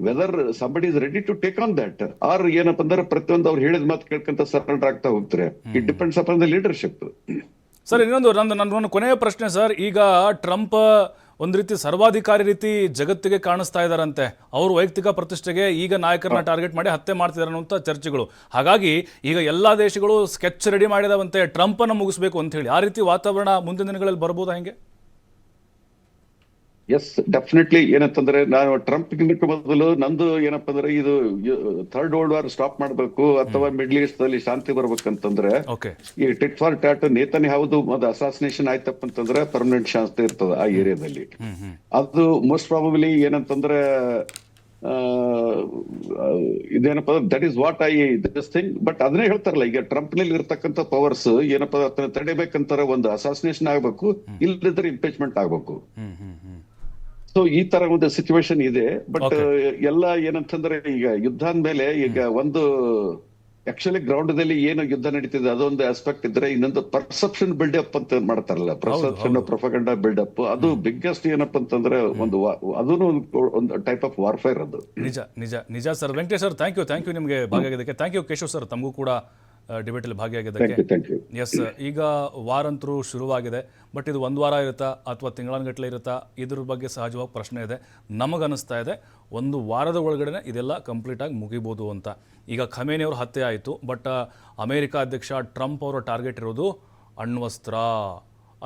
whether somebody is ready to take on that or ಏನಪ್ಪಾ ಅಂದ್ರೆ ಪ್ರತಿಯೊಂದು ಅವ್ರು ಹೇಳಿದ ಮಾತು ಕೇಳ್ಕೊಂತ ಸರೆಂಡರ್ ಆಗ್ತಾ ಹೋಗ್ತಾರೆ. It depends upon the leadership. Sir, ಇನ್ನೊಂದು ನನ್ನ ಕೊನೆಯ ಪ್ರಶ್ನೆ ಸರ್. ಈಗ ಟ್ರಂಪ್ ಒಂದು ರೀತಿ ಸರ್ವಾಧಿಕಾರಿ ರೀತಿ ಜಗತ್ತಿಗೆ ಕಾಣಿಸ್ತಾ ಇದ್ದಾರಂತೆ. ಅವರು ವೈಯಕ್ತಿಕ ಪ್ರತಿಷ್ಠೆಗೆ ಈಗ ನಾಯಕರನ್ನ ಟಾರ್ಗೆಟ್ ಮಾಡಿ ಹತ್ಯೆ ಮಾಡ್ತಿದ್ದಾರೆ ಅನ್ನುವಂಥ ಚರ್ಚೆಗಳು. ಹಾಗಾಗಿ ಈಗ ಎಲ್ಲಾ ದೇಶಗಳು ಸ್ಕೆಚ್ ರೆಡಿ ಮಾಡಿದವಂತೆ ಟ್ರಂಪ್ ಅನ್ನು ಮುಗಿಸ್ಬೇಕು ಅಂತ ಹೇಳಿ. ಆ ರೀತಿ ವಾತಾವರಣ ಮುಂದಿನ ದಿನಗಳಲ್ಲಿ ಬರ್ಬೋದಾ ಹೆಂಗೆ? Yes, definitely. ಏನಂತಂದ್ರೆ ನಾನು ಟ್ರಂಪ್ ಮೊದಲು ನಂದು ಏನಪ್ಪಾ ಅಂದ್ರೆ ಇದು ಥರ್ಡ್ ವರ್ಲ್ಡ್ ವಾರ್ ಸ್ಟಾಪ್ ಮಾಡ್ಬೇಕು ಅಥವಾ ಮಿಡ್ಲ್ ಈಸ್ಟ್ ಅಲ್ಲಿ ಶಾಂತಿ ಬರ್ಬೇಕಂತಂದ್ರೆ ಈ ಟಿಟ್ ಫಾರ್ ಟ್ಯಾಟ್ ನೇತನ್ಯಾಹುದು ಒಂದು ಅಸಾಸಿನೇಷನ್ ಆಯ್ತಪ್ಪ ಅಂತಂದ್ರೆ ಪರ್ಮನೆಂಟ್ ಶಾಂತಿ ಇರ್ತದ ಆ ಏರಿಯಾದಲ್ಲಿ. ಅದು ಮೋಸ್ಟ್ ಪ್ರಾಬಬ್ಲಿ ಏನಂತಂದ್ರೆ ಇದೇನಪ್ಪ that is what I this thing. But ಅದನ್ನೇ ಹೇಳ್ತಾರಲ್ಲ, ಈಗ ಟ್ರಂಪ್ ನಲ್ಲಿ ಇರ್ತಕ್ಕಂಥ ಪವರ್ಸ್ ಏನಪ್ಪಾ ಅದನ್ನ ತಡಿಬೇಕಂತಾರೆ ಒಂದು ಅಸಾಸಿನೇಷನ್ ಆಗ್ಬೇಕು, ಇಲ್ಲದಿದ್ರೆ ಇಂಪೀಚ್ಮೆಂಟ್ ಆಗ್ಬೇಕು. ಸೊ ಈ ತರ ಒಂದು ಸಿಚುವೇಶನ್ ಇದೆ. ಬಟ್ ಎಲ್ಲ ಏನಂತಂದ್ರೆ ಈಗ ಯುದ್ಧ ಅಂದ್ಮೇಲೆ ಈಗ ಒಂದು ಆಕ್ಚುಲಿ ಗ್ರೌಂಡ್ ಏನು ಯುದ್ಧ ನಡೀತಿದೆ ಅದೊಂದು ಆಸ್ಪೆಕ್ಟ್ ಇದ್ರೆ, ಇನ್ನೊಂದು ಪರ್ಸೆಪ್ಷನ್ ಬಿಲ್ಡಪ್ ಅಂತ ಮಾಡ್ತಾರಲ್ಲ, ಪರ್ಸೆಪ್ಷನ್ ಪ್ರೊಪಗಂಡ ಬಿಲ್ಡಪ್, ಅದು ಬಿಗ್ಗೆಸ್ಟ್ ಏನಪ್ಪ ಅಂತಂದ್ರೆ ಅದನ್ನು ಒಂದು ಟೈಪ್ ಆಫ್ ವಾರ್ಫೇರ್ ಅದು. ನಿಜ ನಿಜ ನಿಜ sir. Venkatesh sir, thank you ನಿಮಗೆ ಭಾಗಿಯಾಗಿದ್ದಕ್ಕೆ. ಥ್ಯಾಂಕ್ ಯು ಕೇಶವ್ ಸರ್, ತಮಗೂ ಕೂಡ ಡಿಬೇಟಲ್ಲಿ ಭಾಗಿಯಾಗಿದ್ದಕ್ಕೆ. Thank you. ಎಸ್, ಈಗ ವಾರಂತರೂ ಶುರುವಾಗಿದೆ, ಬಟ್ ಇದು ಒಂದು ವಾರ ಇರುತ್ತಾ ಅಥವಾ ತಿಂಗಳಾನುಗಟ್ಟಲೆ ಇರುತ್ತಾ, ಇದ್ರ ಬಗ್ಗೆ ಸಹಜವಾಗಿ ಪ್ರಶ್ನೆ ಇದೆ. ನಮಗನ್ನಿಸ್ತಾ ಇದೆ ಒಂದು ವಾರದ ಒಳಗಡೆ ಇದೆಲ್ಲ ಕಂಪ್ಲೀಟಾಗಿ ಮುಗಿಬೋದು ಅಂತ. ಈಗ ಖಮೇನಿ ಅವರು ಹತ್ಯೆ ಆಯಿತು, ಬಟ್ ಅಮೇರಿಕಾ ಅಧ್ಯಕ್ಷ ಟ್ರಂಪ್ ಅವರ ಟಾರ್ಗೆಟ್ ಇರೋದು ಅಣ್ವಸ್ತ್ರ,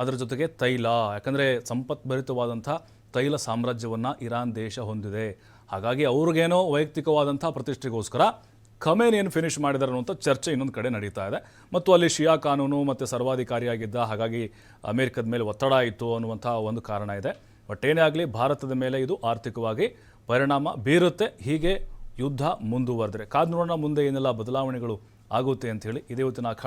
ಅದರ ಜೊತೆಗೆ ತೈಲ. ಯಾಕಂದರೆ ಸಂಪತ್ಭರಿತವಾದಂಥ ತೈಲ ಸಾಮ್ರಾಜ್ಯವನ್ನು ಇರಾನ್ ದೇಶ ಹೊಂದಿದೆ. ಹಾಗಾಗಿ ಅವ್ರಿಗೇನೋ ವೈಯಕ್ತಿಕವಾದಂಥ ಪ್ರತಿಷ್ಠೆಗೋಸ್ಕರ ಖಮೇನಿಯನ್ನು ಫಿನಿಶ್ ಮಾಡಿದ್ದಾರೆ ಅನ್ನುವಂಥ ಚರ್ಚೆ ಇನ್ನೊಂದು ಕಡೆ ನಡೀತಾ ಇದೆ. ಮತ್ತು ಅಲ್ಲಿ ಶಿಯಾ ಕಾನೂನು ಮತ್ತು ಸರ್ವಾಧಿಕಾರಿಯಾಗಿದ್ದ, ಹಾಗಾಗಿ ಅಮೆರಿಕದ ಮೇಲೆ ಒತ್ತಡ ಆಯಿತು ಅನ್ನುವಂಥ ಒಂದು ಕಾರಣ ಇದೆ. ಬಟ್ ಏನೇ ಆಗಲಿ ಭಾರತದ ಮೇಲೆ ಇದು ಆರ್ಥಿಕವಾಗಿ ಪರಿಣಾಮ ಬೀರುತ್ತೆ. ಹೀಗೆ ಯುದ್ಧ ಮುಂದುವರೆದರೆ ಕಾದು ನೋಡೋಣ ಮುಂದೆ ಏನೆಲ್ಲ ಬದಲಾವಣೆಗಳು ಆಗುತ್ತೆ ಅಂಥೇಳಿ. ಇದೇ ಇವತ್ತಿನ ಅಖಾಡ